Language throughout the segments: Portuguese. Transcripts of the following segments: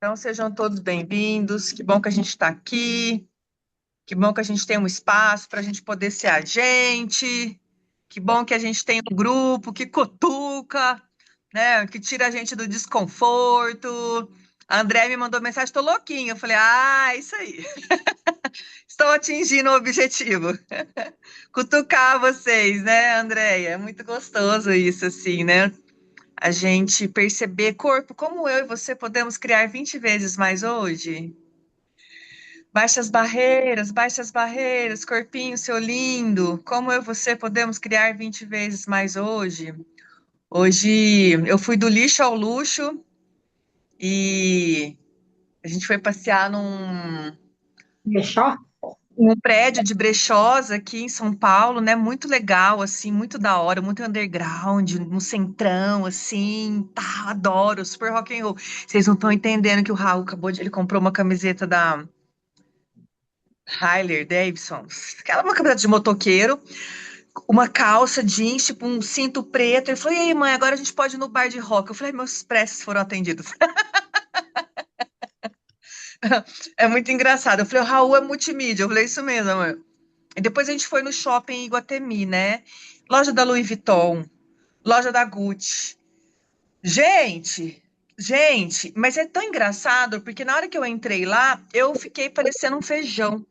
Então, sejam todos bem-vindos. Que bom que a gente está aqui. Que bom que a gente tem um espaço para a gente poder ser a gente. Que bom que a gente tem um grupo que cutuca, né? Que tira a gente do desconforto. A André me mandou mensagem, estou louquinha. Eu falei, isso aí. Estou atingindo o objetivo. Cutucar vocês, né, Andréia? É muito gostoso isso, assim, né? A gente perceber, corpo, como eu e você podemos criar 20 vezes mais hoje. Baixe as barreiras, corpinho seu lindo. Como eu e você podemos criar 20 vezes mais hoje? Hoje eu fui do lixo ao luxo e a gente foi passear Brechó? num prédio de brechós aqui em São Paulo, né? Muito legal, assim, muito da hora, muito underground, no centrão, assim, tá, adoro, super rock and roll. Vocês não estão entendendo que o Raul ele comprou uma camiseta da Harley Davidson, aquela uma camiseta de motoqueiro, uma calça jeans, tipo um cinto preto. Ele falou: e aí, mãe, agora a gente pode ir no bar de rock. Eu falei: meus preces foram atendidos. É muito engraçado. Eu falei: o Raul é multimídia. Eu falei: isso mesmo, amor. E depois a gente foi no shopping em Iguatemi, né? Loja da Louis Vuitton, loja da Gucci. Gente, gente, mas é tão engraçado porque na hora que eu entrei lá, eu fiquei parecendo um feijão.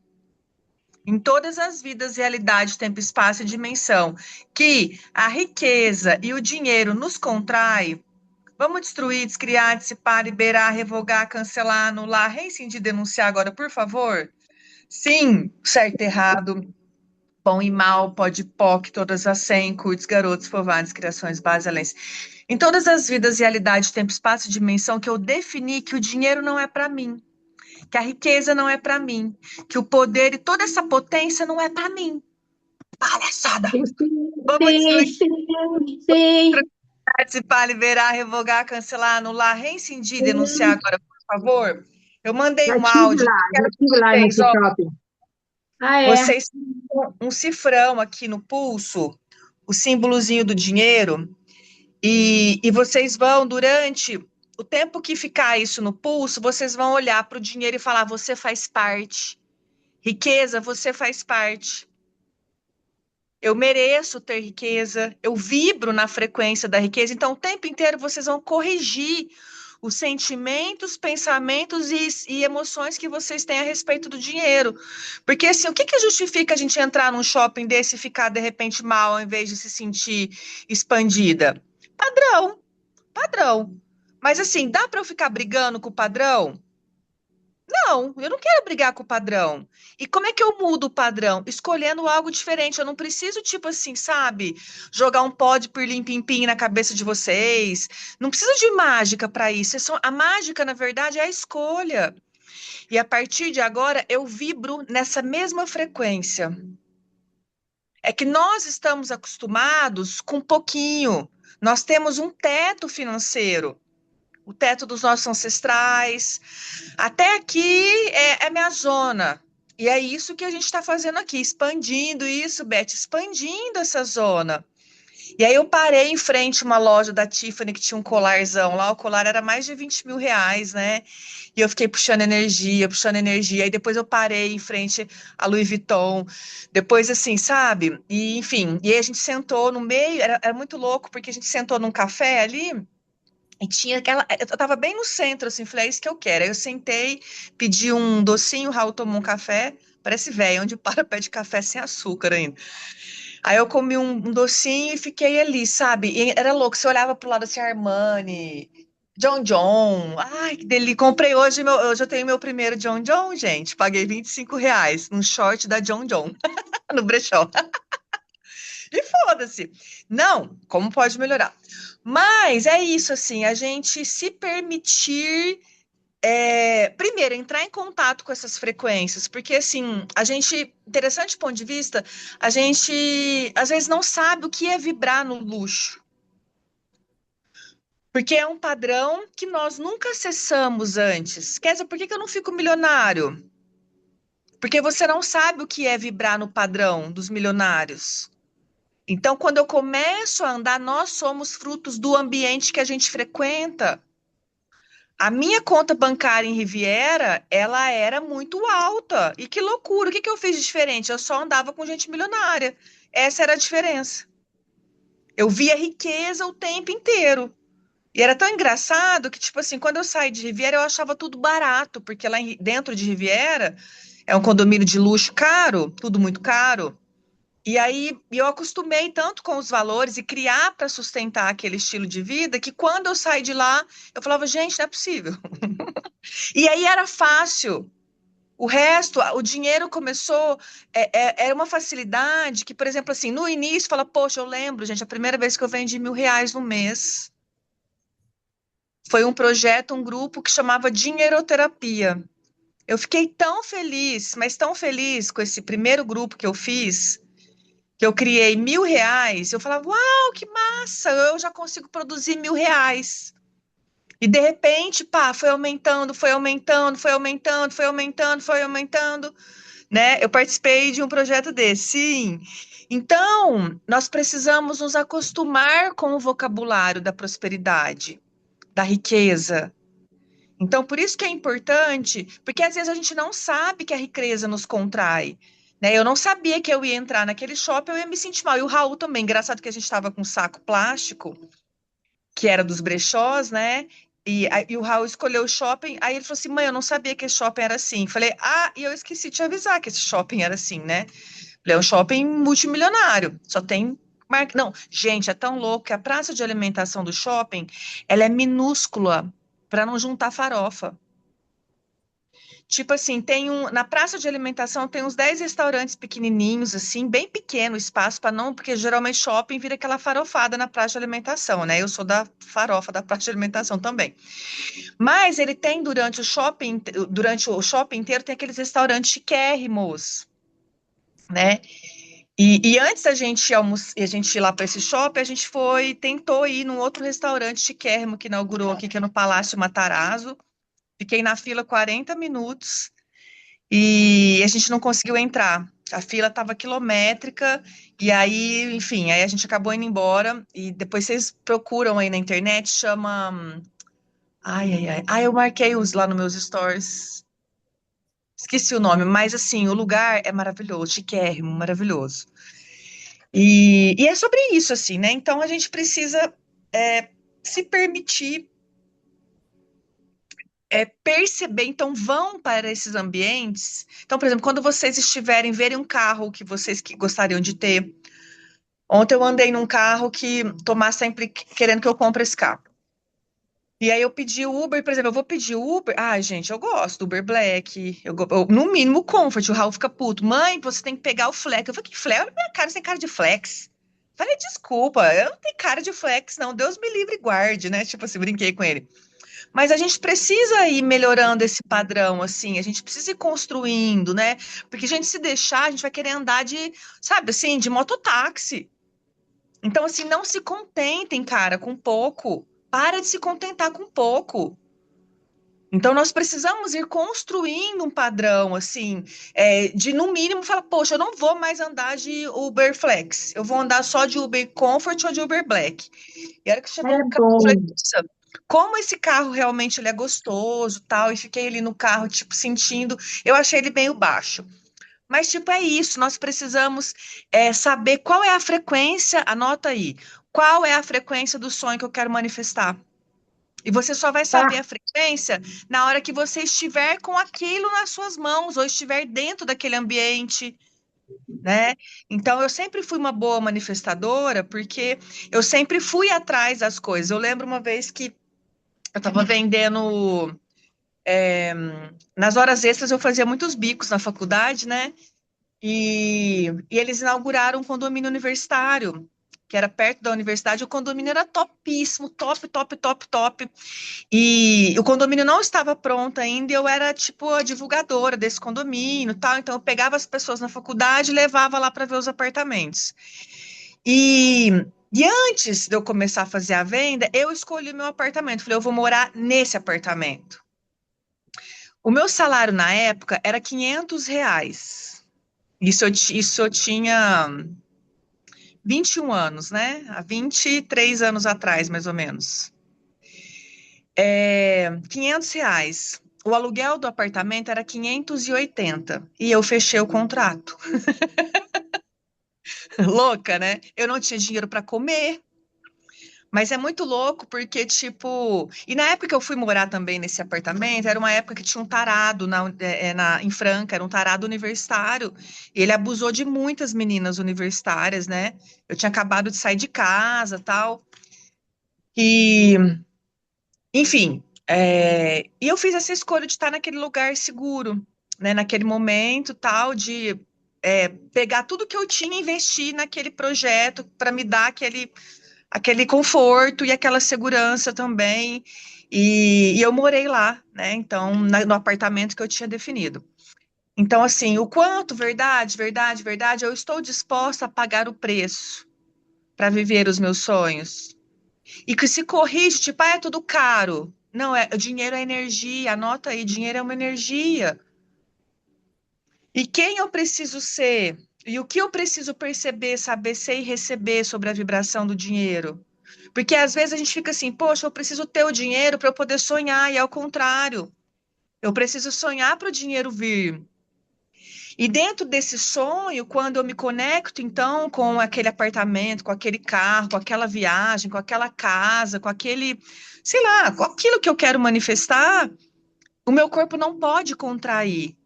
Em todas as vidas, realidade, tempo, espaço e dimensão, que a riqueza e o dinheiro nos contrai. Vamos destruir, descriar, dissipar, liberar, revogar, cancelar, anular, rescindir, denunciar agora, por favor? Sim, certo e errado, bom e mal, pode e poc, todas as 100, curtos, garotos, forvados, criações, base, além. Em todas as vidas, realidade, tempo, espaço e dimensão, que eu defini que o dinheiro não é para mim, que a riqueza não é para mim, que o poder e toda essa potência não é para mim. Palhaçada! Sim, Vamos sim, destruir, sim, sim. participar, liberar, revogar, cancelar, anular, rescindir, denunciar agora, por favor. Eu mandei um áudio, Já quero que tive lá vocês, nesse ó, shopping. Ah, é? vocês têm um cifrão aqui no pulso, o símbolozinho do dinheiro, e vocês vão, durante o tempo que ficar isso no pulso, vocês vão olhar para o dinheiro e falar: você faz parte. Riqueza, você faz parte. Eu mereço ter riqueza, eu vibro na frequência da riqueza. Então, o tempo inteiro vocês vão corrigir os sentimentos, pensamentos e emoções que vocês têm a respeito do dinheiro. Porque, assim, o que que justifica a gente entrar num shopping desse e ficar, de repente, mal, ao invés de se sentir expandida? Padrão, padrão. Mas, assim, dá para eu ficar brigando com o padrão? Não, eu não quero brigar com o padrão. E como é que eu mudo o padrão? Escolhendo algo diferente. Eu não preciso, tipo assim, sabe, jogar um pó de pirlim-pim-pim na cabeça de vocês. Não preciso de mágica para isso. A mágica, na verdade, é a escolha. E a partir de agora, eu vibro nessa mesma frequência. É que nós estamos acostumados com pouquinho. Nós temos um teto financeiro, o teto dos nossos ancestrais. Até aqui é minha zona. E é isso que a gente está fazendo aqui, expandindo isso, Beth, expandindo essa zona. E aí eu parei em frente a uma loja da Tiffany que tinha um colarzão lá, o colar era mais de 20 mil reais, né? E eu fiquei puxando energia, puxando energia. Aí depois eu parei em frente a Louis Vuitton. Depois, assim, sabe? E enfim, e aí a gente sentou no meio, era muito louco, porque a gente sentou num café ali. E tinha aquela. Eu tava bem no centro, assim, falei, é isso que eu quero. Aí eu sentei, pedi um docinho, o Raul tomou um café. Parece velho, onde para pede café sem açúcar ainda. Aí eu comi um docinho e fiquei ali, sabe? E era louco, você olhava pro lado assim, Armani, John John. Ai, que delícia. Comprei hoje, hoje eu tenho meu primeiro John John, gente. Paguei R$ 25 num short da John John, no brechó. E foda-se. Não, como pode melhorar? Mas é isso, assim, a gente se permitir, primeiro, entrar em contato com essas frequências, porque, assim, a gente, interessante ponto de vista, a gente, às vezes, não sabe o que é vibrar no luxo, porque é um padrão que nós nunca acessamos antes. Quer dizer, por que que eu não fico milionário? Porque você não sabe o que é vibrar no padrão dos milionários. Então, quando eu começo a andar, nós somos frutos do ambiente que a gente frequenta. A minha conta bancária em Riviera, ela era muito alta. E que loucura, o que que eu fiz de diferente? Eu só andava com gente milionária. Essa era a diferença. Eu via riqueza o tempo inteiro. E era tão engraçado que, tipo assim, quando eu saí de Riviera, eu achava tudo barato, porque dentro de Riviera é um condomínio de luxo caro, tudo muito caro. E aí eu acostumei tanto com os valores e criar para sustentar aquele estilo de vida que quando eu saí de lá, eu falava, gente, não é possível. E aí era fácil. O resto, o dinheiro começou, era uma facilidade que, por exemplo, assim, no início, fala, poxa, eu lembro, gente, a primeira vez que eu vendi R$ 1.000 no mês. Foi um projeto, um grupo que chamava Dinheiroterapia. Eu fiquei tão feliz, mas tão feliz com esse primeiro grupo que eu fiz, que eu criei R$ 1.000. Eu falava, uau, que massa, eu já consigo produzir R$ 1.000. E de repente, pá, foi aumentando, foi aumentando, foi aumentando, foi aumentando, foi aumentando, né? Eu participei de um projeto desse, sim. Então, nós precisamos nos acostumar com o vocabulário da prosperidade, da riqueza. Então, por isso que é importante, porque às vezes a gente não sabe que a riqueza nos contrai. Né? Eu não sabia que eu ia entrar naquele shopping, eu ia me sentir mal. E o Raul também, engraçado que a gente estava com um saco plástico, que era dos brechós, né? E o Raul escolheu o shopping, aí ele falou assim, mãe, eu não sabia que esse shopping era assim. Falei, e eu esqueci de te avisar que esse shopping era assim, né? Falei, é um shopping multimilionário, só tem marca. Não, gente, é tão louco que a praça de alimentação do shopping, ela é minúscula para não juntar farofa. Tipo assim, na praça de alimentação tem uns 10 restaurantes pequenininhos, assim, bem pequeno o espaço para não, porque geralmente shopping vira aquela farofada na praça de alimentação, né? Eu sou da farofa da praça de alimentação também. Mas ele tem durante o shopping inteiro tem aqueles restaurantes chiquérrimos, né? E antes da gente a gente ir lá para esse shopping, a gente tentou ir num outro restaurante chiquérrimo que inaugurou aqui, que é no Palácio Matarazzo. Fiquei na fila 40 minutos. E a gente não conseguiu entrar. A fila estava quilométrica, e aí, enfim, aí a gente acabou indo embora. E depois vocês procuram aí na internet, chama. Ai, ai, ai. Eu marquei os lá nos meus stories. Esqueci o nome, mas assim, o lugar é maravilhoso, chiquérrimo, maravilhoso. E é sobre isso, assim, né? Então a gente precisa se permitir perceber, então vão para esses ambientes. Então, por exemplo, quando vocês estiverem verem um carro que vocês gostariam de ter. Ontem eu andei num carro que Tomás sempre querendo que eu compre esse carro. E aí eu pedi o Uber, por exemplo, eu vou pedir o Uber. Ai, gente, eu gosto do Uber Black. No mínimo, o Comfort. O Raul fica puto. Mãe, você tem que pegar o Flex. Eu falei, que Flex? Olha minha cara, você tem cara de Flex. Falei, desculpa, eu não tenho cara de Flex, não. Deus me livre e guarde, né? Tipo assim, brinquei com ele. Mas a gente precisa ir melhorando esse padrão, assim, a gente precisa ir construindo, né? Porque a gente se deixar, a gente vai querer andar sabe, assim, de mototáxi. Então, assim, não se contentem, cara, com pouco. Para de se contentar com pouco. Então, nós precisamos ir construindo um padrão, assim, de no mínimo falar, poxa, eu não vou mais andar de Uber Flex, eu vou andar só de Uber Comfort ou de Uber Black. E a hora que chegou É no carro, eu falei, bom. nossa, como esse carro realmente ele é gostoso, tal, e fiquei ali no carro, tipo, sentindo, eu achei ele meio baixo. Mas, tipo, é isso, nós precisamos saber qual é a frequência, anota aí, qual é a frequência do sonho que eu quero manifestar. E você só vai saber a Tá? frequência na hora que você estiver com aquilo nas suas mãos ou estiver dentro daquele ambiente, né? Então, eu sempre fui uma boa manifestadora porque eu sempre fui atrás das coisas. Eu lembro uma vez que eu estava vendendo. Nas horas extras, eu fazia muitos bicos na faculdade, né? E eles inauguraram um condomínio universitário, que era perto da universidade. O condomínio era topíssimo, top, top, top, top. E o condomínio não estava pronto ainda, e eu era tipo a divulgadora desse condomínio, tal. Então eu pegava as pessoas na faculdade e levava lá para ver os apartamentos. E, e antes de eu começar a fazer a venda, eu escolhi meu apartamento. Falei, eu vou morar nesse apartamento. O meu salário na época era R$ 500. Isso eu tinha 21 anos, né? Há 23 anos atrás, mais ou menos. R$ 500. O aluguel do apartamento era 580 e eu fechei o contrato. Louca, né? Eu não tinha dinheiro para comer. Mas é muito louco porque, tipo. E na época que eu fui morar também nesse apartamento, era uma época que tinha um tarado em Franca, era um tarado universitário. E ele abusou de muitas meninas universitárias, né? Eu tinha acabado de sair de casa tal. E, enfim. E eu fiz essa escolha de estar naquele lugar seguro, né? Naquele momento tal, de pegar tudo que eu tinha e investir naquele projeto para me dar aquele conforto e aquela segurança também. E eu morei lá, né? Então, no apartamento que eu tinha definido. Então, assim, o quanto, verdade, verdade, verdade, eu estou disposta a pagar o preço para viver os meus sonhos. E que se corrige, tipo, é tudo caro. Não, o dinheiro é energia, anota aí, dinheiro é uma energia. E quem eu preciso ser? E o que eu preciso perceber, saber ser e receber sobre a vibração do dinheiro? Porque às vezes a gente fica assim, poxa, eu preciso ter o dinheiro para eu poder sonhar, e é o contrário. Eu preciso sonhar para o dinheiro vir. E dentro desse sonho, quando eu me conecto, então, com aquele apartamento, com aquele carro, com aquela viagem, com aquela casa, com aquele, sei lá, com aquilo que eu quero manifestar, o meu corpo não pode contrair.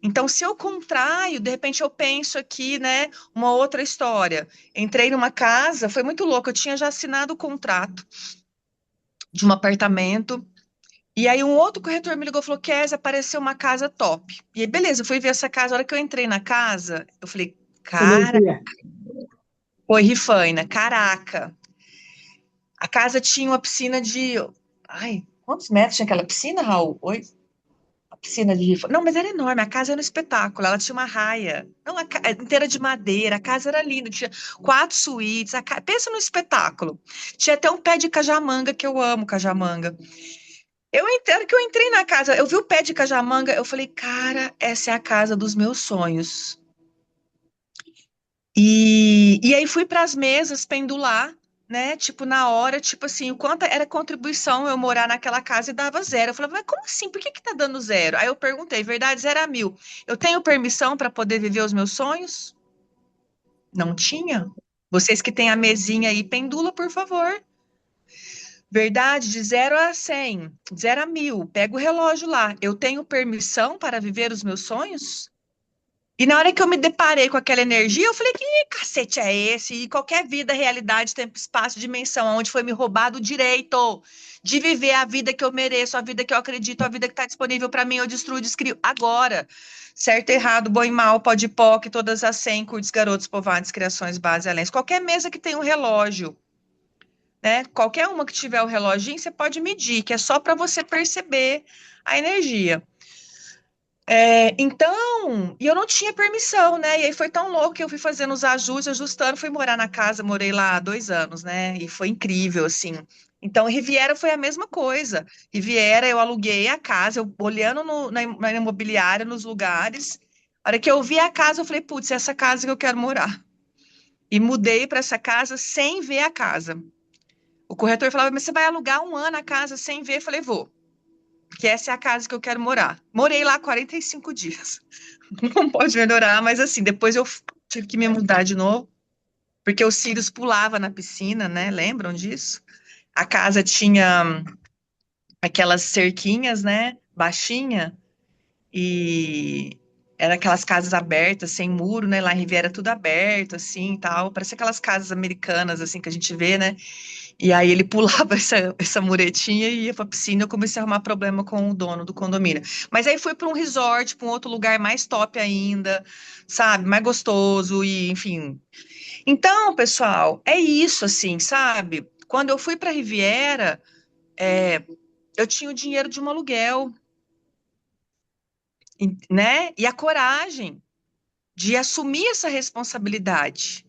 Então, se eu contraio, de repente eu penso aqui, né, uma outra história. Entrei numa casa, foi muito louco, eu tinha já assinado o contrato de um apartamento. E aí um outro corretor me ligou e falou: Kézia, apareceu uma casa top. E aí, beleza, eu fui ver essa casa. A hora que eu entrei na casa, eu falei, cara, Energia. foi Rifaina, caraca. A casa tinha uma piscina de. Ai, quantos metros tinha aquela piscina, Raul? Oi? A piscina de Rifaina. Não, mas era enorme, a casa era um espetáculo. Ela tinha uma raia. Não, inteira de madeira, a casa era linda, tinha 4 suítes. Pensa no espetáculo. Tinha até um pé de cajamanga, que eu amo cajamanga. Eu entendo que eu entrei na casa, eu vi o pé de cajamanga, eu falei, cara, essa é a casa dos meus sonhos. E aí fui para as mesas pendular, né? Tipo, na hora, tipo assim, o quanto era contribuição eu morar naquela casa e dava zero. Eu falei, mas como assim? Por que que tá dando zero? Aí eu perguntei, verdade, 0 a 1.000. Eu tenho permissão para poder viver os meus sonhos? Não tinha. Vocês que têm a mesinha aí, pendula, por favor. Verdade, de 0 a 100, 0 a 1.000. Pega o relógio lá. Eu tenho permissão para viver os meus sonhos? E na hora que eu me deparei com aquela energia, eu falei: que cacete é esse? E qualquer vida, realidade, tempo, espaço, dimensão, onde foi me roubado o direito de viver a vida que eu mereço, a vida que eu acredito, a vida que está disponível para mim, eu destruo, descrio agora. Certo, errado, bom e mal, pode e poc, todas as 100, curtos, garotos, povoados, criações, base, além. Qualquer mesa que tenha um relógio, né? Qualquer uma que tiver o reloginho, você pode medir, que é só para você perceber a energia. Então, e eu não tinha permissão, né? E aí foi tão louco que eu fui fazendo os ajustes, ajustando, fui morar na casa, morei lá há 2 anos, né? E foi incrível, assim. Então, Riviera foi a mesma coisa. Riviera, eu aluguei a casa, eu olhando na imobiliária, nos lugares. A hora que eu vi a casa, eu falei, putz, é essa casa que eu quero morar. E mudei para essa casa sem ver a casa. O corretor falava, mas você vai alugar 1 ano a casa sem ver? Eu falei, vou, que essa é a casa que eu quero morar. Morei lá 45 dias. Não pode melhorar, mas assim, depois eu tive que me mudar de novo, porque os cílios pulavam na piscina, né? Lembram disso? A casa tinha aquelas cerquinhas, né? Baixinha, e era aquelas casas abertas, sem muro, né? Lá em Riviera tudo aberto, assim, e tal. Parece aquelas casas americanas, assim, que a gente vê, né? E aí ele pulava essa muretinha e ia pra piscina. Eu comecei a arrumar problema com o dono do condomínio. Mas aí fui para um resort, para um outro lugar mais top ainda, sabe? Mais gostoso e, enfim. Então, pessoal, é isso, assim, sabe? Quando eu fui para Riviera, eu tinha o dinheiro de um aluguel, né? E a coragem de assumir essa responsabilidade.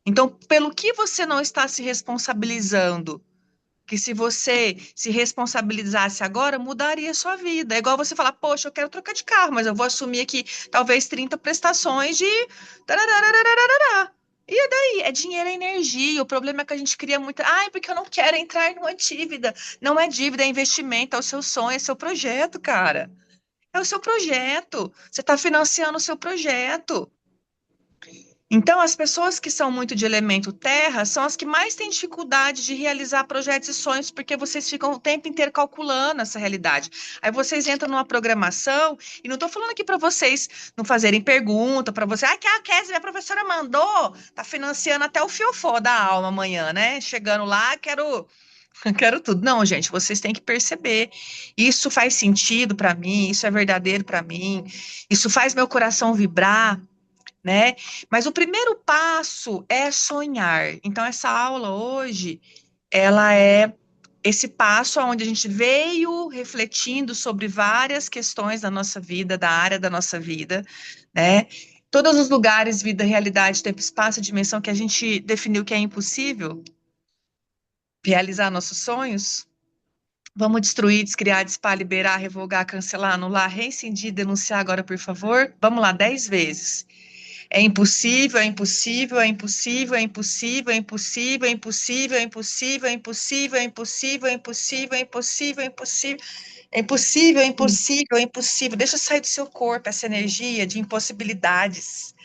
Então, pelo que você não está se responsabilizando? Que se você se responsabilizasse agora, mudaria a sua vida. É igual você falar, poxa, eu quero trocar de carro, mas eu vou assumir aqui talvez 30 prestações de. Tararararararará. E daí? É dinheiro, é energia. O problema é que a gente cria muita. Ai, porque eu não quero entrar numa dívida. Não é dívida, é investimento, é o seu sonho, é seu projeto, cara. É o seu projeto. Você está financiando o seu projeto. Então, as pessoas que são muito de elemento terra são as que mais têm dificuldade de realizar projetos e sonhos, porque vocês ficam o tempo inteiro calculando essa realidade. Aí vocês entram numa programação, e não estou falando aqui para vocês não fazerem pergunta, para você, que a Kézia, minha professora mandou, tá financiando até o fiofó da alma amanhã, né? Chegando lá, quero. Quero tudo. Não, gente, vocês têm que perceber. Isso faz sentido para mim, isso é verdadeiro para mim, isso faz meu coração vibrar, né? Mas o primeiro passo é sonhar. Então, essa aula hoje, ela é esse passo onde a gente veio refletindo sobre várias questões da nossa vida, da área da nossa vida, né? Todos os lugares, vida, realidade, tempo, espaço, dimensão que a gente definiu que é impossível realizar nossos sonhos. Vamos destruir, descriar, dispar, liberar, revogar, cancelar, anular, rescindir, denunciar agora, por favor. Vamos lá, 10 vezes. É impossível, é impossível, é impossível, é impossível, é impossível, é impossível, é impossível, é impossível, é impossível, é impossível, é impossível, é impossível, é impossível, é impossível, é impossível. Deixa sair do seu corpo essa energia de impossibilidades,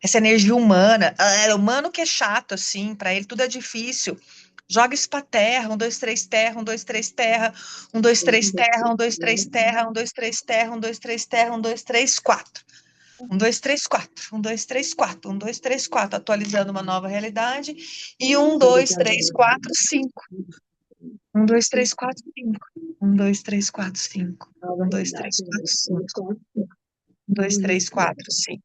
essa energia humana. É humano que é chato, assim, para ele tudo é difícil. Joga isso para terra, um, dois, três, terra, um, dois, três, terra, um, dois, três, terra, um, dois, três, terra, um, dois, três, terra, um, dois, três, terra, um, dois, três, quatro. 1, 2, 3, 4. 1, 2, 3, 4. 1, 2, 3, 4. Atualizando uma nova realidade. E 1, 2, 3, 4, 5. 1, 2, 3, 4, 5. 1, 2, 3, 4, 5. Nova 1, 2, 3, 4, 5. realidade. 1, 2, 3, 4, 5.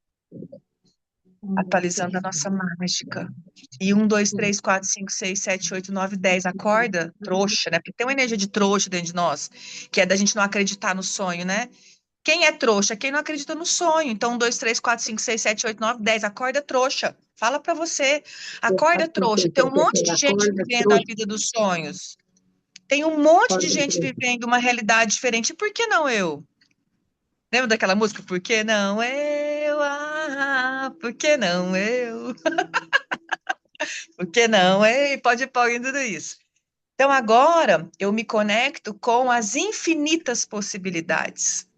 Atualizando a nossa mágica. E 1, 2, 3, 4, 5, 6, 7, 8, 9, 10. Acorda, trouxa, né? Porque tem uma energia de trouxa dentro de nós, que é da gente não acreditar no sonho, né? Quem é trouxa? Quem não acredita no sonho. Então, 1, 2, 3, 4, 5, 6, 7, 8, 9, 10. Acorda, trouxa. Fala pra você. Acorda, trouxa. Tem um monte de gente Acorda, vivendo a trouxa, vida dos sonhos. Tem um monte de acorda, gente trouxa. vivendo uma realidade diferente. Por que não eu? Lembra daquela música? Por que não eu? Por que não eu? Por que não? Ei, pode pôr em tudo isso. Então, agora eu me conecto com as infinitas possibilidades.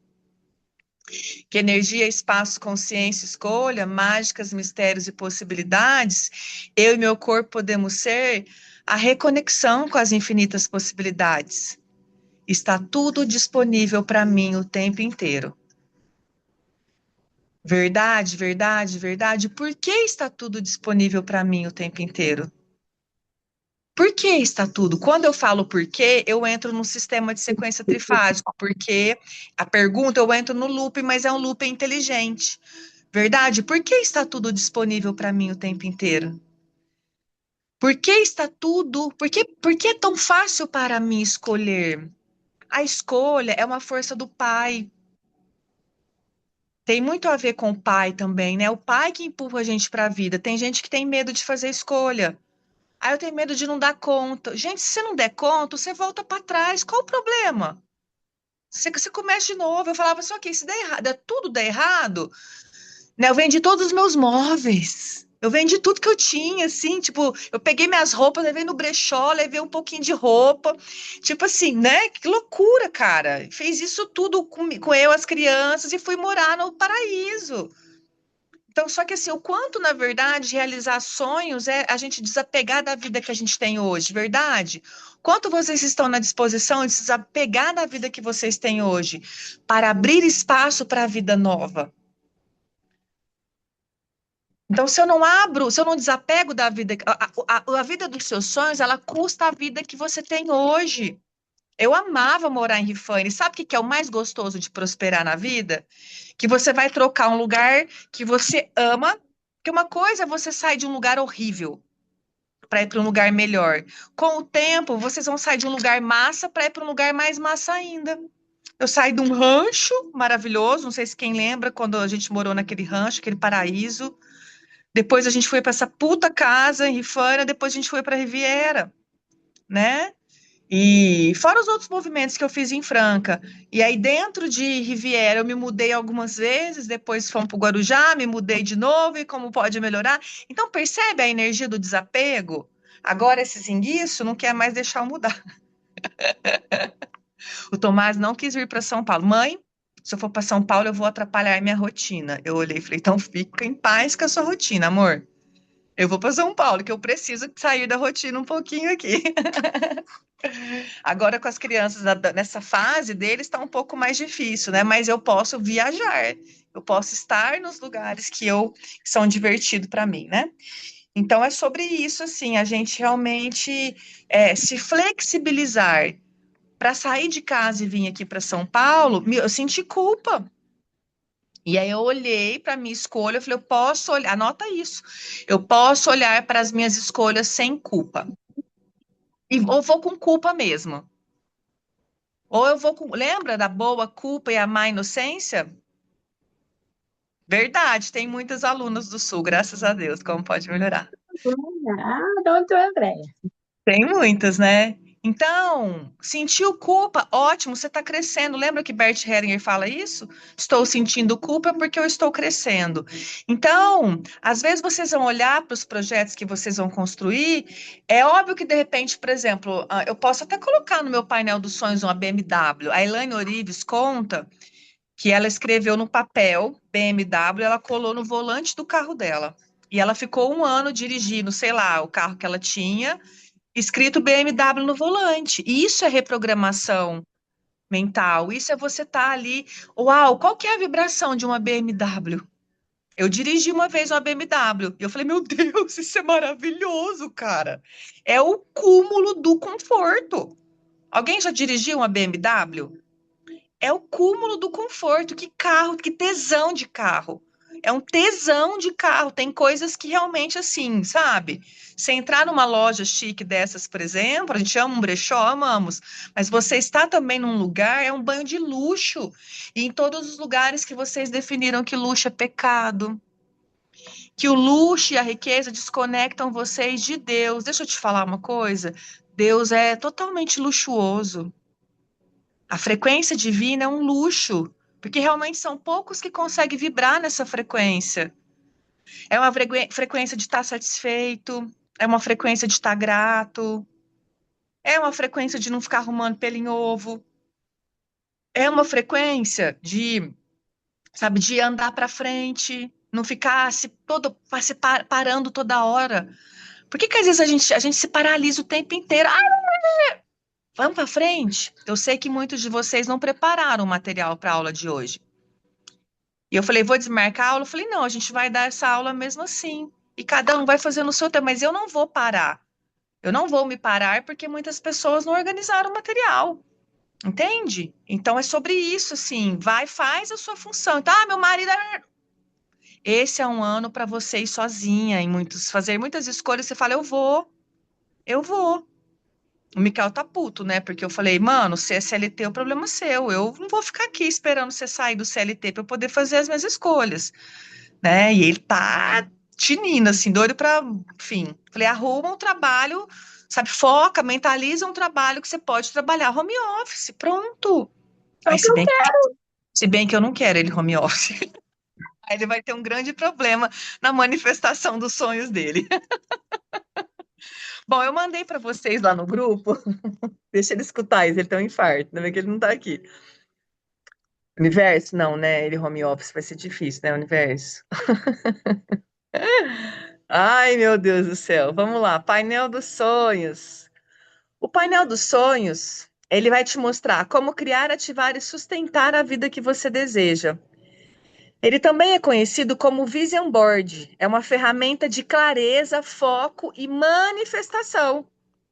Que energia, espaço, consciência, escolha, mágicas, mistérios e possibilidades, eu e meu corpo podemos ser a reconexão com as infinitas possibilidades. Está tudo disponível para mim o tempo inteiro. Verdade, verdade, verdade. Por que está tudo disponível para mim o tempo inteiro? Por que está tudo? Quando eu falo por quê, eu entro num sistema de sequência trifásico, porque a pergunta eu entro no loop, mas é um loop inteligente. Verdade? Por que está tudo disponível para mim o tempo inteiro? Por que está tudo? Por que é tão fácil para mim escolher? A escolha é uma força do pai. Tem muito a ver com o pai também, né? O pai que empurra a gente para a vida. Tem gente que tem medo de fazer escolha. Ah, eu tenho medo de não dar conta. Gente, se você não der conta, você volta para trás. Qual o problema? Você começa de novo. Eu falava assim, ok, se der errado, tudo der errado, né? Eu vendi todos os meus móveis. Eu vendi tudo que eu tinha, assim, tipo, eu peguei minhas roupas, levei no brechó, levei um pouquinho de roupa, tipo assim, né? Que loucura, cara. Fez isso tudo com eu, as crianças, e fui morar no paraíso. Então, só que assim, o quanto, na verdade, realizar sonhos é a gente desapegar da vida que a gente tem hoje, verdade? Quanto vocês estão na disposição de se desapegar da vida que vocês têm hoje, para abrir espaço para a vida nova? Então, se eu não abro, se eu não desapego da vida, a vida dos seus sonhos, ela custa a vida que você tem hoje. Eu amava morar em Rifane. Sabe o que que é o mais gostoso de prosperar na vida? Que você vai trocar um lugar que você ama, que uma coisa é você sair de um lugar horrível para ir para um lugar melhor. Com o tempo, vocês vão sair de um lugar massa para ir para um lugar mais massa ainda. Eu saí de um rancho maravilhoso, não sei se quem lembra quando a gente morou naquele rancho, aquele paraíso. Depois a gente foi para essa puta casa em Rifânia, depois a gente foi para Riviera, né? E fora os outros movimentos que eu fiz em Franca. E aí, dentro de Riviera, eu me mudei algumas vezes, depois fomos para o Guarujá, me mudei de novo, e como pode melhorar. Então, percebe a energia do desapego? Agora, esse zinguiço não quer mais deixar eu mudar. O Tomás não quis vir para São Paulo. Mãe, se eu for para São Paulo, eu vou atrapalhar minha rotina. Eu olhei e falei, então fica em paz com a sua rotina, amor. Eu vou para São Paulo, que eu preciso sair da rotina um pouquinho aqui. Agora, com as crianças nessa fase deles, está um pouco mais difícil, né? Mas eu posso viajar, eu posso estar nos lugares que são divertidos para mim, né? Então, é sobre isso, assim, a gente realmente se flexibilizar para sair de casa e vir aqui para São Paulo, eu senti culpa. E aí eu olhei para minha escolha, eu falei, eu posso olhar, anota isso, eu posso olhar para as minhas escolhas sem culpa. Ou vou com culpa mesmo. Ou eu vou com. Lembra da boa culpa e a má inocência? Verdade, tem muitas alunas do Sul, graças a Deus, como pode melhorar? Ah, doutor André. Tem muitas, né? Então, sentiu culpa, ótimo, você está crescendo. Lembra que Bert Hellinger fala isso? Estou sentindo culpa porque eu estou crescendo. Então, às vezes vocês vão olhar para os projetos que vocês vão construir. É óbvio que, de repente, por exemplo, eu posso até colocar no meu painel dos sonhos uma BMW. A Elaine Orives conta que ela escreveu no papel BMW, ela colou no volante do carro dela. E ela ficou um ano dirigindo, sei lá, o carro que ela tinha, escrito BMW no volante. E isso é reprogramação mental. Isso é você estar ali. Uau, qual que é a vibração de uma BMW? Eu dirigi uma vez uma BMW e eu falei, meu Deus, isso é maravilhoso, cara. É o cúmulo do conforto. Alguém já dirigiu uma BMW? É o cúmulo do conforto. Que carro, que tesão de carro. É um tesão de carro. Tem coisas que realmente assim, sabe? Você entrar numa loja chique dessas, por exemplo, a gente ama um brechó, amamos, mas você está também num lugar, é um banho de luxo. E em todos os lugares que vocês definiram que luxo é pecado, que o luxo e a riqueza desconectam vocês de Deus. Deixa eu te falar uma coisa. Deus é totalmente luxuoso. A frequência divina é um luxo, porque realmente são poucos que conseguem vibrar nessa frequência. É uma frequência de estar satisfeito, é uma frequência de estar grato, é uma frequência de não ficar arrumando pelo em ovo, é uma frequência de, sabe, de andar para frente, não ficar parando toda hora. Por que que às vezes a gente se paralisa o tempo inteiro? Ah, vamos para frente. Eu sei que muitos de vocês não prepararam o material para a aula de hoje. E eu falei, vou desmarcar a aula? Eu falei, não, a gente vai dar essa aula mesmo assim. E cada um vai fazendo o seu tempo, mas eu não vou parar. Eu não vou me parar porque muitas pessoas não organizaram o material. Entende? Então é sobre isso, assim. Vai, faz a sua função. Então, meu marido. Esse é um ano para você ir sozinha em fazer muitas escolhas. Você fala, eu vou, eu vou. O Mikael tá puto, né? Porque eu falei, mano, se é CLT, é o problema seu. Eu não vou ficar aqui esperando você sair do CLT para eu poder fazer as minhas escolhas, né? E ele tá tinindo, assim, doido pra, enfim. Falei, arruma um trabalho, sabe, foca, mentaliza um trabalho que você pode trabalhar home office, pronto. É Aí, o que eu quero. se bem que eu não quero ele home office. Aí ele vai ter um grande problema na manifestação dos sonhos dele. Bom, eu mandei para vocês lá no grupo. Deixa ele escutar isso, ele tem um infarto, ainda bem que ele não tá aqui. Universo? Não, né? Ele home office vai ser difícil, né, Universo? Ai, meu Deus do céu. Vamos lá, painel dos sonhos. O painel dos sonhos, ele vai te mostrar como criar, ativar e sustentar a vida que você deseja. Ele também é conhecido como Vision Board. É uma ferramenta de clareza, foco e manifestação.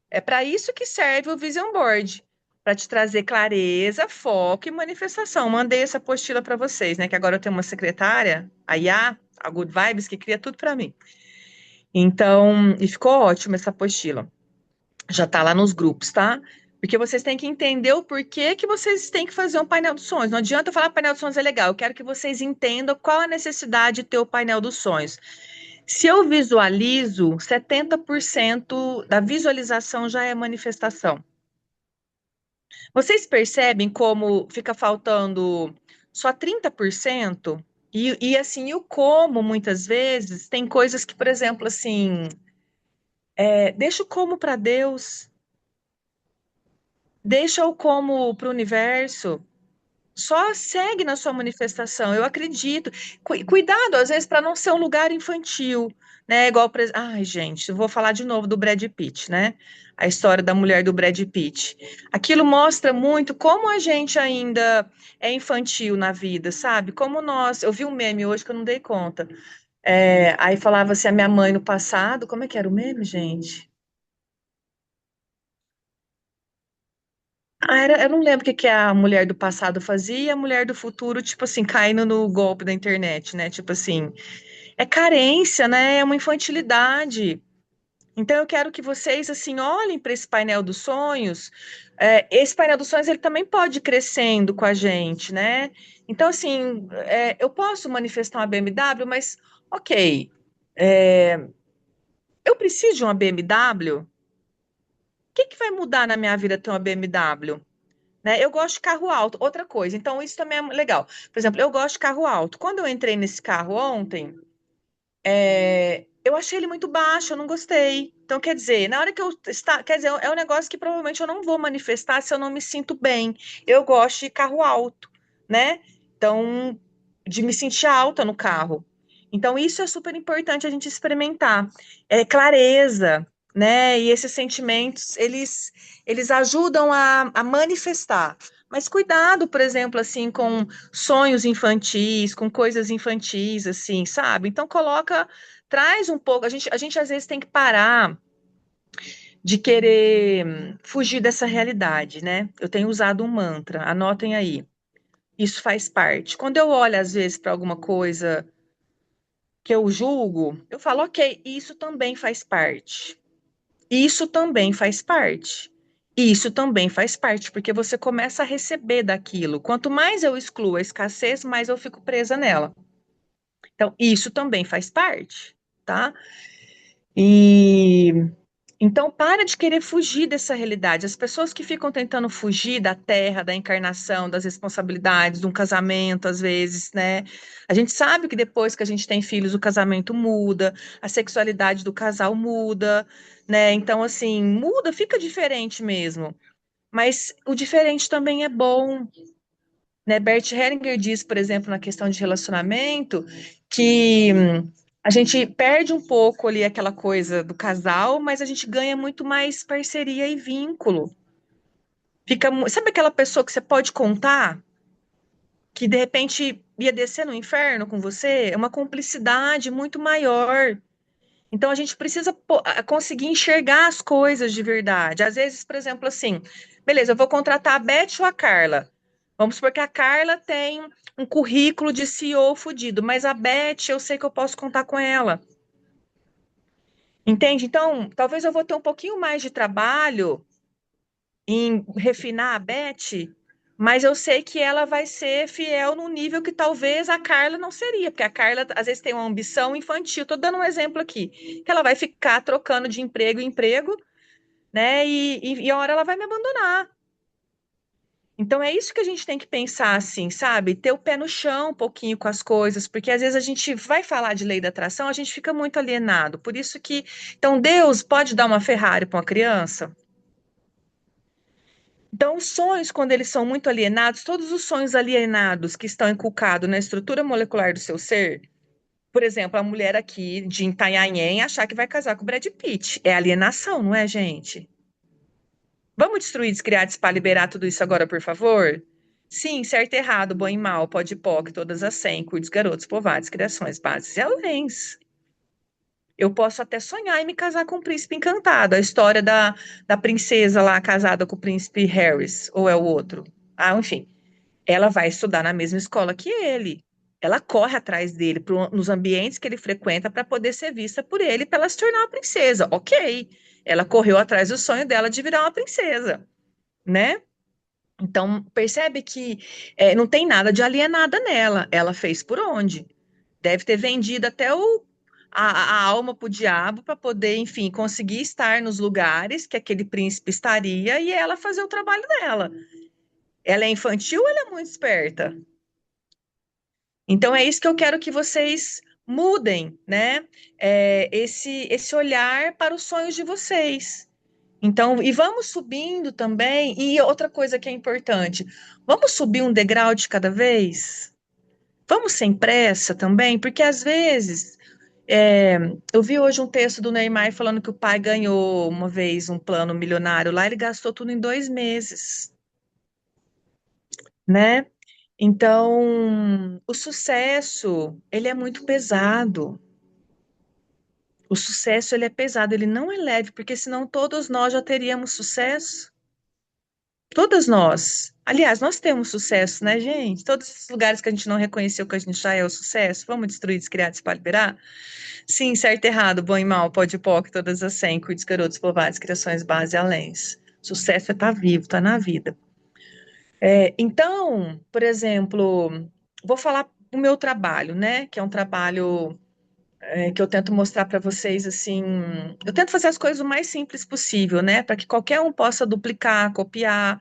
É para isso que serve o Vision Board, para te trazer clareza, foco e manifestação. Mandei essa apostila para vocês, né? Que agora eu tenho uma secretária, a Iá, a Good Vibes, que cria tudo para mim. Então, e ficou ótima essa apostila. Já está lá nos grupos, tá? Porque vocês têm que entender o porquê que vocês têm que fazer um painel dos sonhos. Não adianta eu falar painel dos sonhos é legal. Eu quero que vocês entendam qual a necessidade de ter o painel dos sonhos. Se eu visualizo, 70% da visualização já é manifestação. Vocês percebem como fica faltando só 30%? E assim, o como muitas vezes tem coisas que, por exemplo, assim, deixa o como para Deus, deixa o como para o universo. Só segue na sua manifestação, eu acredito. Cuidado, às vezes, para não ser um lugar infantil, né? Igual, ai, gente, eu vou falar de novo do Brad Pitt, né? A história da mulher do Brad Pitt. Aquilo mostra muito como a gente ainda é infantil na vida, sabe? Como nós. Eu vi um meme hoje que eu não dei conta. Aí falava assim, a minha mãe no passado, como é que era o meme, gente? Eu não lembro o que que a mulher do passado fazia e a mulher do futuro, tipo assim, caindo no golpe da internet, né? Tipo assim, é carência, né? É uma infantilidade. Então, eu quero que vocês, assim, olhem para esse painel dos sonhos. Esse painel dos sonhos, ele também pode ir crescendo com a gente, né? Então, assim, eu posso manifestar uma BMW, mas, ok, é, eu preciso de uma BMW? O que que vai mudar na minha vida ter uma BMW? Né? Eu gosto de carro alto. Outra coisa, então isso também é legal. Por exemplo, eu gosto de carro alto. Quando eu entrei nesse carro ontem, eu achei ele muito baixo, eu não gostei. Então, quer dizer, na hora que eu está, quer dizer, é um negócio que provavelmente eu não vou manifestar se eu não me sinto bem. Eu gosto de carro alto, né? Então, de me sentir alta no carro. Então, isso é super importante a gente experimentar. É clareza, né? E esses sentimentos, eles ajudam a manifestar. Mas cuidado, por exemplo, assim, com sonhos infantis, com coisas infantis, assim, sabe? Então, traz um pouco. A gente às vezes tem que parar de querer fugir dessa realidade, né? Eu tenho usado um mantra, anotem aí. Isso faz parte. Quando eu olho, às vezes, para alguma coisa que eu julgo, eu falo, ok, isso também faz parte. Isso também faz parte. Isso também faz parte, porque você começa a receber daquilo. Quanto mais eu excluo a escassez, mais eu fico presa nela. Então, isso também faz parte, tá? E então, para de querer fugir dessa realidade. As pessoas que ficam tentando fugir da terra, da encarnação, das responsabilidades, de um casamento, às vezes, né? A gente sabe que depois que a gente tem filhos, o casamento muda, a sexualidade do casal muda, né? Então, assim, muda, fica diferente mesmo. Mas o diferente também é bom, né? Bert Hellinger diz, por exemplo, na questão de relacionamento, que a gente perde um pouco ali aquela coisa do casal, mas a gente ganha muito mais parceria e vínculo. Sabe aquela pessoa que você pode contar, que de repente ia descer no inferno com você? É uma cumplicidade muito maior. Então a gente precisa conseguir enxergar as coisas de verdade. Às vezes, por exemplo, assim, beleza, eu vou contratar a Beth ou a Carla. Vamos supor que a Carla tem um currículo de CEO fudido, mas a Beth, eu sei que eu posso contar com ela. Entende? Então, talvez eu vou ter um pouquinho mais de trabalho em refinar a Beth, mas eu sei que ela vai ser fiel num nível que talvez a Carla não seria, porque a Carla às vezes tem uma ambição infantil. Estou dando um exemplo aqui, que ela vai ficar trocando de emprego em emprego, né? E a hora ela vai me abandonar. Então é isso que a gente tem que pensar assim, sabe? Ter o pé no chão um pouquinho com as coisas, porque às vezes a gente vai falar de lei da atração, a gente fica muito alienado. Por isso que, então Deus pode dar uma Ferrari para uma criança? Então, os sonhos, quando eles são muito alienados, todos os sonhos alienados que estão inculcados na estrutura molecular do seu ser, por exemplo, a mulher aqui de Itanhaém achar que vai casar com o Brad Pitt, é alienação, não é, gente? Vamos destruir, descriar, para liberar tudo isso agora, por favor? Sim, certo e errado, bom e mal, pode e poc, todas as 100, cuides, garotos, povados, criações, bases e aléns. Eu posso até sonhar em me casar com um príncipe encantado. A história da princesa lá casada com o príncipe Harris, ou é o outro? Ah, enfim. Ela vai estudar na mesma escola que ele. Ela corre atrás dele nos ambientes que ele frequenta para poder ser vista por ele, para ela se tornar uma princesa. Ok. Ela correu atrás do sonho dela de virar uma princesa, né? Então, percebe que não tem nada de alienada nela. Ela fez por onde? Deve ter vendido até a alma para o diabo para poder, enfim, conseguir estar nos lugares que aquele príncipe estaria e ela fazer o trabalho dela. Ela é infantil ou ela é muito esperta? Então é isso que eu quero que vocês mudem, né? Esse olhar para os sonhos de vocês. Então, e vamos subindo também. E outra coisa que é importante, vamos subir um degrau de cada vez? Vamos sem pressa também, porque às vezes é, eu vi hoje um texto do Neymar falando que o pai ganhou uma vez um plano milionário lá, ele gastou tudo em 2 meses, né? Então, o sucesso, ele é muito pesado. O sucesso, ele é pesado, ele não é leve, porque senão todos nós já teríamos sucesso. Todas nós. Aliás, nós temos sucesso, né, gente? Todos esses lugares que a gente não reconheceu que a gente já é o sucesso. Vamos destruir, descriar, espalhar, liberar? Sim, certo, errado, bom e mal, pode e POC, todas as 100, cuides, garotos, povados, criações, base, aléns. Sucesso é estar vivo, estar na vida. Então, por exemplo, vou falar do meu trabalho, né? Que é um trabalho que eu tento mostrar para vocês assim. Eu tento fazer as coisas o mais simples possível, né? Para que qualquer um possa duplicar, copiar.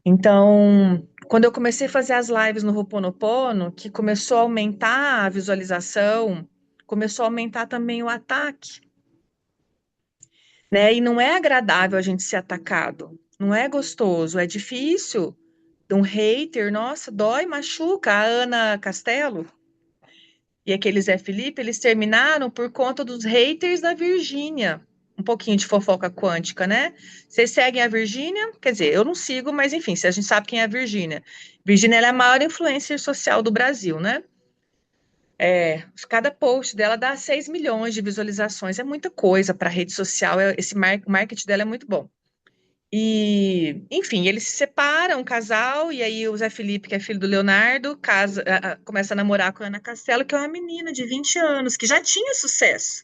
Então, quando eu comecei a fazer as lives no Ho'oponopono, que começou a aumentar a visualização, começou a aumentar também o ataque, né? E não é agradável a gente ser atacado, não é gostoso, é difícil. Um hater, nossa, dói, machuca. A Ana Castelo e aquele Zé Felipe, eles terminaram por conta dos haters da Virgínia. Um pouquinho de fofoca quântica, né? Vocês seguem a Virgínia? Quer dizer, eu não sigo, mas enfim, a gente sabe quem é a Virgínia. Virgínia, ela é a maior influencer social do Brasil, né? Cada post dela dá 6 milhões de visualizações. É muita coisa para rede social. Esse marketing dela é muito bom. E, enfim, eles se separam, um casal, e aí o Zé Felipe, que é filho do Leonardo, começa a namorar com a Ana Castelo, que é uma menina de 20 anos, que já tinha sucesso.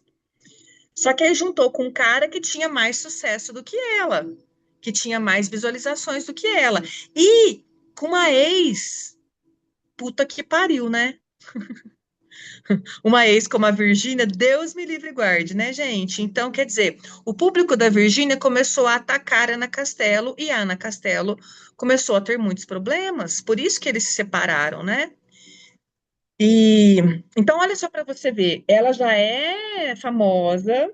Só que aí juntou com um cara que tinha mais sucesso do que ela, que tinha mais visualizações do que ela. E com uma ex, puta que pariu, né? Uma ex como a Virgínia, Deus me livre e guarde, né, gente? Então, quer dizer, o público da Virgínia começou a atacar a Ana Castelo e a Ana Castelo começou a ter muitos problemas, por isso que eles se separaram, né? E então, olha só para você ver, ela já é famosa,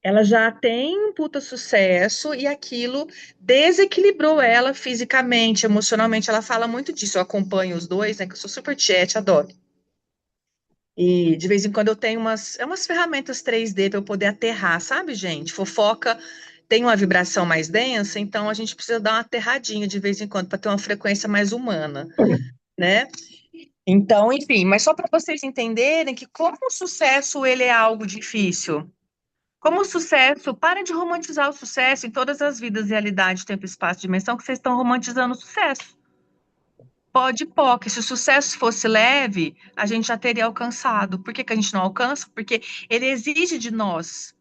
ela já tem um puta sucesso e aquilo desequilibrou ela fisicamente, emocionalmente. Ela fala muito disso. Eu acompanho os dois, né? Que eu sou super chat, adoro. E de vez em quando eu tenho umas ferramentas 3D para eu poder aterrar, sabe, gente? Fofoca tem uma vibração mais densa, então a gente precisa dar uma aterradinha de vez em quando para ter uma frequência mais humana, né? Então, enfim, mas só para vocês entenderem que como o sucesso ele é algo difícil. Como o sucesso, para de romantizar o sucesso em todas as vidas, realidade, tempo, espaço, dimensão, que vocês estão romantizando o sucesso. Pode, pode. Se o sucesso fosse leve, a gente já teria alcançado. Por que que a gente não alcança? Porque ele exige de nós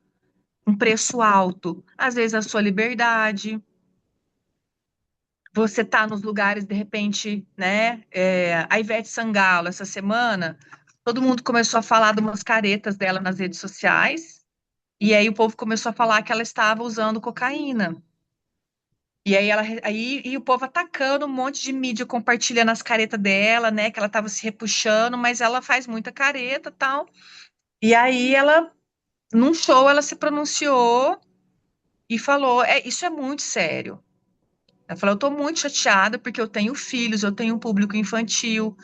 um preço alto. Às vezes a sua liberdade, você tá nos lugares, de repente, né? A Ivete Sangalo, essa semana, todo mundo começou a falar de umas caretas dela nas redes sociais, e aí o povo começou a falar que ela estava usando cocaína. E aí e o povo atacando um monte de mídia compartilhando as caretas dela, né? Que ela tava se repuxando, mas ela faz muita careta, tal. E aí ela, num show, ela se pronunciou e falou: isso é muito sério. Ela falou: eu tô muito chateada porque eu tenho filhos, eu tenho um público infantil,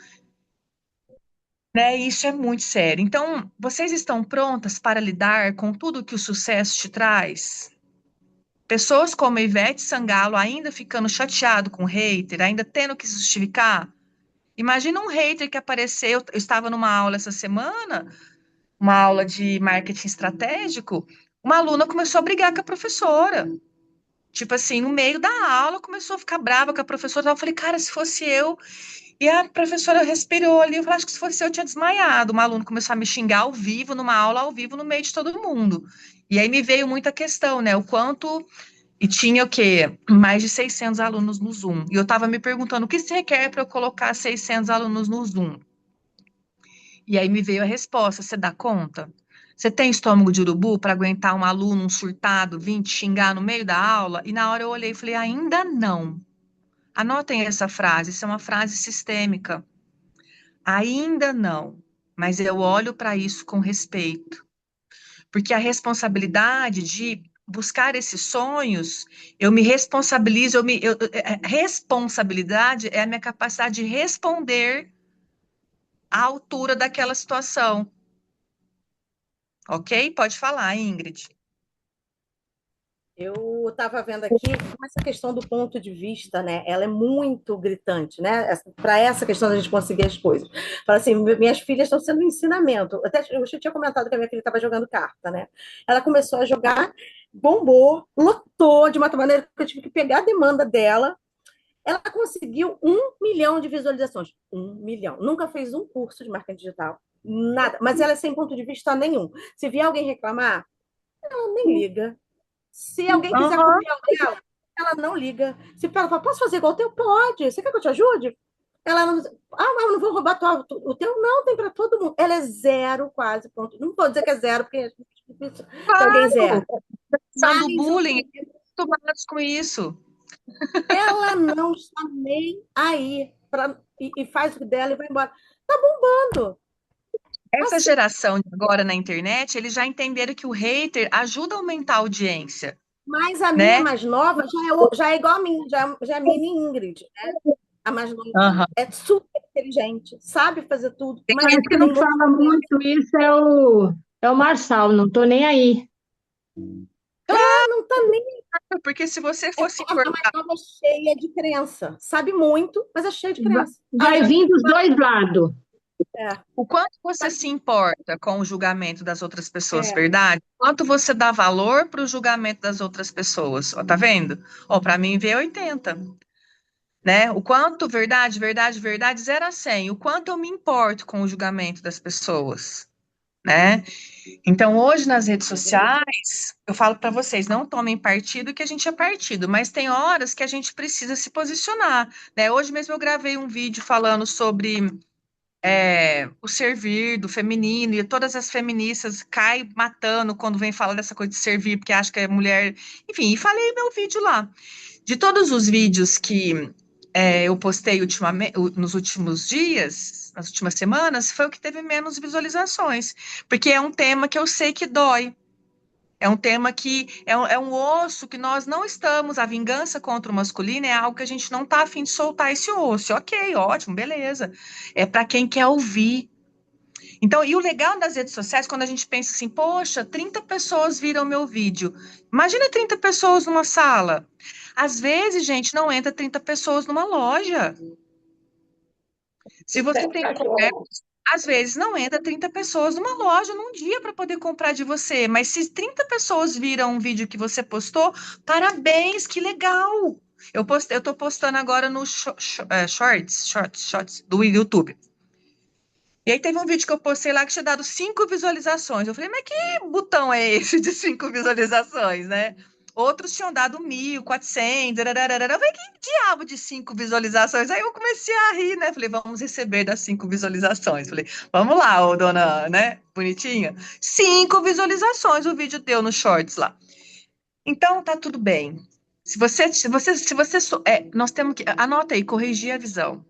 né? E isso é muito sério. Então, vocês estão prontas para lidar com tudo que o sucesso te traz? Pessoas como a Ivete Sangalo ainda ficando chateado com o hater, ainda tendo que se justificar? Imagina um hater que apareceu. Eu estava numa aula essa semana, uma aula de marketing estratégico. Uma aluna começou a brigar com a professora. Tipo assim, no meio da aula, começou a ficar brava com a professora. Eu falei, cara, se fosse eu. E a professora respirou ali. Eu falei, acho que se fosse eu, tinha desmaiado. Uma aluna começou a me xingar ao vivo, numa aula ao vivo, no meio de todo mundo. E aí me veio muita questão, né? O quanto. E tinha o quê? Mais de 600 alunos no Zoom. E eu estava me perguntando, o que se requer para eu colocar 600 alunos no Zoom? E aí me veio a resposta: você dá conta? Você tem estômago de urubu para aguentar um aluno, um surtado, vir te xingar no meio da aula? E na hora eu olhei e falei: ainda não. Anotem essa frase, isso é uma frase sistêmica. Ainda não, mas eu olho para isso com respeito, porque a responsabilidade de buscar esses sonhos, eu me responsabilizo, responsabilidade é a minha capacidade de responder à altura daquela situação, ok? Pode falar, Ingrid. Eu estava vendo aqui como essa questão do ponto de vista, né? Ela é muito gritante, né? Para essa questão da gente conseguir as coisas. Fala assim, minhas filhas estão sendo um ensinamento. Até eu tinha comentado que a minha filha estava jogando carta, né? Ela começou a jogar, bombou, lotou de uma maneira que eu tive que pegar a demanda dela. Ela conseguiu 1 milhão de visualizações. 1 milhão. Nunca fez um curso de marketing digital, nada. Mas ela é sem ponto de vista nenhum. Se vier alguém reclamar, ela nem liga. Se alguém quiser Uhum. copiar o dela, ela não liga. Se ela fala, posso fazer igual o teu? Pode. Você quer que eu te ajude? Ela não. Ah, mas eu não vou roubar o teu. Não, tem para todo mundo. Ela é zero, quase. Ponto. Não vou dizer que é zero, porque é difícil ter alguém Claro, zero. são do Mas bullying, acostumados com isso. ela não está nem aí. E faz o dela e vai embora. Tá bombando. Essa Assim, geração de agora na internet, eles já entenderam que o hater ajuda a aumentar a audiência, mas a minha né? mais nova já é igual a mim, já é a mini Ingrid, né? A mais nova Aham. é super inteligente, sabe fazer tudo, Tem mas Mas gente que não quem tem outros fala problemas. muito isso é o Marçal, não tô nem aí. Não tá nem. sabe, porque se você fosse A mais importar, nova é cheia de crença. Sabe muito, mas é cheia de crença. Vai Acha vir que dos dois lados. é, o quanto você tá- se importa com o julgamento das outras pessoas, é. verdade? Quanto você dá valor para o julgamento das outras pessoas? Ó, tá vendo? Ó, para mim, vê 80, né? O quanto, verdade, verdade, verdade, 0 a 100. O quanto eu me importo com o julgamento das pessoas, né? Então, hoje nas redes sociais, eu falo para vocês, não tomem partido que a gente é partido, mas tem horas que a gente precisa se posicionar, né? Hoje mesmo eu gravei um vídeo falando sobre o servir do feminino e todas as feministas caem matando quando vem falar dessa coisa de servir, porque acha que é mulher. Enfim, e falei meu vídeo lá. De todos os vídeos que eu postei nos últimos dias, nas últimas semanas, foi o que teve menos visualizações, porque é um tema que eu sei que dói. É um tema que é um osso que nós não estamos. A vingança contra o masculino é algo que a gente não está afim de soltar esse osso. Ok, ótimo, beleza. É para quem quer ouvir. Então, e o legal das redes sociais, quando a gente pensa assim, poxa, 30 pessoas viram meu vídeo. Imagina 30 pessoas numa sala. Às vezes, gente, não entra 30 pessoas numa loja. Se você tem comércio, às vezes não entra 30 pessoas numa loja num dia para poder comprar de você. Mas se 30 pessoas viram um vídeo que você postou, parabéns, que legal. Eu tô postando agora no shorts do YouTube. E aí teve um vídeo que eu postei lá que tinha dado 5 visualizações. Eu falei, mas que botão é esse de 5 visualizações, né? Outros tinham dado 1.400. Dararara. Eu falei, que diabo de 5 visualizações? Aí eu comecei a rir, né? Falei, vamos receber das 5 visualizações. Falei, vamos lá, ô dona, né? Bonitinha. 5 visualizações o vídeo deu no Shorts lá. Então, tá tudo bem. Nós temos que, anota aí, corrigir a visão.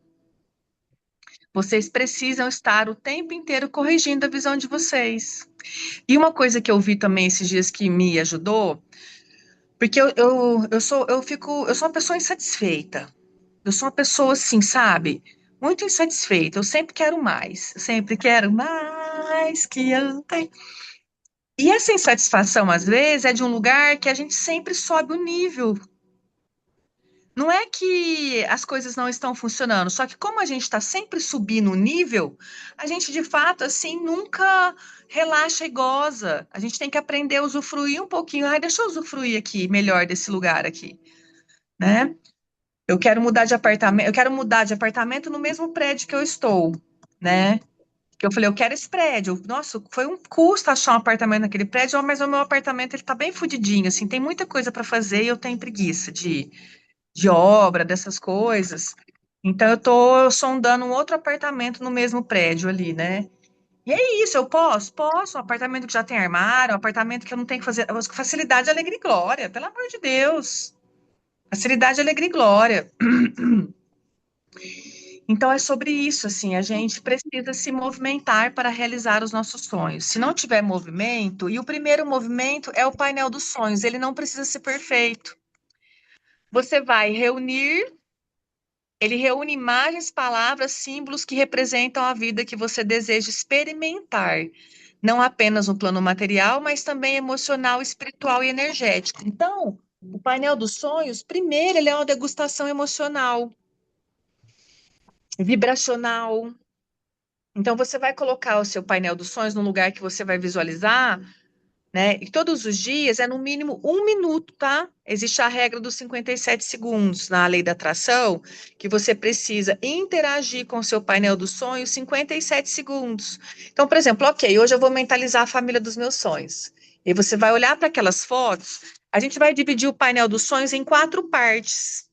Vocês precisam estar o tempo inteiro corrigindo a visão de vocês. E uma coisa que eu vi também esses dias que me ajudou, porque eu sou uma pessoa insatisfeita. Eu sou uma pessoa assim, sabe? Muito insatisfeita. Eu sempre quero mais. Eu sempre quero mais que eu tenho. E essa insatisfação, às vezes, é de um lugar que a gente sempre sobe o nível. Não é que as coisas não estão funcionando, só que como a gente está sempre subindo o nível, a gente de fato assim nunca relaxa e goza. A gente tem que aprender a usufruir um pouquinho. Ai, deixa eu usufruir aqui melhor desse lugar aqui, né? Eu quero mudar de apartamento no mesmo prédio que eu estou, né? Que eu falei, eu quero esse prédio. Nossa, foi um custo achar um apartamento naquele prédio, mas o meu apartamento ele tá bem fudidinho, assim, tem muita coisa para fazer e eu tenho preguiça de obra, dessas coisas. Então, eu tô sondando um outro apartamento no mesmo prédio ali, né? E é isso, eu posso? Posso. Um apartamento que já tem armário, um apartamento que eu não tenho que fazer. Facilidade, alegria e glória, pelo amor de Deus. Facilidade, alegria e glória. Então é sobre isso, assim, a gente precisa se movimentar para realizar os nossos sonhos. Se não tiver movimento, e o primeiro movimento é o painel dos sonhos, ele não precisa ser perfeito. Você vai reunir, ele reúne imagens, palavras, símbolos que representam a vida que você deseja experimentar, não apenas no plano material, mas também emocional, espiritual e energético. Então, o painel dos sonhos, primeiro, ele é uma degustação emocional, vibracional. Então, você vai colocar o seu painel dos sonhos num lugar que você vai visualizar, né? E todos os dias é no mínimo 1 minuto, tá? Existe a regra dos 57 segundos na lei da atração, que você precisa interagir com o seu painel dos sonhos 57 segundos. Então, por exemplo, ok, hoje eu vou mentalizar a família dos meus sonhos. E você vai olhar para aquelas fotos, a gente vai dividir o painel dos sonhos em 4 partes.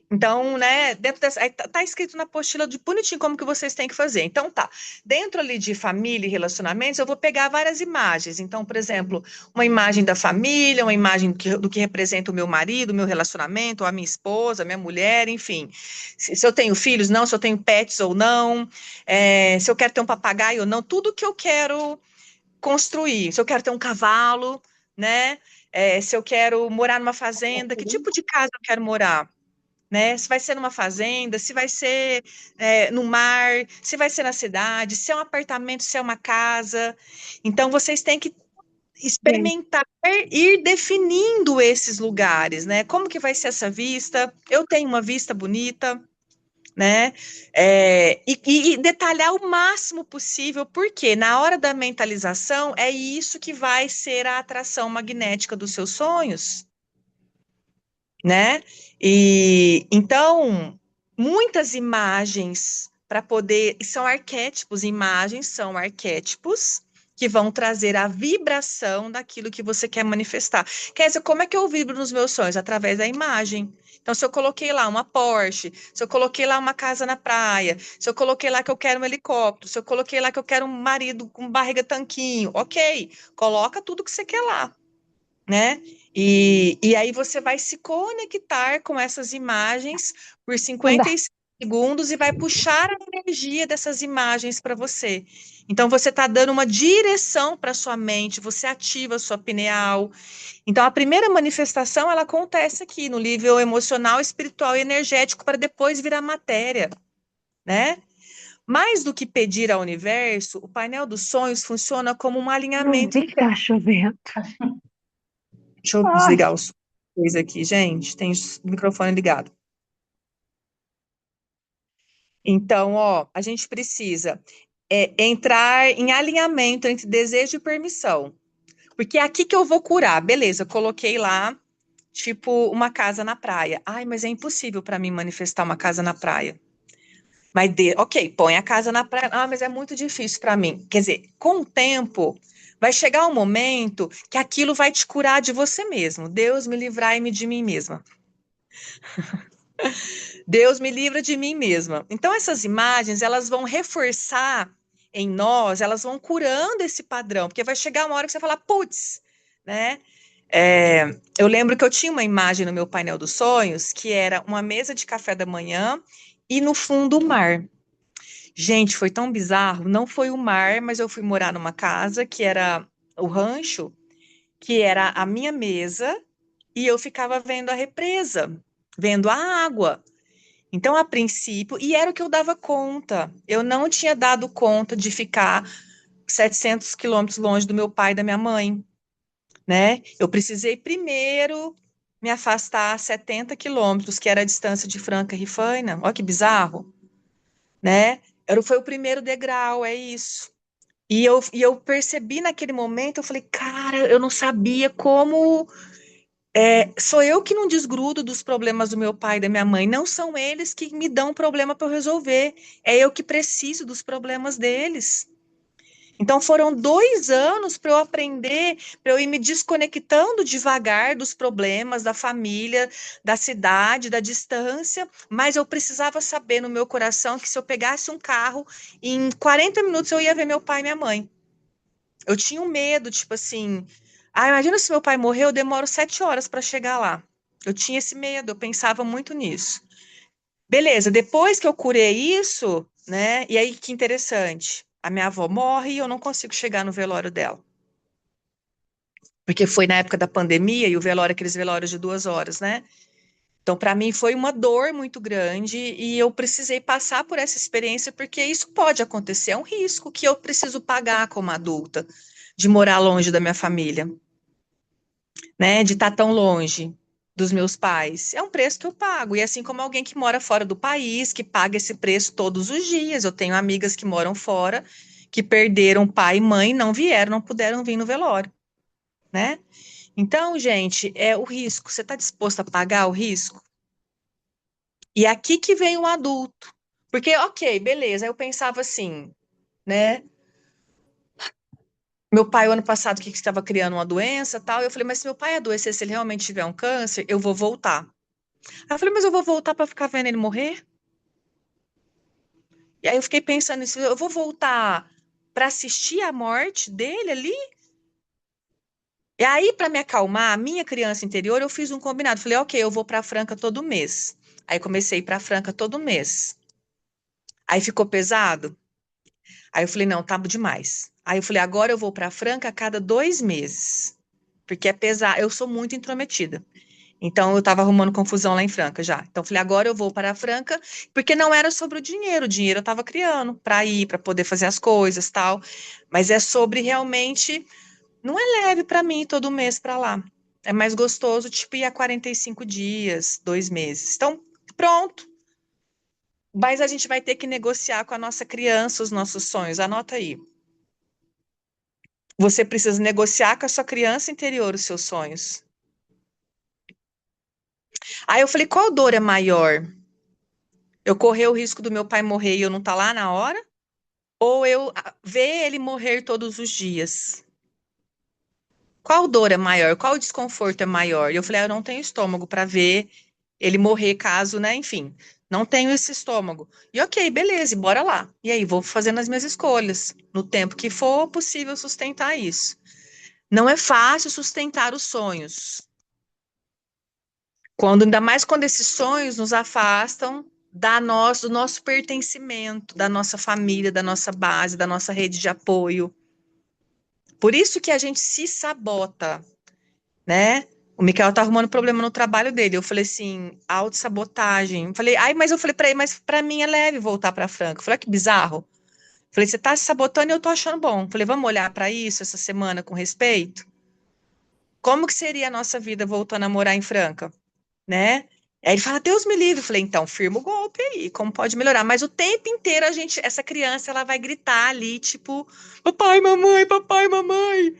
Então, né, dentro dessa, aí tá escrito na apostila de bonitinho como que vocês têm que fazer. Então, tá, dentro ali de família e relacionamentos, eu vou pegar várias imagens. Então, por exemplo, uma imagem da família, uma imagem do que representa o meu marido, o meu relacionamento, a minha esposa, a minha mulher, enfim. Se eu tenho filhos, não, se eu tenho pets ou não, se eu quero ter um papagaio ou não, tudo que eu quero construir. Se eu quero ter um cavalo, né, se eu quero morar numa fazenda, que tipo de casa eu quero morar? Né? Se vai ser numa fazenda, se vai ser no mar, se vai ser na cidade, se é um apartamento, se é uma casa. Então, vocês têm que Sim. experimentar, ir definindo esses lugares, né? Como que vai ser essa vista? Eu tenho uma vista bonita, né? E detalhar o máximo possível, porque na hora da mentalização é isso que vai ser a atração magnética dos seus sonhos, né? E então, muitas imagens para poder, são arquétipos, imagens são arquétipos que vão trazer a vibração daquilo que você quer manifestar. Quer dizer, como é que eu vibro nos meus sonhos? Através da imagem. Então, se eu coloquei lá uma Porsche, se eu coloquei lá uma casa na praia, se eu coloquei lá que eu quero um helicóptero, se eu coloquei lá que eu quero um marido com barriga tanquinho, ok, coloca tudo que você quer lá, né? E aí você vai se conectar com essas imagens por Não dá. 55 segundos e vai puxar a energia dessas imagens para você. Então você está dando uma direção para sua mente, você ativa a sua pineal. Então a primeira manifestação ela acontece aqui no nível emocional, espiritual e energético para depois virar matéria, né? Mais do que pedir ao universo, o painel dos sonhos funciona como um Não alinhamento. vi que tá chovendo. Deixa eu Ai, desligar os coisa aqui, gente. Tem o microfone ligado. Então, ó, a gente precisa entrar em alinhamento entre desejo e permissão. Porque é aqui que eu vou curar. Beleza, eu coloquei lá, tipo, uma casa na praia. Ai, mas é impossível para mim manifestar uma casa na praia. Mas, ok, põe a casa na praia. Ah, mas é muito difícil para mim. Quer dizer, com o tempo, vai chegar um momento que aquilo vai te curar de você mesmo. Deus me livrai-me de mim mesma. Deus me livra de mim mesma. Então, essas imagens, elas vão reforçar em nós, elas vão curando esse padrão, porque vai chegar uma hora que você fala, putz, né? Eu lembro que eu tinha uma imagem no meu painel dos sonhos, que era uma mesa de café da manhã e no fundo o mar. Gente, foi tão bizarro, não foi o mar, mas eu fui morar numa casa que era o rancho, que era a minha mesa, e eu ficava vendo a represa, vendo a água. Então, a princípio, e era o que eu dava conta. Eu não tinha dado conta de ficar 700 quilômetros longe do meu pai e da minha mãe, né? Eu precisei primeiro me afastar 70 quilômetros, que era a distância de Franca e Rifaina. Olha que bizarro, né? Foi o primeiro degrau, é isso. E eu percebi naquele momento, eu falei, cara, eu não sabia como sou eu que não desgrudo dos problemas do meu pai e da minha mãe, não são eles que me dão problema para eu resolver, é eu que preciso dos problemas deles. Então foram 2 anos para eu aprender, para eu ir me desconectando devagar dos problemas da família, da cidade, da distância, mas eu precisava saber no meu coração que se eu pegasse um carro, em 40 minutos eu ia ver meu pai e minha mãe. Eu tinha um medo, tipo assim, imagina se meu pai morreu, eu demoro 7 horas para chegar lá. Eu tinha esse medo, eu pensava muito nisso. Beleza, depois que eu curei isso, né? E aí que interessante. A minha avó morre e eu não consigo chegar no velório dela. Porque foi na época da pandemia e o velório, aqueles velórios de 2 horas, né? Então, para mim, foi uma dor muito grande e eu precisei passar por essa experiência, porque isso pode acontecer, é um risco que eu preciso pagar como adulta, de morar longe da minha família, né? De estar tão longe dos meus pais. É um preço que eu pago. E assim como alguém que mora fora do país, que paga esse preço todos os dias. Eu tenho amigas que moram fora, que perderam pai e mãe, não vieram, não puderam vir no velório, né? Então, gente, é o risco. Você está disposto a pagar o risco? E é aqui que vem o adulto. Porque, ok, beleza, eu pensava assim, né? Meu pai, o ano passado, que estava criando uma doença tal, eu falei, mas se meu pai adoecer, se ele realmente tiver um câncer, eu vou voltar. Aí eu falei, mas eu vou voltar para ficar vendo ele morrer? E aí eu fiquei pensando nisso, eu vou voltar para assistir a morte dele ali? E aí, para me acalmar, a minha criança interior, eu fiz um combinado. Falei, ok, eu vou para Franca todo mês. Aí comecei para Franca todo mês. Aí ficou pesado. Aí eu falei, não, tá demais. Aí eu falei, agora eu vou para Franca a cada 2 meses. Porque é pesado, eu sou muito intrometida. Então, eu estava arrumando confusão lá em Franca já. Então, eu falei, agora eu vou para Franca, porque não era sobre o dinheiro eu estava criando para ir, para poder fazer as coisas, tal. Mas é sobre realmente, não é leve para mim ir todo mês para lá. É mais gostoso, tipo, ir a 45 dias, 2 meses. Então, pronto. Mas a gente vai ter que negociar com a nossa criança os nossos sonhos. Anota aí. Você precisa negociar com a sua criança interior os seus sonhos. Aí eu falei, qual dor é maior? Eu correr o risco do meu pai morrer e eu não estar lá na hora? Ou eu ver ele morrer todos os dias? Qual dor é maior? Qual desconforto é maior? E eu falei, eu não tenho estômago para ver ele morrer caso, né? Enfim, não tenho esse estômago. E ok, beleza, e bora lá. E aí, vou fazendo as minhas escolhas, no tempo que for possível sustentar isso. Não é fácil sustentar os sonhos. Ainda mais quando esses sonhos nos afastam do nosso pertencimento, da nossa família, da nossa base, da nossa rede de apoio. Por isso que a gente se sabota, né? O Michael tá arrumando problema no trabalho dele. Eu falei assim, autossabotagem. Falei, mas eu falei para ele, mas para mim é leve voltar para Franca. Eu falei, que bizarro. Falei, você tá se sabotando e eu tô achando bom. Falei, vamos olhar para isso essa semana com respeito? Como que seria a nossa vida voltando a morar em Franca? Né? Aí ele fala, Deus me livre. Eu falei, então, firma o golpe aí, como pode melhorar? Mas o tempo inteiro essa criança, ela vai gritar ali, tipo, papai, mamãe, papai, mamãe.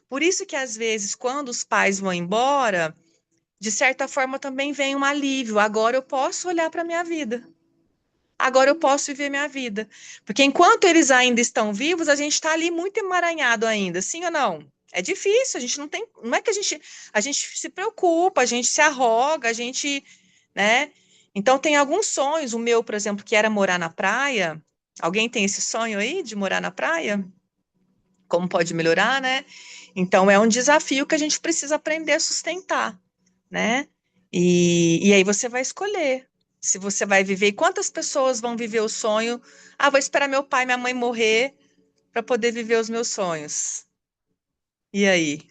Por isso que, às vezes, quando os pais vão embora, de certa forma também vem um alívio. Agora eu posso olhar para minha vida. Agora eu posso viver minha vida. Porque enquanto eles ainda estão vivos, a gente está ali muito emaranhado ainda, sim ou não? É difícil, a gente não tem, não é que a gente se preocupa, a gente se arroga, a gente, né? Então tem alguns sonhos, o meu, por exemplo, que era morar na praia. Alguém tem esse sonho aí de morar na praia? Como pode melhorar, né? Então é um desafio que a gente precisa aprender a sustentar, né? E aí você vai escolher se você vai viver. E quantas pessoas vão viver o sonho? Ah, vou esperar meu pai e minha mãe morrer para poder viver os meus sonhos. E aí?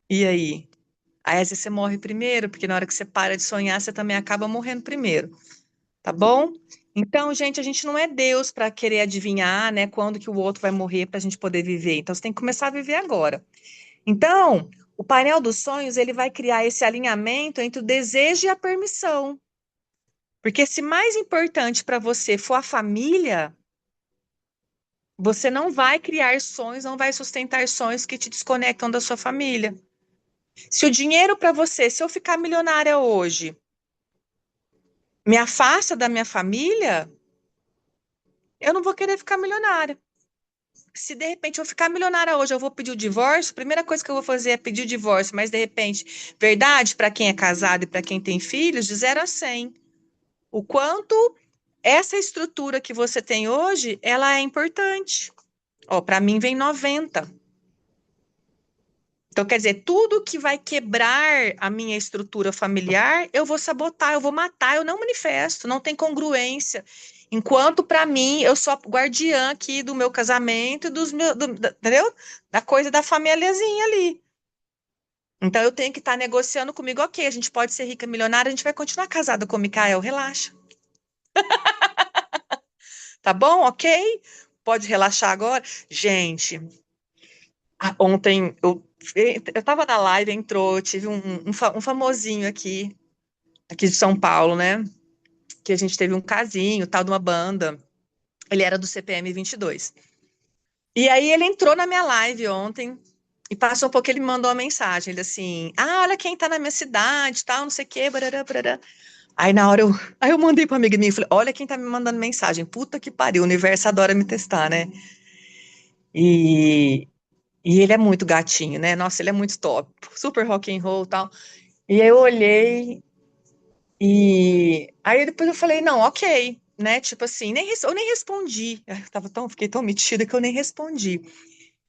E aí? Aí às vezes você morre primeiro, porque na hora que você para de sonhar, você também acaba morrendo primeiro, tá bom? Então, gente, a gente não é Deus para querer adivinhar, né, quando que o outro vai morrer para a gente poder viver. Então, você tem que começar a viver agora. Então, o painel dos sonhos, ele vai criar esse alinhamento entre o desejo e a permissão. Porque se mais importante para você for a família, você não vai criar sonhos, não vai sustentar sonhos que te desconectam da sua família. Se o dinheiro para você, se eu ficar milionária hoje, me afasta da minha família, eu não vou querer ficar milionária. Se de repente eu ficar milionária hoje, eu vou pedir o divórcio, a primeira coisa que eu vou fazer é pedir o divórcio, mas de repente, verdade para quem é casado e para quem tem filhos, de 0 a 100. O quanto essa estrutura que você tem hoje, ela é importante. Ó, para mim vem 90. Então, quer dizer, tudo que vai quebrar a minha estrutura familiar, eu vou sabotar, eu vou matar, eu não manifesto, não tem congruência. Enquanto, para mim, eu sou a guardiã aqui do meu casamento e dos meus, entendeu? Da coisa da famíliazinha ali. Então, eu tenho que estar negociando comigo, ok, a gente pode ser rica, milionária, a gente vai continuar casada com o Mikael, relaxa. Tá bom? Ok? Pode relaxar agora? Gente, ontem eu tava na live, entrou, eu tive um famosinho aqui de São Paulo, né? Que a gente teve um casinho, tal, de uma banda. Ele era do CPM 22. E aí ele entrou na minha live ontem e passou um pouco, ele me mandou uma mensagem, ele assim, olha quem tá na minha cidade, tal, não sei o quê, barará, barará. Aí na hora aí eu mandei pra amiga minha e falei, olha quem tá me mandando mensagem, puta que pariu, o universo adora me testar, né? E, e ele é muito gatinho, né? Nossa, ele é muito top, super rock and roll e tal. E aí eu olhei e aí depois eu falei, não, ok, né? Tipo assim, eu nem respondi. Fiquei tão metida que eu nem respondi.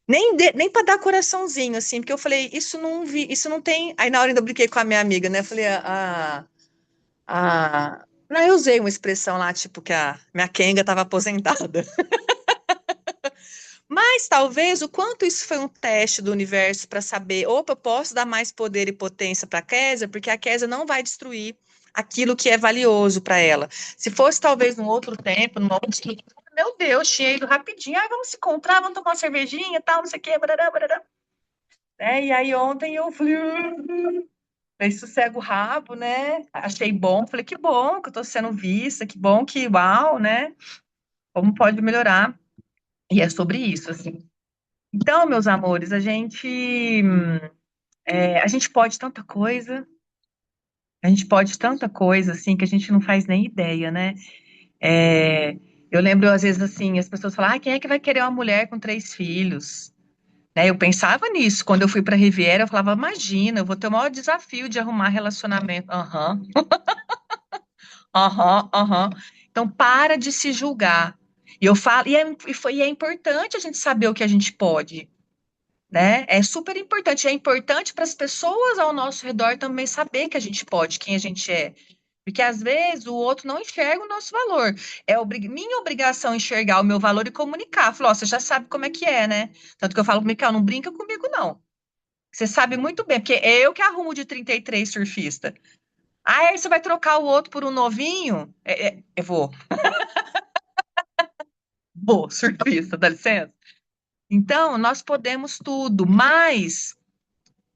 Nem para dar coraçãozinho, assim, porque eu falei, isso não tem. Aí na hora ainda eu brinquei com a minha amiga, né? Eu falei, Não, eu usei uma expressão lá, tipo, que a minha Kenga estava aposentada. Mas talvez o quanto isso foi um teste do universo para saber, opa, eu posso dar mais poder e potência para a Késia, porque a Késia não vai destruir aquilo que é valioso para ela. Se fosse talvez num outro tempo, num outro dia, meu Deus, tinha ido rapidinho, vamos se encontrar, vamos tomar uma cervejinha, tal, não sei o quê, barará, barará. E aí ontem eu falei, sossego o rabo, né? Achei bom, falei, que bom que eu tô sendo vista, que bom que, uau, né? Como pode melhorar? E é sobre isso, assim. Então, meus amores, a gente pode tanta coisa, a gente pode tanta coisa, assim, que a gente não faz nem ideia, né? É, eu lembro, às vezes, assim, as pessoas falam, quem é que vai querer uma mulher com 3 filhos? Né? Eu pensava nisso, quando eu fui para Riviera, eu falava, imagina, eu vou ter o maior desafio de arrumar relacionamento. Aham, aham, aham. Então, para de se julgar. E eu falo, e é importante a gente saber o que a gente pode, né? É super importante. É importante para as pessoas ao nosso redor também saber que a gente pode, quem a gente é. Porque às vezes o outro não enxerga o nosso valor. É minha obrigação enxergar o meu valor e comunicar. Falar, você já sabe como é que é, né? Tanto que eu falo pro Michael, não brinca comigo, não. Você sabe muito bem, porque é eu que arrumo de 33 surfista. Aí você vai trocar o outro por um novinho? Eu vou, surfista, dá licença. Então, nós podemos tudo, mas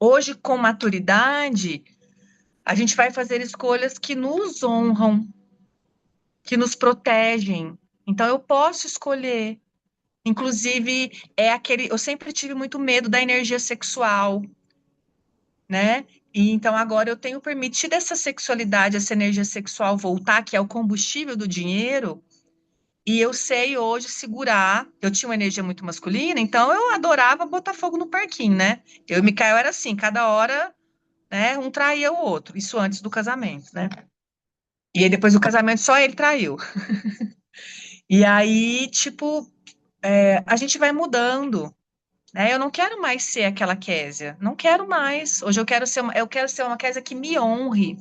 hoje, com maturidade, a gente vai fazer escolhas que nos honram, que nos protegem. Então, eu posso escolher. Inclusive, eu sempre tive muito medo da energia sexual, né? E então agora eu tenho permitido essa sexualidade, essa energia sexual voltar, que é o combustível do dinheiro, e eu sei hoje segurar. Eu tinha uma energia muito masculina, então eu adorava botar fogo no parquinho, né? Eu e Mikael era assim, cada hora, né, um traía o outro, isso antes do casamento, né? E aí depois do casamento só ele traiu. E aí, tipo, a gente vai mudando, né? Eu não quero mais ser aquela Késia, não quero mais. Hoje eu quero ser uma Késia que me honre,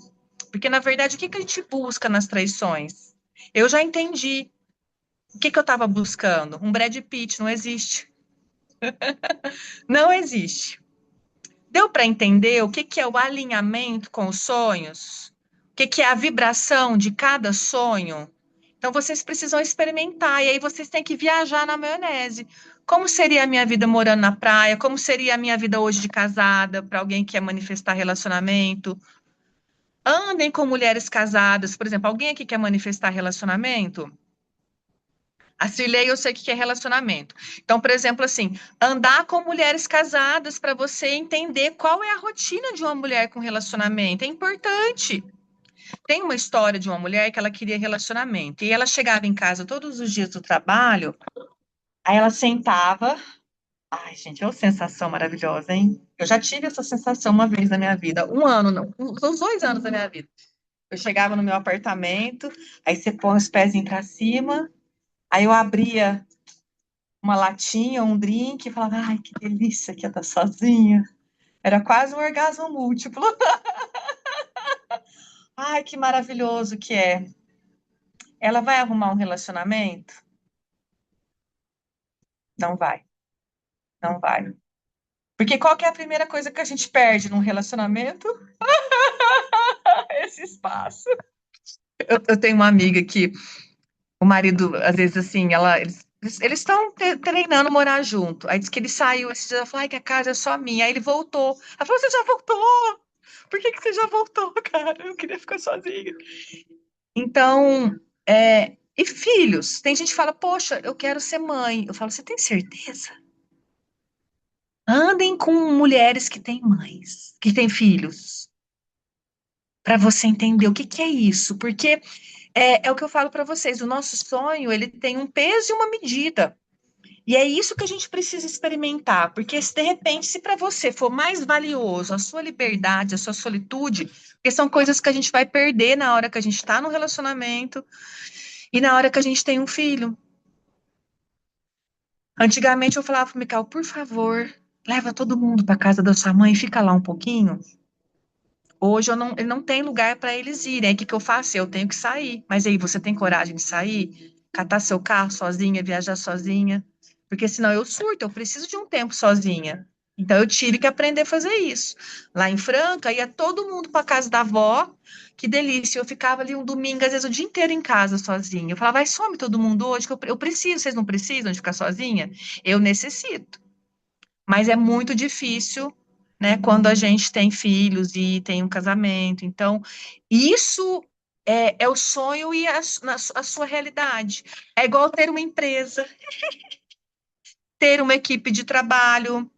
porque na verdade o que que a gente busca nas traições? Eu já entendi. O que que eu estava buscando? Um Brad Pitt, não existe. Não existe. Deu para entender o que que é o alinhamento com os sonhos? O que que é a vibração de cada sonho? Então vocês precisam experimentar e aí vocês têm que viajar na maionese. Como seria a minha vida morando na praia? Como seria a minha vida hoje de casada para alguém que quer manifestar relacionamento? Andem com mulheres casadas, por exemplo, alguém aqui quer manifestar relacionamento? A Cirlei, eu sei o que é relacionamento. Então, por exemplo, assim, andar com mulheres casadas para você entender qual é a rotina de uma mulher com relacionamento. É importante. Tem uma história de uma mulher que ela queria relacionamento. E ela chegava em casa todos os dias do trabalho, aí ela sentava. Ai, gente, é uma sensação maravilhosa, hein? Eu já tive essa sensação uma vez na minha vida. Um ano, não, uns 2 anos da minha vida. Eu chegava no meu apartamento, aí você põe os pezinhos para cima, aí eu abria uma latinha, um drink, e falava, ai, que delícia que eu tô sozinha. Era quase um orgasmo múltiplo. Ai, que maravilhoso que é. Ela vai arrumar um relacionamento? Não vai, não vai. Porque qual que é a primeira coisa que a gente perde num relacionamento? Esse espaço. Eu tenho uma amiga que o marido, às vezes, assim, eles estão treinando morar junto. Aí diz que ele saiu esse dia, ela falou, ai, que a casa é só minha. Aí ele voltou. Ela falou, você já voltou? Por que que você já voltou, cara? Eu queria ficar sozinha. Então, e filhos? Tem gente que fala, poxa, eu quero ser mãe. Eu falo, você tem certeza? Andem com mulheres que têm mães, que têm filhos, para você entender o que que é isso. Porque é o que eu falo para vocês, o nosso sonho, ele tem um peso e uma medida. E é isso que a gente precisa experimentar, porque se de repente, se para você for mais valioso a sua liberdade, a sua solitude, porque são coisas que a gente vai perder na hora que a gente está no relacionamento e na hora que a gente tem um filho. Antigamente eu falava pro Mical, por favor, leva todo mundo para casa da sua mãe e fica lá um pouquinho. Hoje ele não tem lugar para eles irem. Aí o que que eu faço? Eu tenho que sair. Mas aí você tem coragem de sair? Catar seu carro sozinha, viajar sozinha? Porque senão eu surto, eu preciso de um tempo sozinha. Então eu tive que aprender a fazer isso. Lá em Franca, ia todo mundo para casa da avó. Que delícia. Eu ficava ali um domingo, às vezes o dia inteiro em casa sozinha. Eu falava, vai, some todo mundo hoje, que eu preciso. Vocês não precisam de ficar sozinha? Eu necessito. Mas é muito difícil, né, quando a gente tem filhos e tem um casamento. Então, isso é o sonho e a sua realidade. É igual ter uma empresa, ter uma equipe de trabalho,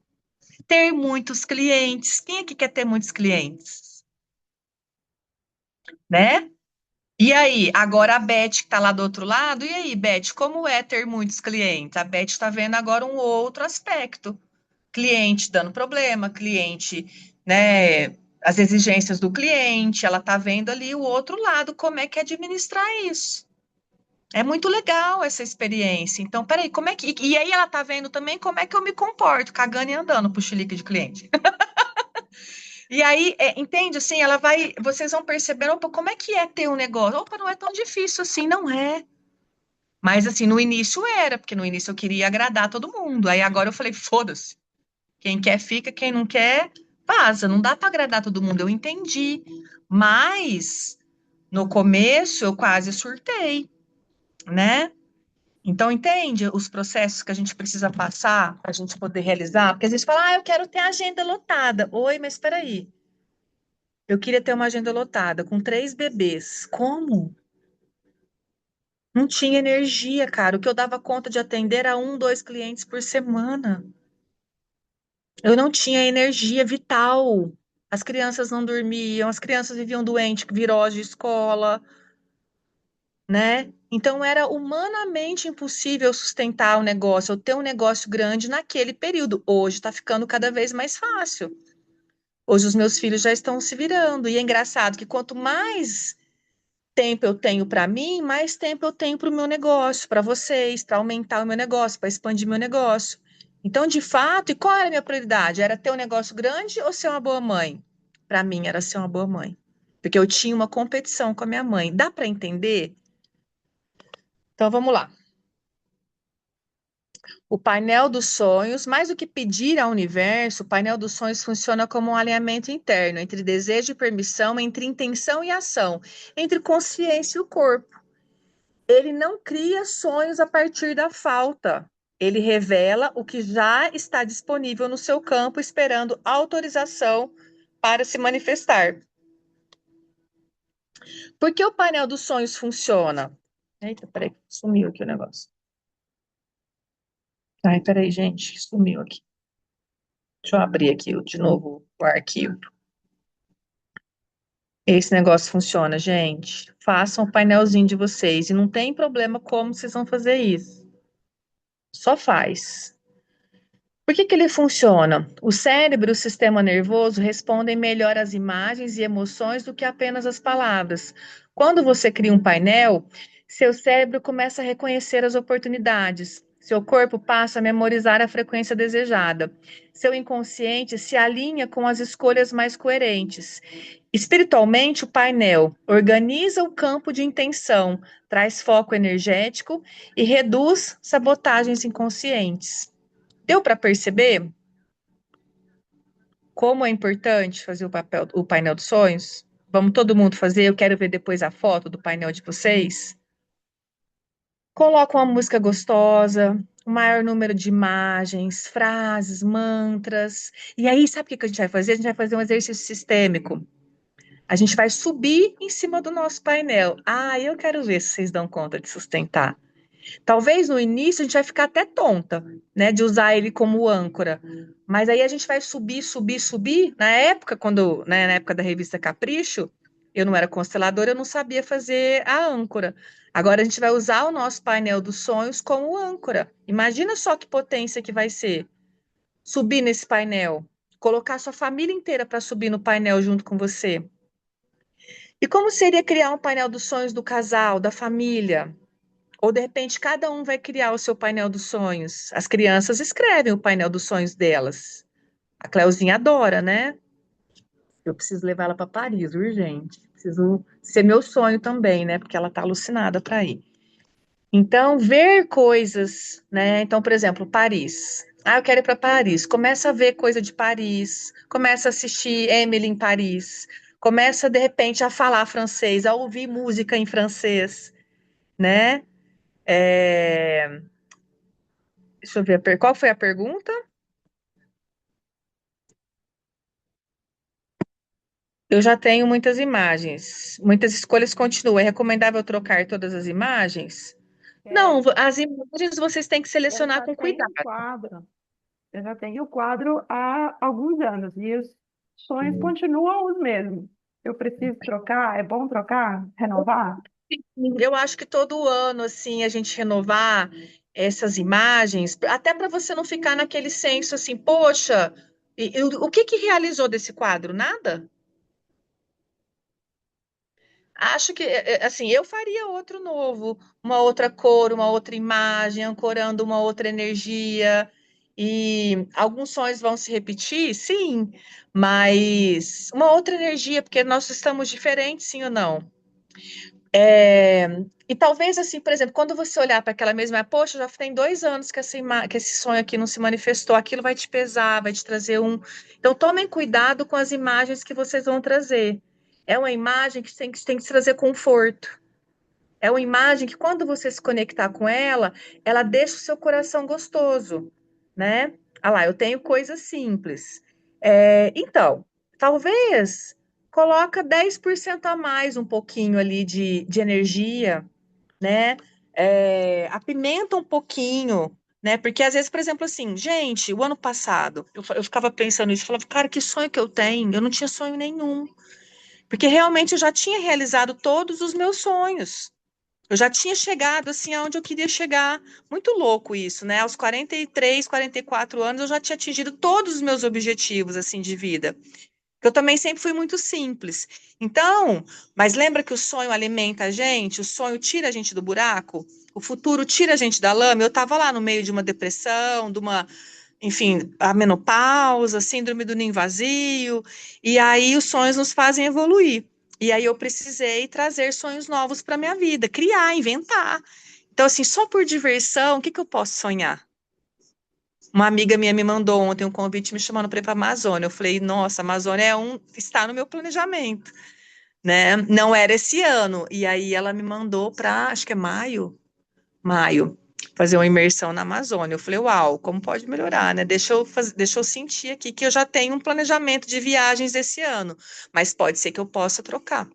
ter muitos clientes. Quem aqui quer ter muitos clientes, né? E aí, agora a Beth que está lá do outro lado, e aí, Beth, como é ter muitos clientes? A Beth está vendo agora um outro aspecto. Cliente dando problema, cliente, né, as exigências do cliente, ela tá vendo ali o outro lado, como é que é administrar isso. É muito legal essa experiência. Então, peraí, como é que. E aí ela tá vendo também como é que eu me comporto, cagando e andando pro chilique de cliente. E aí, entende assim, ela vai. Vocês vão perceber, opa, como é que é ter um negócio? Opa, não é tão difícil assim, não é. Mas assim, no início era, porque no início eu queria agradar todo mundo. Aí agora eu falei, foda-se. Quem quer fica, quem não quer, vaza. Não dá para agradar todo mundo, eu entendi. Mas no começo eu quase surtei, né? Então, entende os processos que a gente precisa passar para a gente poder realizar? Porque às vezes fala, eu quero ter a agenda lotada. Oi, mas espera aí. Eu queria ter uma agenda lotada com 3 bebês. Como? Não tinha energia, cara. O que eu dava conta de atender era 1, 2 clientes por semana. Eu não tinha energia vital. As crianças não dormiam, as crianças viviam doentes, virose de escola, né? Então era humanamente impossível sustentar o negócio, ou ter um negócio grande naquele período. Hoje está ficando cada vez mais fácil. Hoje os meus filhos já estão se virando. E é engraçado que quanto mais tempo eu tenho para mim, mais tempo eu tenho para o meu negócio, para vocês, para aumentar o meu negócio, para expandir meu negócio. Então, de fato, e qual era a minha prioridade? Era ter um negócio grande ou ser uma boa mãe? Para mim, era ser uma boa mãe. Porque eu tinha uma competição com a minha mãe. Dá para entender? Então, vamos lá. O painel dos sonhos, mais do que pedir ao universo, o painel dos sonhos funciona como um alinhamento interno entre desejo e permissão, entre intenção e ação, entre consciência e o corpo. Ele não cria sonhos a partir da falta. Ele revela o que já está disponível no seu campo, esperando autorização para se manifestar. Por que o painel dos sonhos funciona? Eita, peraí, sumiu aqui o negócio. Ai, peraí, gente, sumiu aqui. Deixa eu abrir aqui de novo o arquivo. Esse negócio funciona, gente. Façam o painelzinho de vocês e não tem problema como vocês vão fazer isso. Só faz. Por que que ele funciona? O cérebro e o sistema nervoso respondem melhor às imagens e emoções do que apenas às palavras. Quando você cria um painel, seu cérebro começa a reconhecer as oportunidades. Seu corpo passa a memorizar a frequência desejada. Seu inconsciente se alinha com as escolhas mais coerentes. Espiritualmente, o painel organiza o campo de intenção, traz foco energético e reduz sabotagens inconscientes. Deu para perceber como é importante fazer o painel dos sonhos? Vamos todo mundo fazer? Eu quero ver depois a foto do painel de vocês. Coloca uma música gostosa, o maior número de imagens, frases, mantras. E aí, sabe o que que a gente vai fazer? A gente vai fazer um exercício sistêmico. A gente vai subir em cima do nosso painel. Ah, eu quero ver se vocês dão conta de sustentar. Talvez no início a gente vai ficar até tonta, né, de usar ele como âncora. Mas aí a gente vai subir, subir, subir. Na época, na época da revista Capricho, eu não era consteladora, eu não sabia fazer a âncora. Agora a gente vai usar o nosso painel dos sonhos como âncora. Imagina só que potência que vai ser subir nesse painel, colocar sua família inteira para subir no painel junto com você. E como seria criar um painel dos sonhos do casal, da família? Ou de repente cada um vai criar o seu painel dos sonhos. As crianças escrevem o painel dos sonhos delas. A Cleuzinha adora, né? Eu preciso levar ela para Paris, urgente. Preciso ser meu sonho também, né? Porque ela tá alucinada para ir. Então, ver coisas, né? Então, por exemplo, Paris. Ah, eu quero ir para Paris. Começa a ver coisa de Paris. Começa a assistir Emily em Paris. Começa, de repente, a falar francês, a ouvir música em francês, né? É, deixa eu ver, qual foi a pergunta? Eu já tenho muitas imagens, muitas escolhas continuam. É recomendável trocar todas as imagens? Não, É, as imagens vocês têm que eu selecionar já com tenho cuidado. o quadro, eu já tenho o quadro há alguns anos e os sonhos continuam os mesmos. Eu preciso trocar? É bom trocar? Renovar? Eu acho que todo ano, assim, a gente renovar essas imagens, até para você não ficar naquele senso assim, poxa, o que que realizou desse quadro? Nada? Acho que, assim, eu faria outro novo, uma outra cor, uma outra imagem, ancorando uma outra energia. E alguns sonhos vão se repetir, sim, mas uma outra energia, porque nós estamos diferentes, sim ou não? É, e talvez, assim, por exemplo, quando você olhar para aquela mesma, poxa, já tem 2 anos que, que esse sonho aqui não se manifestou, aquilo vai te pesar, vai te trazer um. Então, tomem cuidado com as imagens que vocês vão trazer. É uma imagem que tem que te trazer conforto. É uma imagem que, quando você se conectar com ela, ela deixa o seu coração gostoso, né? Ah lá, eu tenho coisas simples. Então, talvez coloca 10% a mais, um pouquinho ali de energia, né? Apimenta um pouquinho, né? Porque às vezes, por exemplo, assim, gente, o ano passado, eu ficava pensando isso, falava, cara, que sonho que eu tenho? Eu não tinha sonho nenhum. Porque realmente eu já tinha realizado todos os meus sonhos. Eu já tinha chegado assim aonde eu queria chegar. Muito louco isso, né? Aos 43, 44 anos eu já tinha atingido todos os meus objetivos assim de vida. Eu também sempre fui muito simples. Então, mas lembra que o sonho alimenta a gente, o sonho tira a gente do buraco, o futuro tira a gente da lama. Eu estava lá no meio de uma depressão, de uma, enfim, a menopausa, síndrome do ninho vazio, e aí os sonhos nos fazem evoluir. E aí eu precisei trazer sonhos novos para minha vida, criar, inventar. Então, assim, só por diversão, o que que eu posso sonhar? Uma amiga minha me mandou ontem um convite me chamando para ir para a Amazônia. Eu falei, nossa, a Amazônia está no meu planejamento, né? Não era esse ano. E aí ela me mandou para, acho que é maio, fazer uma imersão na Amazônia. Eu falei, uau, como pode melhorar, né? Deixa eu sentir aqui que eu já tenho um planejamento de viagens esse ano, mas pode ser que eu possa trocar.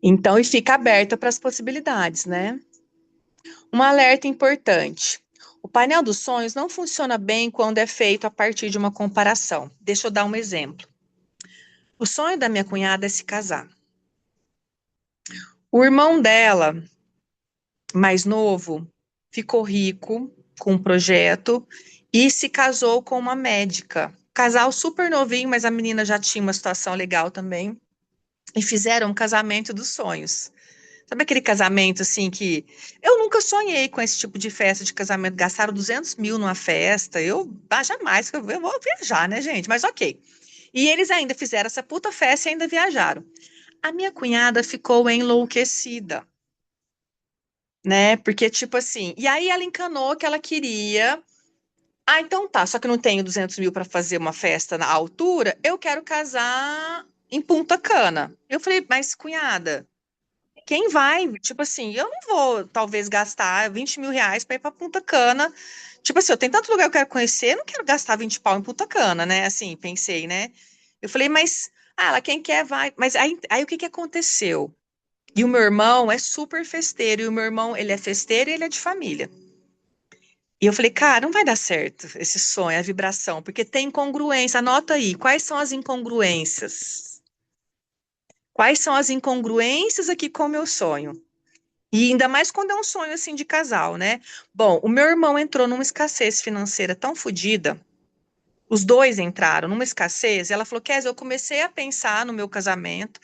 Então, e fica aberta para as possibilidades, né? Um alerta importante. O painel dos sonhos não funciona bem quando é feito a partir de uma comparação. Deixa eu dar um exemplo. O sonho da minha cunhada é se casar. O irmão dela, mais novo, ficou rico com um projeto e se casou com uma médica. Casal super novinho, mas a menina já tinha uma situação legal também. E fizeram um casamento dos sonhos, Sabe aquele casamento assim que eu nunca sonhei com esse tipo de festa de casamento? Gastaram 200 mil numa festa. Jamais, que eu vou viajar, né, gente? Mas ok. E eles ainda fizeram essa puta festa e ainda viajaram. A minha cunhada ficou enlouquecida, né? Porque, tipo assim, e aí ela encanou que ela queria. Ah, então tá, só que eu não tenho 200 mil para fazer uma festa na altura, eu quero casar em Punta Cana. Eu falei, mas cunhada. Quem vai? Tipo assim, eu não vou, talvez, gastar 20 mil reais para ir para Punta Cana. Tipo assim, eu tenho tanto lugar que eu quero conhecer, eu não quero gastar 20 pau em Punta Cana, né? Assim, pensei, né? Eu falei, mas, ela, quem quer vai. Mas aí o que que aconteceu? E o meu irmão é super festeiro, e o meu irmão, ele é festeiro e ele é de família. E eu falei, cara, não vai dar certo esse sonho, a vibração, porque tem incongruência. Anota aí, quais são as incongruências? Quais são as incongruências aqui com o meu sonho? E ainda mais quando é um sonho assim de casal, né? Bom, o meu irmão entrou numa escassez financeira tão fodida, os dois entraram numa escassez, e ela falou, Kézia, eu comecei a pensar no meu casamento,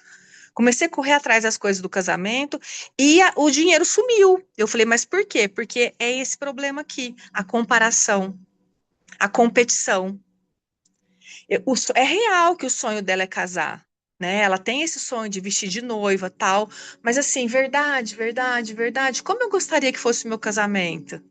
comecei a correr atrás das coisas do casamento, e o dinheiro sumiu. Eu falei, mas por quê? Porque é esse problema aqui, a comparação, a competição. É real que o sonho dela é casar, né? Ela tem esse sonho de vestir de noiva, tal, mas assim, verdade, verdade, verdade. Como eu gostaria que fosse o meu casamento?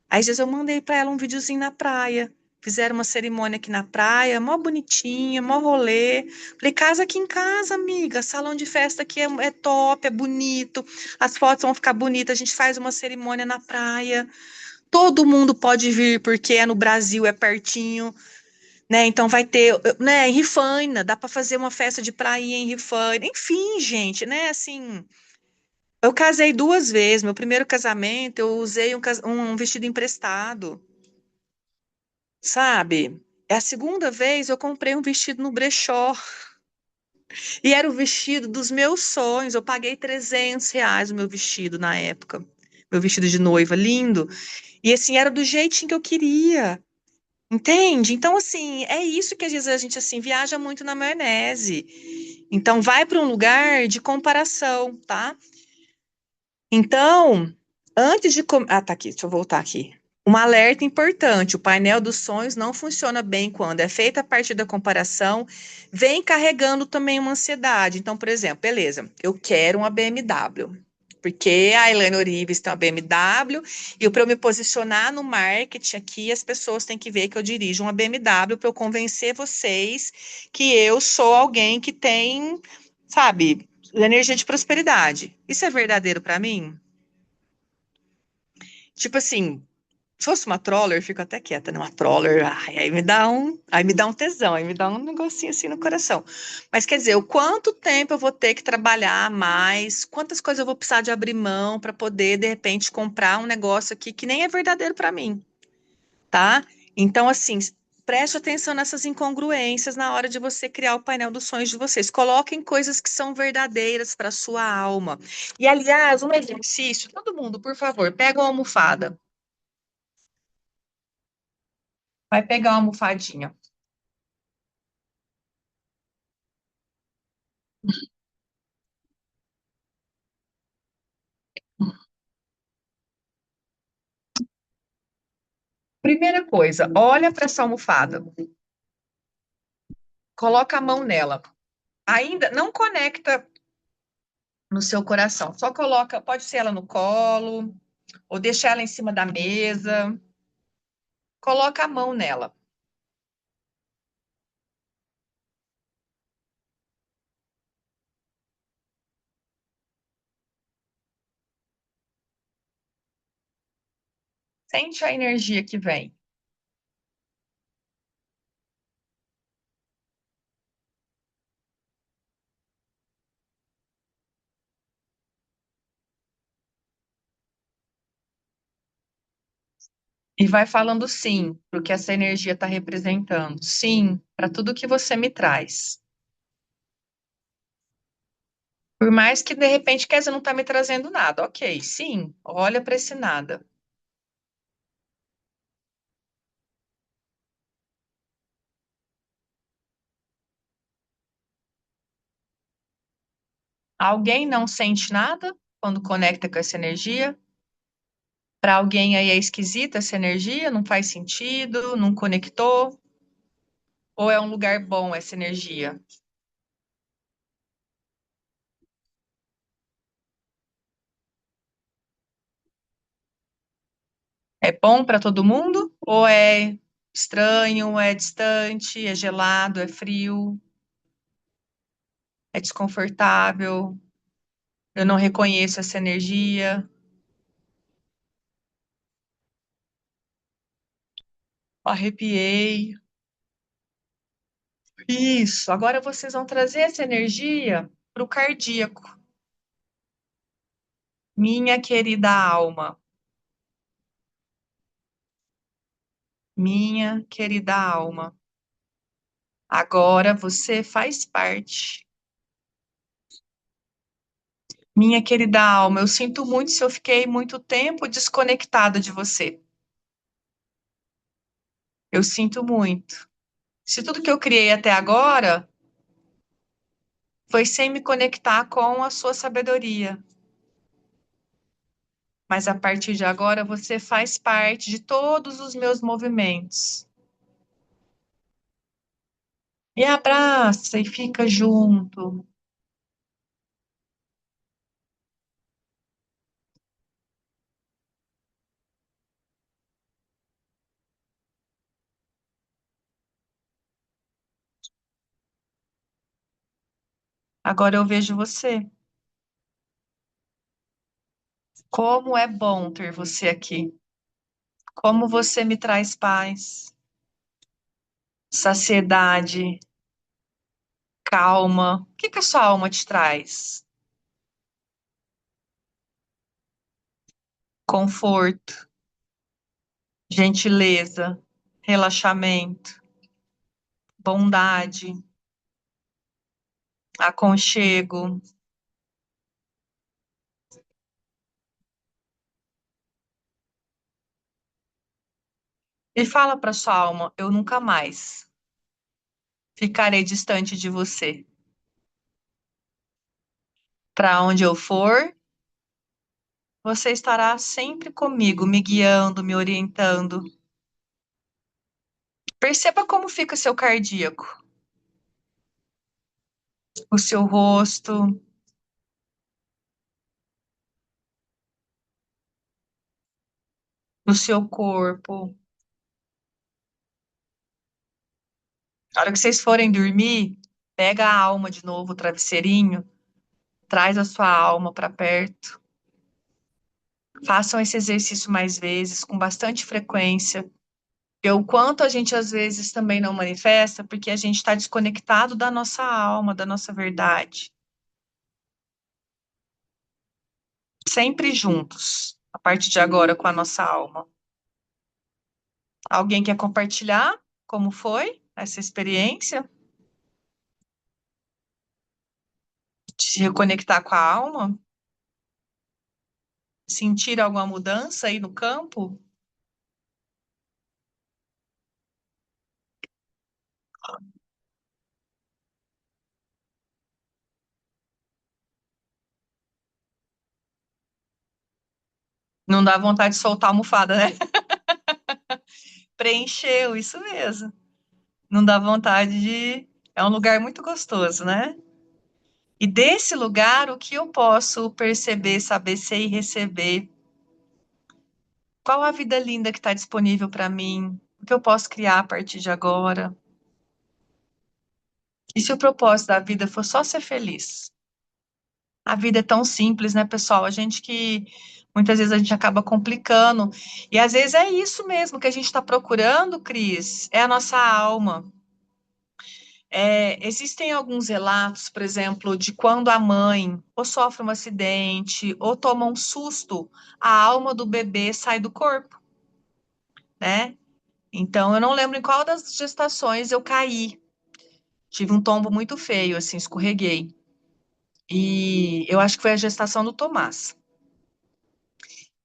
Aí, às vezes, eu mandei para ela um videozinho na praia. Fizeram uma cerimônia aqui na praia, mó bonitinha, mó rolê. Falei, casa aqui em casa, amiga. Salão de festa aqui é top, é bonito. As fotos vão ficar bonitas. A gente faz uma cerimônia na praia. Todo mundo pode vir, porque é no Brasil, é pertinho, né? Então vai ter, né, em Rifaina, dá para fazer uma festa de praia em Rifaina. Enfim, gente, né, assim, eu casei duas vezes. Meu primeiro casamento, eu usei um vestido emprestado, sabe? É a segunda vez eu comprei um vestido no brechó e era o vestido dos meus sonhos. Eu paguei R$ 300 o meu vestido na época. Meu vestido de noiva, lindo. E assim, era do jeitinho que eu queria. Entende? Então, assim, é isso que às vezes a gente assim viaja muito na maionese. Então, vai para um lugar de comparação, tá? Então, antes de. Ah, tá aqui, deixa eu voltar aqui. Um alerta importante: o painel dos sonhos não funciona bem quando é feita a partir da comparação, vem carregando também uma ansiedade. Então, por exemplo, beleza, eu quero uma BMW. Porque a Elaine Orives tem uma BMW, e para eu me posicionar no marketing aqui, as pessoas têm que ver que eu dirijo uma BMW para eu convencer vocês que eu sou alguém que tem, sabe, energia de prosperidade. Isso é verdadeiro para mim? Tipo assim, se fosse uma troller, eu fico até quieta, né? Uma troller, ai, aí me dá um tesão, aí me dá um negocinho assim no coração. Mas quer dizer, o quanto tempo eu vou ter que trabalhar mais, quantas coisas eu vou precisar de abrir mão para poder, de repente, comprar um negócio aqui que nem é verdadeiro para mim, tá? Então, assim, preste atenção nessas incongruências na hora de você criar o painel dos sonhos de vocês. Coloquem coisas que são verdadeiras para sua alma. E, aliás, um exercício, todo mundo, por favor, pega uma almofada. Vai pegar uma almofadinha. Primeira coisa, olha para essa almofada, coloca a mão nela. Ainda não conecta no seu coração, só coloca, pode ser ela no colo, ou deixa ela em cima da mesa. Coloca a mão nela. Sente a energia que vem. E vai falando sim para o que essa energia está representando. Sim, para tudo que você me traz. Por mais que de repente quer dizer, não está me trazendo nada. Ok, sim, olha para esse nada. Alguém não sente nada? quando conecta com essa energia? Para alguém aí é esquisita essa energia, não faz sentido, não conectou? Ou é um lugar bom essa energia? É bom para todo mundo? Ou é estranho, é distante, é gelado, é frio, é desconfortável? Eu não reconheço essa energia. Arrepiei. Isso. Agora vocês vão trazer essa energia para o cardíaco. Minha querida alma, minha querida alma. Agora você faz parte. Minha querida alma, eu sinto muito se eu fiquei muito tempo desconectada de você. Eu sinto muito. Se tudo que eu criei até agora foi sem me conectar com a sua sabedoria. Mas a partir de agora você faz parte de todos os meus movimentos. E abraça e fica junto. Agora eu vejo você. Como é bom ter você aqui. Como você me traz paz, saciedade, calma. O que que a sua alma te traz? Conforto, gentileza, relaxamento, bondade, aconchego. E fala para sua alma, eu nunca mais ficarei distante de você. Para onde eu for, você estará sempre comigo, me guiando, me orientando. Perceba como fica seu cardíaco, o seu rosto, o seu corpo. Na hora que vocês forem dormir, pega a alma de novo, o travesseirinho, traz a sua alma para perto. Façam esse exercício mais vezes, com bastante frequência. E o quanto a gente às vezes também não manifesta, porque a gente está desconectado da nossa alma, da nossa verdade. Sempre juntos, a partir de agora, com a nossa alma. Alguém quer compartilhar como foi essa experiência? De se reconectar com a alma? Sentir alguma mudança aí no campo? Não dá vontade de soltar a almofada, né? Preencheu, isso mesmo. Não dá vontade de. É um lugar muito gostoso, né? E desse lugar, o que eu posso perceber, saber ser e receber? Qual a vida linda que está disponível para mim? O que eu posso criar a partir de agora? E se o propósito da vida for só ser feliz? A vida é tão simples, né, pessoal? A gente que muitas vezes a gente acaba complicando. E às vezes é isso mesmo que a gente está procurando, Cris, é a nossa alma. É, existem alguns relatos, por exemplo, de quando a mãe ou sofre um acidente ou toma um susto, a alma do bebê sai do corpo, né? Então, eu não lembro em qual das gestações eu caí. Tive um tombo muito feio, assim, escorreguei. E eu acho que foi a gestação do Tomás.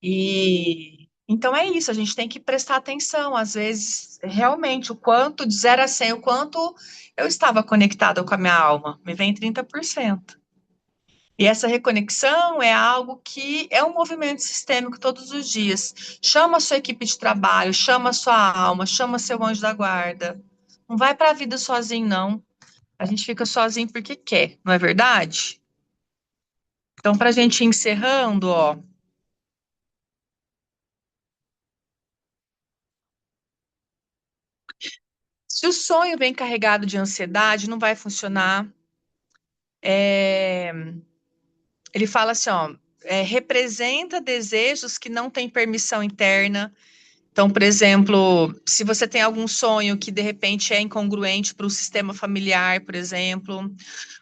E então é isso, a gente tem que prestar atenção, às vezes, realmente, o quanto, de 0 a 100, o quanto eu estava conectada com a minha alma. Me vem 30%. E essa reconexão é algo que é um movimento sistêmico todos os dias. Chama a sua equipe de trabalho, chama a sua alma, chama seu anjo da guarda. Não vai para a vida sozinho, não. A gente fica sozinho porque quer, não é verdade? Então, para a gente ir encerrando, ó, se o sonho vem carregado de ansiedade, não vai funcionar. É, ele fala assim, ó, representa desejos que não têm permissão interna. Então, por exemplo, se você tem algum sonho que de repente é incongruente para o sistema familiar, por exemplo.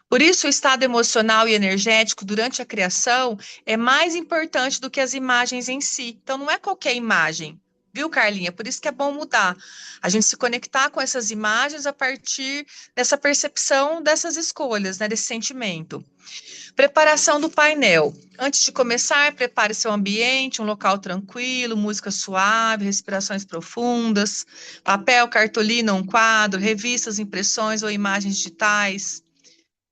Por isso, o estado emocional e energético durante a criação é mais importante do que as imagens em si. Então, não é qualquer imagem, viu, Carlinha? Por isso que é bom mudar. A gente se conectar com essas imagens a partir dessa percepção dessas escolhas, né, desse sentimento. Preparação do painel. Antes de começar, prepare seu ambiente, um local tranquilo, música suave, respirações profundas, papel, cartolina, um quadro, revistas, impressões ou imagens digitais,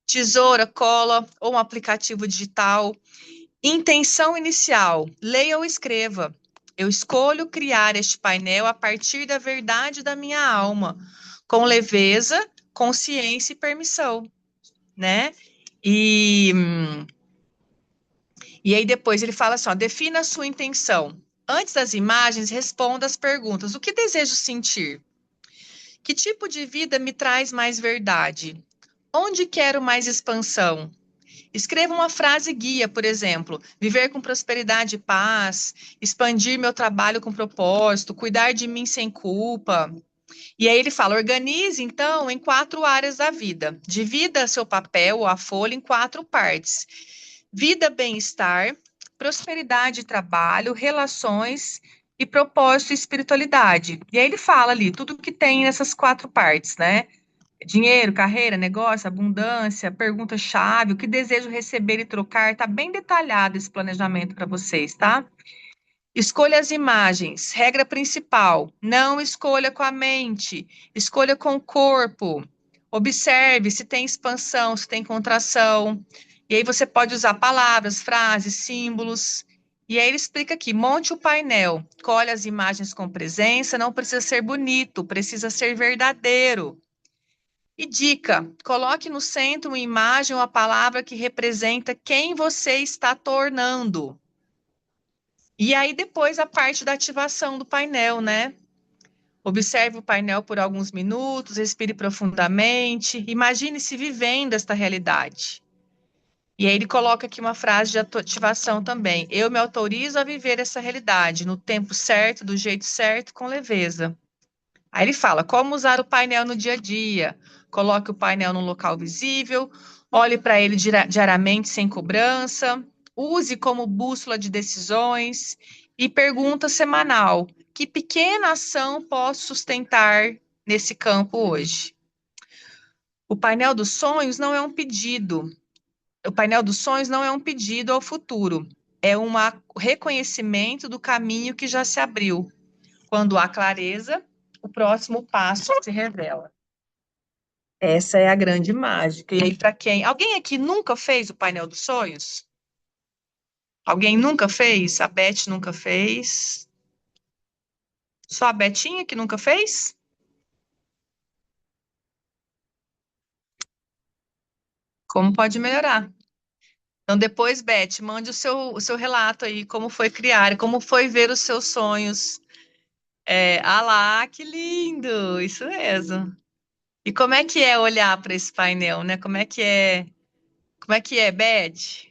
tesoura, cola ou um aplicativo digital. Intenção inicial: leia ou escreva. Eu escolho criar este painel a partir da verdade da minha alma, com leveza, consciência e permissão, né? E aí depois ele fala assim, ó, defina a sua intenção. Antes das imagens, responda as perguntas. O que desejo sentir? Que tipo de vida me traz mais verdade? Onde quero mais expansão? Escreva uma frase guia, por exemplo, viver com prosperidade e paz, expandir meu trabalho com propósito, cuidar de mim sem culpa. E aí ele fala, organize então em 4 áreas da vida. Divida seu papel ou a folha em 4 partes. Vida, bem-estar, prosperidade e trabalho, relações e propósito e espiritualidade. E aí ele fala ali tudo que tem nessas 4 partes, né? Dinheiro, carreira, negócio, abundância, pergunta-chave, o que desejo receber e trocar, tá bem detalhado esse planejamento para vocês, tá? Escolha as imagens. Regra principal: não escolha com a mente, escolha com o corpo. Observe se tem expansão, se tem contração. E aí você pode usar palavras, frases, símbolos. E aí ele explica aqui: monte o painel, colhe as imagens com presença, não precisa ser bonito, precisa ser verdadeiro. E dica: coloque no centro uma imagem ou a palavra que representa quem você está tornando. E aí depois a parte da ativação do painel, né? Observe o painel por alguns minutos, respire profundamente, imagine-se vivendo esta realidade. E aí ele coloca aqui uma frase de ativação também. Eu me autorizo a viver essa realidade no tempo certo, do jeito certo, com leveza. Aí ele fala como usar o painel no dia a dia. Coloque o painel num local visível, olhe para ele diariamente sem cobrança, use como bússola de decisões e pergunta semanal: que pequena ação posso sustentar nesse campo hoje? O painel dos sonhos não é um pedido. O painel dos sonhos não é um pedido ao futuro. É um reconhecimento do caminho que já se abriu. Quando há clareza, o próximo passo se revela. Essa é a grande mágica. E aí, para quem? Alguém aqui nunca fez o painel dos sonhos? Alguém nunca fez? A Beth nunca fez? Só a Betinha que nunca fez? Como pode melhorar? Então, depois, Beth, mande o seu relato aí, como foi criar, como foi ver os seus sonhos. Ah lá, que lindo! Isso mesmo. E como é que é olhar para esse painel, né? Como é que é? Como é que é, Beth?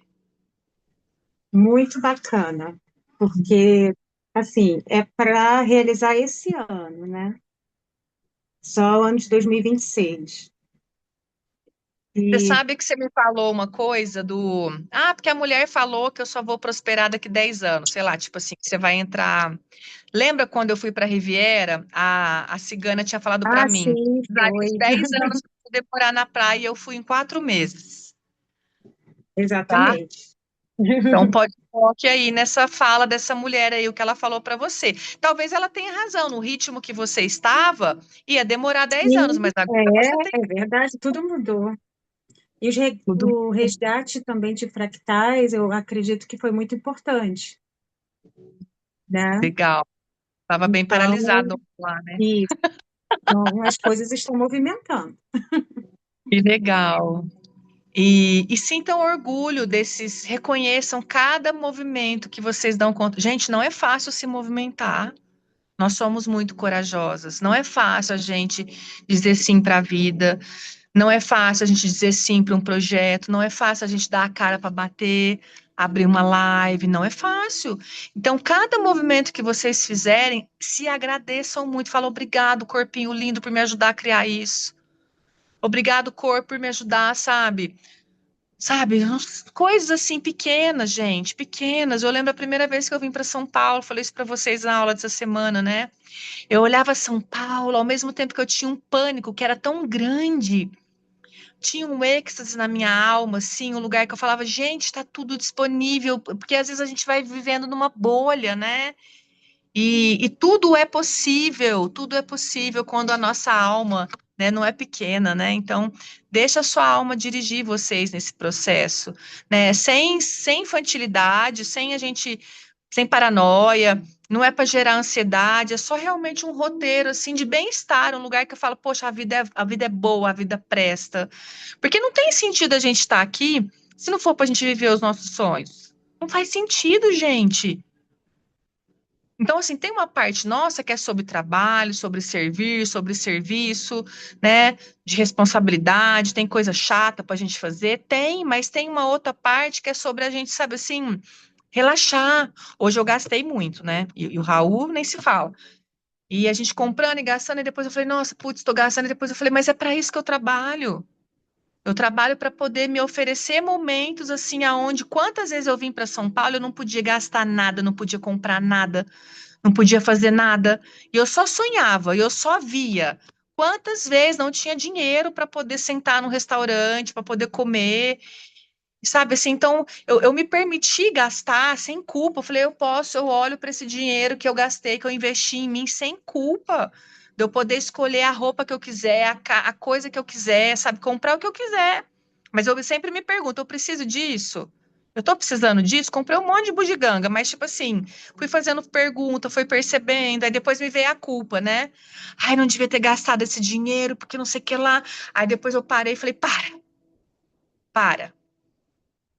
Muito bacana, porque, assim, é para realizar esse ano, né? Só o ano de 2026. Você E, sabe que você me falou uma coisa do. Ah, porque a mulher falou que eu só vou prosperar daqui 10 anos. Sei lá, tipo assim, que você vai entrar. Lembra quando eu fui para Riviera? A cigana tinha falado para mim. sim, Precisaria de foi. 10 anos para poder morar na praia e eu fui em 4 meses, tá? Exatamente. Então pode coloque aí nessa fala dessa mulher aí o que ela falou para você. Talvez ela tenha razão, no ritmo que você estava, ia demorar 10 anos, Sim, mas agora você tem. é verdade, tudo mudou. E Tudo o resgate também de fractais, eu acredito que foi muito importante, né? legal. Estava bem Então, paralisado lá, né? isso. Então, as coisas estão movimentando. Que legal. E sintam orgulho desses, reconheçam cada movimento que vocês dão conta. Gente, não é fácil se movimentar. Nós somos muito corajosas. Não é fácil a gente dizer sim para a vida. Não é fácil a gente dizer sim para um projeto. Não é fácil a gente dar a cara para bater, abrir uma live. Não é fácil. Então, cada movimento que vocês fizerem, se agradeçam muito. Fala obrigado, corpinho lindo, por me ajudar a criar isso. Obrigado, corpo, por me ajudar, sabe? Sabe, coisas assim pequenas, gente, pequenas. Eu lembro a primeira vez que eu vim para São Paulo, falei isso para vocês na aula dessa semana, né? Eu olhava São Paulo, ao mesmo tempo que eu tinha um pânico que era tão grande, tinha um êxtase na minha alma, assim, um lugar que eu falava, gente, está tudo disponível, porque às vezes a gente vai vivendo numa bolha, né? E tudo é possível quando a nossa alma, né, não é pequena, né? Então, deixa a sua alma dirigir vocês nesse processo, né? Sem infantilidade, sem paranoia, não é para gerar ansiedade, é só realmente um roteiro assim de bem-estar, um lugar que eu falo, poxa, a vida é boa, a vida presta. Porque não tem sentido a gente estar aqui se não for para a gente viver os nossos sonhos. Não faz sentido, gente. Então, assim, tem uma parte nossa que é sobre trabalho, sobre servir, sobre serviço, né? De responsabilidade, tem coisa chata para a gente fazer? Tem, mas tem uma outra parte que é sobre a gente, sabe assim, relaxar. Hoje eu gastei muito, né? E o Raul nem se fala. E a gente comprando e gastando, e depois eu falei, nossa, putz, estou gastando, e depois eu falei, mas é para isso que eu trabalho. Eu trabalho para poder me oferecer momentos assim, aonde quantas vezes eu vim para São Paulo, eu não podia gastar nada, não podia comprar nada, não podia fazer nada. E eu só sonhava, eu só via. Quantas vezes não tinha dinheiro para poder sentar no restaurante, para poder comer, sabe assim? Então, eu me permiti gastar sem culpa. Eu falei, eu posso, eu olho para esse dinheiro que eu gastei, que eu investi em mim, sem culpa. De eu poder escolher a roupa que eu quiser, a coisa que eu quiser, sabe? Comprar o que eu quiser. Mas eu sempre me pergunto, eu preciso disso? Eu tô precisando disso? Comprei um monte de bugiganga, mas tipo assim, fui fazendo pergunta, fui percebendo, aí depois me veio a culpa, né? Ai, não devia ter gastado esse dinheiro, porque não sei o que lá. Aí depois eu parei e falei, para.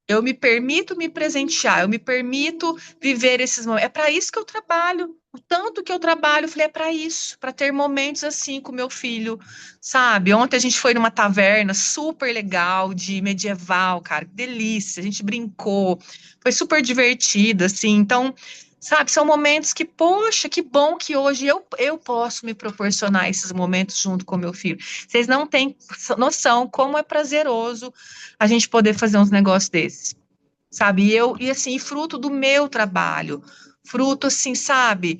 Eu me permito me presentear, eu me permito viver esses momentos. É para isso que eu trabalho. O tanto que eu trabalho, eu falei, é para isso, para ter momentos assim com meu filho, sabe? Ontem a gente foi numa taverna super legal, de medieval, cara, que delícia. A gente brincou, foi super divertido, assim. Então, sabe, são momentos que, poxa, que bom que hoje eu posso me proporcionar esses momentos junto com meu filho. Vocês não têm noção como é prazeroso a gente poder fazer uns negócios desses, sabe? E assim, fruto do meu trabalho, fruto, assim, sabe,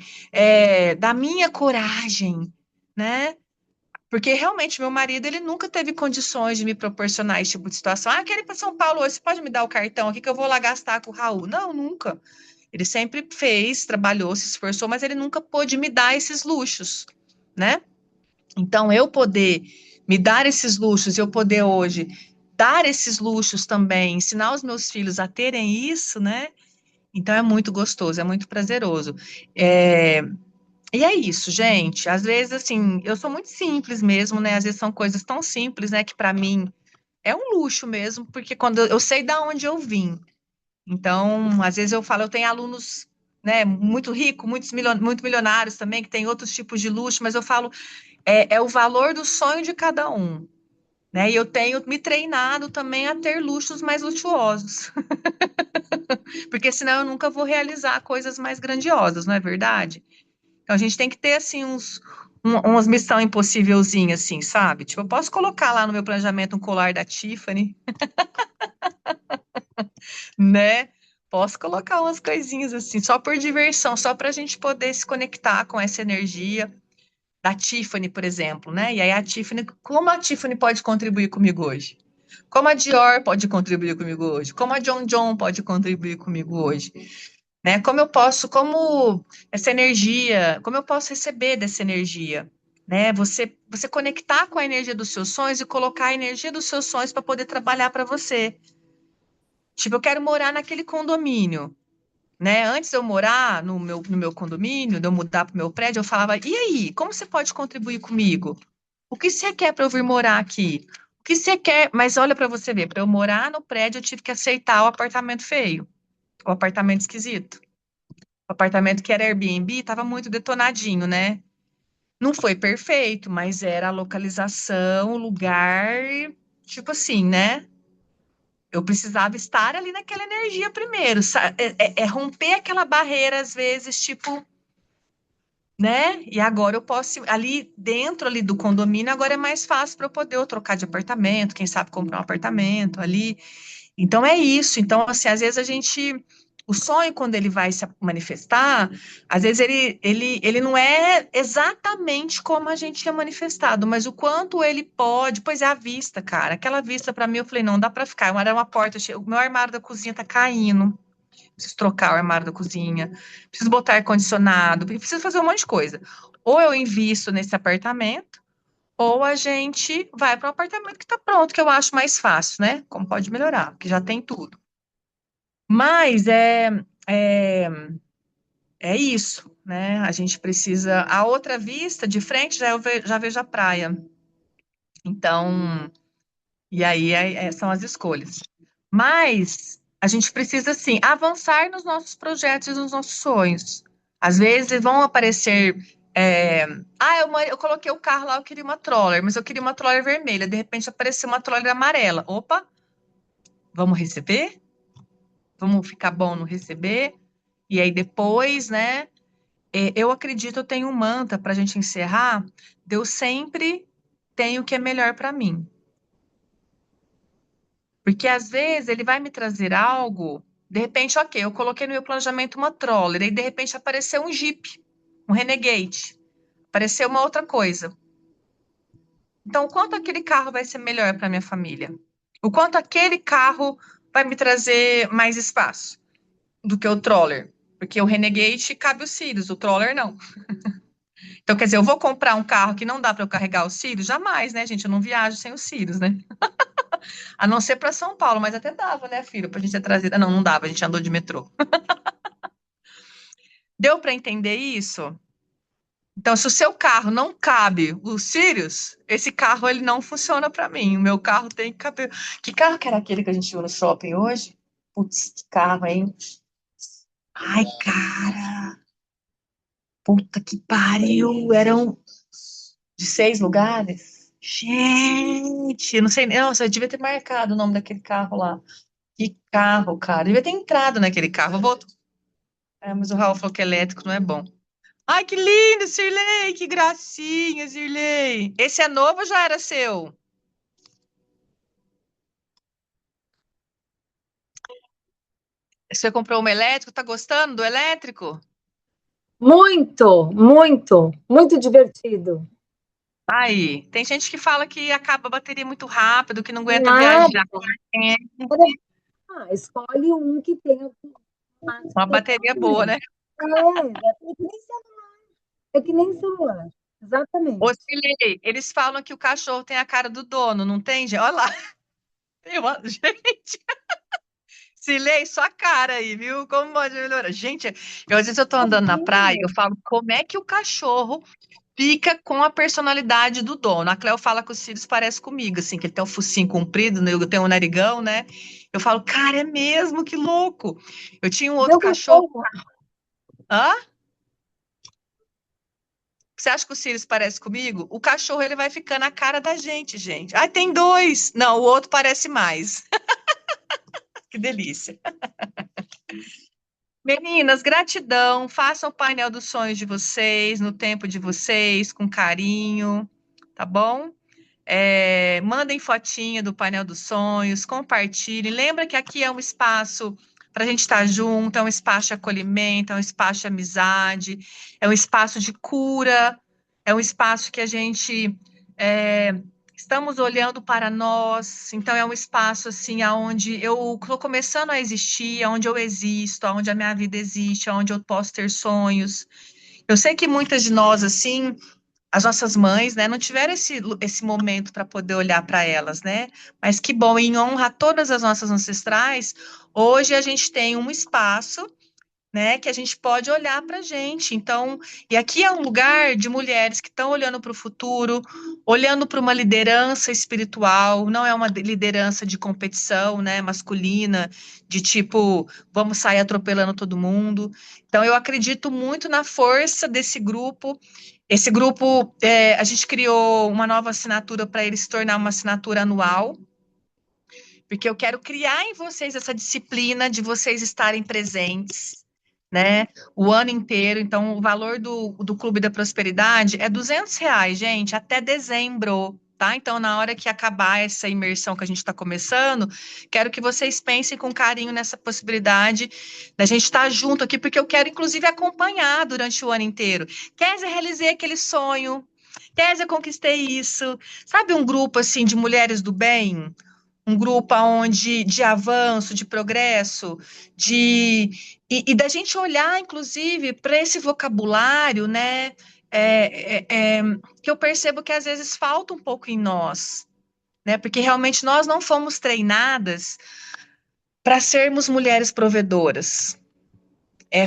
da minha coragem, né? Porque realmente meu marido, ele nunca teve condições de me proporcionar esse tipo de situação. Ah, quero ir para São Paulo hoje, você pode me dar o cartão aqui que eu vou lá gastar com o Raul? Não, nunca. Ele sempre fez, trabalhou, se esforçou, mas ele nunca pôde me dar esses luxos, né? Então, eu poder me dar esses luxos, eu poder hoje dar esses luxos também, ensinar os meus filhos a terem isso, né? Então, é muito gostoso, é muito prazeroso. É, e é isso, gente. Às vezes, assim, eu sou muito simples mesmo, né? Às vezes são coisas tão simples, né? Que para mim é um luxo mesmo, porque quando eu sei da onde eu vim. Então, às vezes eu falo, eu tenho alunos, né, muito ricos, muito milionários também, que têm outros tipos de luxo, mas eu falo, é o valor do sonho de cada um, né? E eu tenho me treinado também a ter luxos mais luxuosos, porque senão eu nunca vou realizar coisas mais grandiosas, não é verdade? Então a gente tem que ter assim umas missão impossívelzinhas, assim, sabe? Tipo, eu posso colocar lá no meu planejamento um colar da Tiffany, né? Posso colocar umas coisinhas assim, só por diversão, só para a gente poder se conectar com essa energia da Tiffany, por exemplo, né? E aí a Tiffany, como a Tiffany pode contribuir comigo hoje? Como a Dior pode contribuir comigo hoje? Como a John John pode contribuir comigo hoje? Né? Como eu posso, como essa energia, como eu posso receber dessa energia? né? Você conectar com a energia dos seus sonhos e colocar a energia dos seus sonhos para poder trabalhar para você. Tipo, eu quero morar naquele condomínio, né? Antes de eu morar no meu condomínio, de eu mudar para o meu prédio, eu falava: e aí, como você pode contribuir comigo? O que você quer para eu vir morar aqui? O que você quer? Mas olha para você ver, para eu morar no prédio, eu tive que aceitar o apartamento feio, o apartamento esquisito. O apartamento que era Airbnb estava muito detonadinho, né? Não foi perfeito, mas era a localização, o lugar, tipo assim, né? Eu precisava estar ali naquela energia primeiro, é romper aquela barreira, às vezes, tipo, né? E agora eu posso, ali dentro ali do condomínio, agora é mais fácil para eu poder ou trocar de apartamento, quem sabe comprar um apartamento ali. Então é isso. Então, assim, às vezes a gente. O sonho, quando ele vai se manifestar, às vezes ele não é exatamente como a gente tinha manifestado, mas o quanto ele pode, pois é a vista, cara. Aquela vista, para mim, eu falei, não dá para ficar. Era uma porta, o meu armário da cozinha tá caindo. Preciso trocar o armário da cozinha, preciso botar ar-condicionado, preciso fazer um monte de coisa. Ou eu invisto nesse apartamento, ou a gente vai para um apartamento que está pronto, que eu acho mais fácil, né? Como pode melhorar, porque já tem tudo. Mas é, é isso, né? A gente precisa. A outra vista de frente já vejo a praia. Então, e aí são as escolhas. Mas a gente precisa, assim, avançar nos nossos projetos e nos nossos sonhos. Às vezes vão aparecer. é, eu coloquei o carro lá, eu queria uma Troller, mas eu queria uma Troller vermelha. De repente apareceu uma Troller amarela. Opa, vamos receber? Vamos ficar bom no receber? E aí depois, né? Eu acredito, eu tenho um mantra para a gente encerrar. Deus sempre tem o que é melhor para mim. Porque às vezes ele vai me trazer algo, de repente, ok, eu coloquei no meu planejamento uma Troller, e de repente apareceu um Jeep, um Renegade, apareceu uma outra coisa. Então, o quanto aquele carro vai ser melhor para minha família? O quanto aquele carro vai me trazer mais espaço do que o Troller? Porque o Renegade cabe os Sirius, o Troller não. Então, quer dizer, eu vou comprar um carro que não dá para eu carregar os Sirius? Jamais, né, gente? Eu não viajo sem os Sirius, né? A não ser para São Paulo, mas até dava, né, filho, para a gente ter trazido. Não, não dava, a gente andou de metrô. Deu para entender isso? Então, se o seu carro não cabe os Sirius, esse carro ele não funciona para mim. O meu carro tem que caber. Que carro que era aquele que a gente viu no shopping hoje? Putz, que carro, hein? Ai, cara, puta que pariu! Eram de 6 lugares? Gente, eu não sei. Nossa, eu devia ter marcado o nome daquele carro lá. Que carro, cara. Eu devia ter entrado naquele carro. Eu vou... mas o Raul falou que elétrico não é bom. Ai, que lindo, Sirley! Que gracinha, Sirley! Esse é novo ou já era seu? Você comprou um elétrico? Tá gostando do elétrico? Muito, muito, muito divertido. Aí, tem gente que fala que acaba a bateria muito rápido, que não aguenta Nada. viajar. É Escolhe um que tenha máximo uma da bateria boa, bateria. né? É que nem celular. Ô, Exatamente. Sirley, eles falam que o cachorro tem a cara do dono, não tem, gente? Olha lá. Tem uma... Gente, Sirley, sua cara aí, viu? Como pode melhorar? Gente, às vezes eu tô andando na praia, eu falo, como é que o cachorro fica com a personalidade do dono? A Cleo fala que os Sirius parece comigo, assim, que ele tem um focinho comprido, né? Eu tenho um narigão, né? Eu falo, cara, é mesmo, que louco. Eu tinha um outro Meu cachorro. cachorro, Hã? Você acha que o Sirius parece comigo? O cachorro, ele vai ficando a cara da gente, gente. Ah, tem dois. Não, o outro parece mais. Que delícia. Meninas, gratidão. Façam o painel dos sonhos de vocês, no tempo de vocês, com carinho, tá bom? Mandem fotinha do painel dos sonhos, compartilhem. Lembra que aqui é um espaço para a gente estar junto, é um espaço de acolhimento, é um espaço de amizade, é um espaço de cura, é um espaço que a gente é, estamos olhando para nós. Então é um espaço assim aonde eu estou começando a existir, aonde eu existo, aonde a minha vida existe, aonde eu posso ter sonhos. Eu sei que muitas de nós assim as nossas mães, né, não tiveram esse momento para poder olhar para elas, né? Mas que bom, em honra a todas as nossas ancestrais, hoje a gente tem um espaço, né, que a gente pode olhar para a gente. Então, e aqui é um lugar de mulheres que estão olhando para o futuro, olhando para uma liderança espiritual, não é uma liderança de competição, né, masculina, de tipo, vamos sair atropelando todo mundo. Então, eu acredito muito na força desse grupo. Esse grupo, a gente criou uma nova assinatura para ele se tornar uma assinatura anual, porque eu quero criar em vocês essa disciplina de vocês estarem presentes, né, o ano inteiro. Então, o valor do Clube da Prosperidade é R$ 200, gente, até dezembro, tá? Então, na hora que acabar essa imersão que a gente está começando, quero que vocês pensem com carinho nessa possibilidade da gente estar junto aqui, porque eu quero, inclusive, acompanhar durante o ano inteiro. Kézia, realizei aquele sonho. Kézia, conquistei isso. Sabe um grupo, assim, de mulheres do bem? Um grupo onde de avanço, de progresso, e da gente olhar, inclusive, para esse vocabulário, né? Que eu percebo que às vezes falta um pouco em nós, né? Porque realmente nós não fomos treinadas para sermos mulheres provedoras.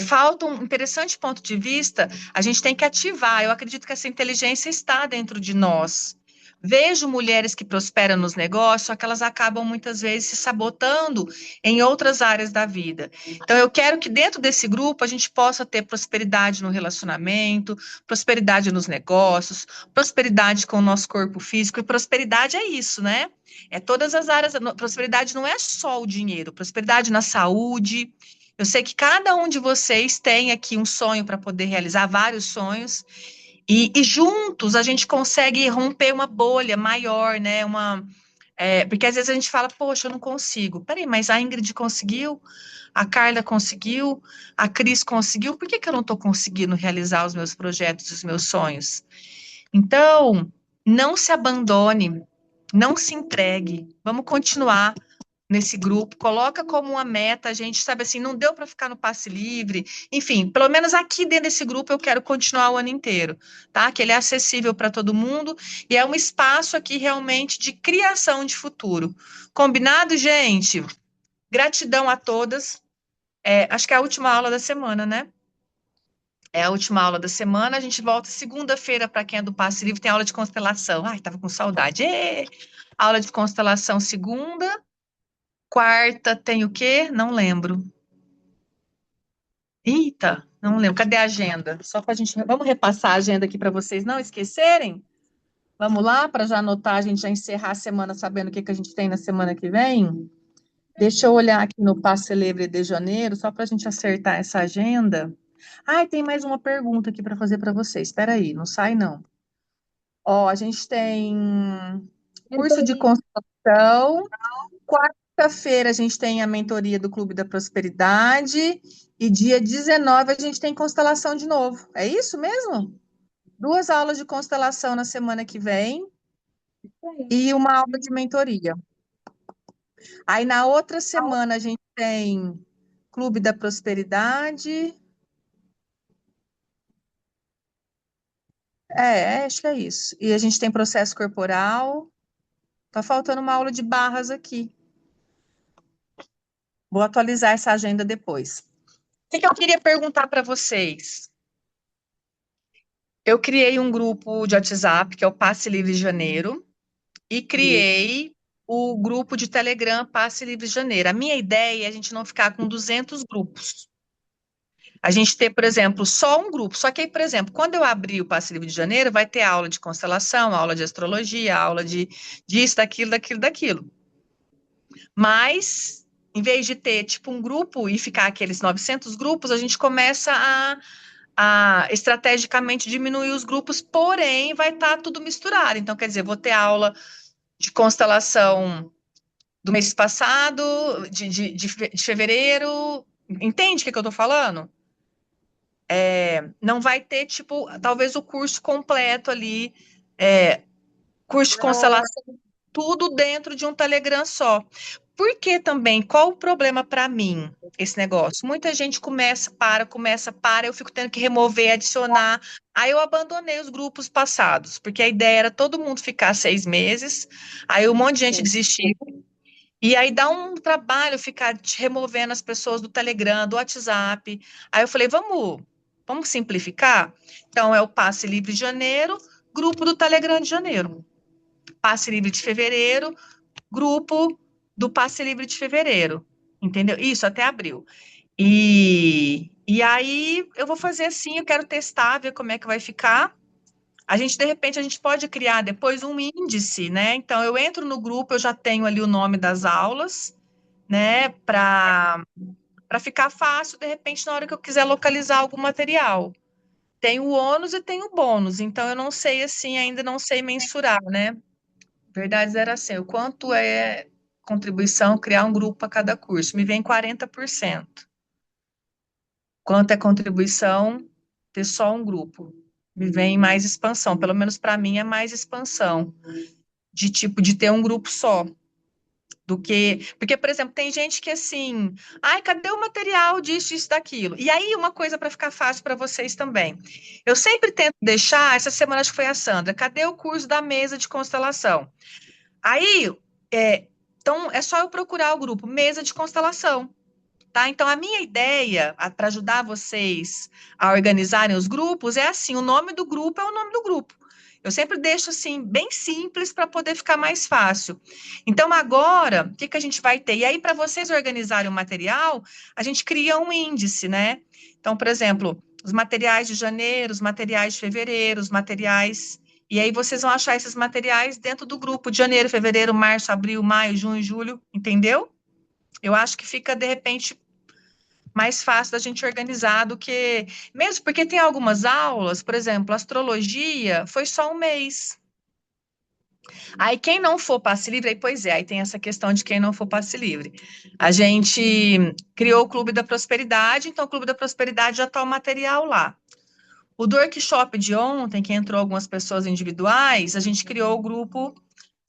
Falta um interessante ponto de vista, a gente tem que ativar. Eu acredito que essa inteligência está dentro de nós. Vejo mulheres que prosperam nos negócios, só que elas acabam muitas vezes se sabotando em outras áreas da vida. Então, eu quero que dentro desse grupo a gente possa ter prosperidade no relacionamento, prosperidade nos negócios, prosperidade com o nosso corpo físico, e prosperidade é isso, né? É todas as áreas. Prosperidade não é só o dinheiro, prosperidade na saúde. Eu sei que cada um de vocês tem aqui um sonho para poder realizar, vários sonhos, e juntos a gente consegue romper uma bolha maior, né? Porque às vezes a gente fala, poxa, eu não consigo. Peraí, mas a Ingrid conseguiu, a Carla conseguiu, a Cris conseguiu, por que que eu não estou conseguindo realizar os meus projetos, os meus sonhos? Então, não se abandone, não se entregue, vamos continuar nesse grupo, coloca como uma meta, a gente sabe assim, não deu para ficar no passe livre, enfim, pelo menos aqui dentro desse grupo eu quero continuar o ano inteiro, tá? Que ele é acessível para todo mundo e é um espaço aqui realmente de criação de futuro. Combinado, gente? Gratidão a todas. Acho que é a última aula da semana, né? É a última aula da semana, a gente volta segunda-feira para quem é do passe livre, tem aula de constelação. Ai, tava com saudade. Aula de constelação segunda. Quarta tem o quê? Não lembro. Eita, não lembro. Cadê a agenda? Só para a gente. Vamos repassar a agenda aqui para vocês não esquecerem? Vamos lá, para já anotar, a gente já encerrar a semana sabendo o que a gente tem na semana que vem? Deixa eu olhar aqui no Passe Livre de janeiro, só para a gente acertar essa agenda. Ai, tem mais uma pergunta aqui para fazer para vocês. Espera aí, não sai não. Ó, a gente tem curso de constelação. Quarta-feira a gente tem a mentoria do Clube da Prosperidade e dia 19 a gente tem constelação de novo. É isso mesmo? 2 aulas de constelação na semana que vem e uma aula de mentoria. Aí na outra semana a gente tem Clube da Prosperidade. Acho que é isso. E a gente tem processo corporal. Tá faltando uma aula de barras aqui. Vou atualizar essa agenda depois. O que eu queria perguntar para vocês? Eu criei um grupo de WhatsApp, que é o Passe Livre Janeiro, e criei o grupo de Telegram Passe Livre Janeiro. A minha ideia é a gente não ficar com 200 grupos. A gente ter, por exemplo, só um grupo. Só que aí, por exemplo, quando eu abrir o Passe Livre de Janeiro, vai ter aula de constelação, aula de astrologia, aula de disso, daquilo, daquilo, daquilo. Mas, em vez de ter, tipo, um grupo e ficar aqueles 900 grupos, a gente começa a estrategicamente diminuir os grupos, porém vai estar tudo misturado. Então, quer dizer, vou ter aula de constelação do mês passado, de fevereiro. Entende o que eu estou falando? Não vai ter, tipo, talvez o curso completo ali, curso de constelação. tudo dentro de um Telegram só. Porque também, qual o problema para mim, esse negócio? Muita gente começa, para, eu fico tendo que remover, adicionar. Aí eu abandonei os grupos passados, porque a ideia era todo mundo ficar 6 meses, aí um monte de gente Sim. desistiu. E aí dá um trabalho ficar removendo as pessoas do Telegram, do WhatsApp. Aí eu falei, vamos simplificar? Então é o Passe Livre de janeiro, grupo do Telegram de janeiro. Passe Livre de fevereiro, grupo do Passe Livre de fevereiro. Entendeu? Isso até abril. E aí eu vou fazer assim, eu quero testar, ver como é que vai ficar. De repente, a gente pode criar depois um índice, né? Então, eu entro no grupo, eu já tenho ali o nome das aulas, né? Para ficar fácil, de repente, na hora que eu quiser localizar algum material. Tem o ônus e tem o bônus, então eu não sei assim, ainda não sei mensurar, né? Verdade era assim, o quanto é contribuição criar um grupo para cada curso? Me vem 40%. Quanto é contribuição ter só um grupo? Me vem mais expansão, pelo menos para mim é mais expansão, de tipo de ter um grupo só. Do que. Porque, por exemplo, tem gente que assim, ai, cadê o material disso, isso, daquilo? E aí, uma coisa para ficar fácil para vocês também. Eu sempre tento deixar, essa semana acho que foi a Sandra, cadê o curso da mesa de constelação? Aí, então, é só eu procurar o grupo Mesa de Constelação. Tá? Então, a minha ideia para ajudar vocês a organizarem os grupos é assim: o nome do grupo é o nome do grupo. Eu sempre deixo assim, bem simples para poder ficar mais fácil. Então, agora, o que a gente vai ter? E aí, para vocês organizarem o material, a gente cria um índice, né? Então, por exemplo, os materiais de janeiro, os materiais de fevereiro, os materiais. E aí, vocês vão achar esses materiais dentro do grupo de janeiro, fevereiro, março, abril, maio, junho, julho, entendeu? Eu acho que fica, de repente, mais fácil da gente organizar do que. Mesmo porque tem algumas aulas, por exemplo, astrologia foi só um mês. Aí quem não for passe livre, aí pois é, aí tem essa questão de quem não for passe livre. A gente criou o Clube da Prosperidade, então o Clube da Prosperidade já está o material lá. O do workshop de ontem, que entrou algumas pessoas individuais, a gente criou o grupo,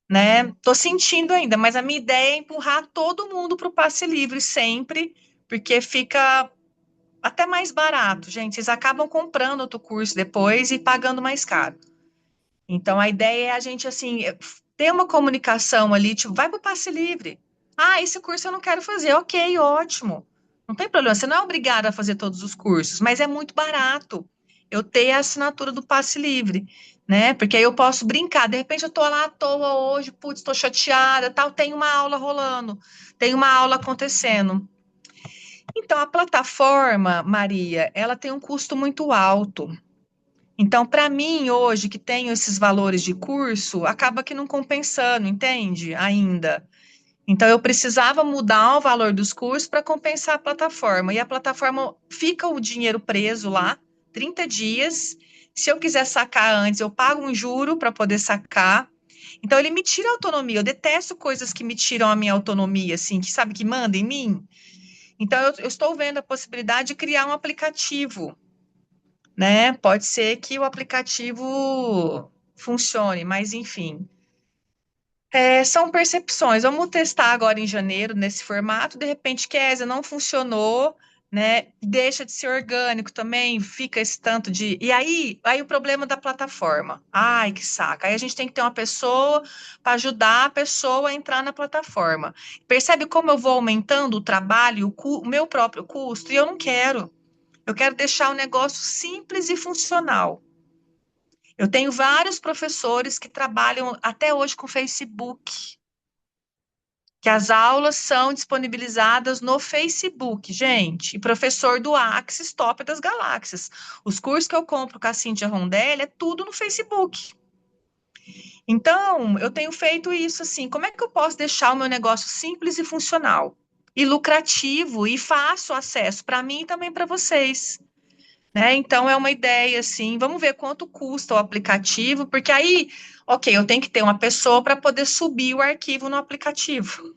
né? Tô sentindo ainda, mas a minha ideia é empurrar todo mundo para o passe livre sempre, porque fica até mais barato, gente. Vocês acabam comprando outro curso depois e pagando mais caro. Então, a ideia é a gente, assim, ter uma comunicação ali, tipo, vai para o passe livre. Ah, esse curso eu não quero fazer. Ok, ótimo. Não tem problema. Você não é obrigado a fazer todos os cursos, mas é muito barato eu ter a assinatura do passe livre, né? Porque aí eu posso brincar. De repente, eu tô lá à toa hoje, putz, tô chateada, tal, tem uma aula rolando, tem uma aula acontecendo. Então, a plataforma, Maria, ela tem um custo muito alto. Então, para mim, hoje, que tenho esses valores de curso, acaba que não compensando, entende? Ainda. Então, eu precisava mudar o valor dos cursos para compensar a plataforma. E a plataforma fica o dinheiro preso lá, 30 dias. Se eu quiser sacar antes, eu pago um juro para poder sacar. Então, ele me tira a autonomia. Eu detesto coisas que me tiram a minha autonomia, assim, que sabe que manda em mim. Então, eu estou vendo a possibilidade de criar um aplicativo, né? Pode ser que o aplicativo funcione, mas enfim. São percepções. Vamos testar agora em janeiro, nesse formato. De repente, Kézia, não funcionou, né? Deixa de ser orgânico também, fica esse tanto de. E aí o problema da plataforma. Ai, que saco. Aí a gente tem que ter uma pessoa para ajudar a pessoa a entrar na plataforma. Percebe como eu vou aumentando o trabalho, o meu próprio custo? E eu não quero. Eu quero deixar o negócio simples e funcional. Eu tenho vários professores que trabalham até hoje com Facebook, que as aulas são disponibilizadas no Facebook, gente. E professor do Axis Top das Galáxias. Os cursos que eu compro com a Cíntia Rondelli é tudo no Facebook. Então, eu tenho feito isso assim. Como é que eu posso deixar o meu negócio simples e funcional? E lucrativo e fácil acesso para mim e também para vocês. Né? Então, é uma ideia, assim, vamos ver quanto custa o aplicativo, porque aí, ok, eu tenho que ter uma pessoa para poder subir o arquivo no aplicativo,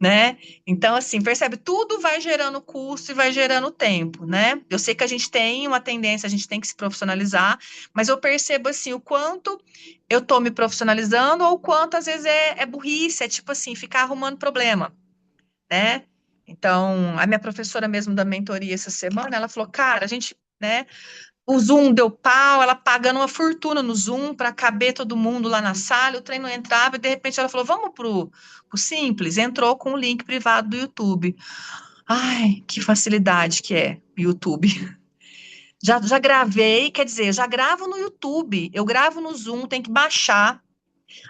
né? Então, assim, percebe, tudo vai gerando custo e vai gerando tempo, né? Eu sei que a gente tem uma tendência, a gente tem que se profissionalizar, mas eu percebo, assim, o quanto eu tô me profissionalizando ou o quanto, às vezes, é burrice, é tipo assim, ficar arrumando problema, né? Então, a minha professora mesmo da mentoria essa semana, ela falou, cara, a gente, né, o Zoom deu pau, ela pagando uma fortuna no Zoom para caber todo mundo lá na sala, o trem não entrava, e de repente ela falou: vamos pro Simples? Entrou com o link privado do YouTube. Ai, que facilidade que é o YouTube. Já gravei, quer dizer, já gravo no YouTube, eu gravo no Zoom, tem que baixar.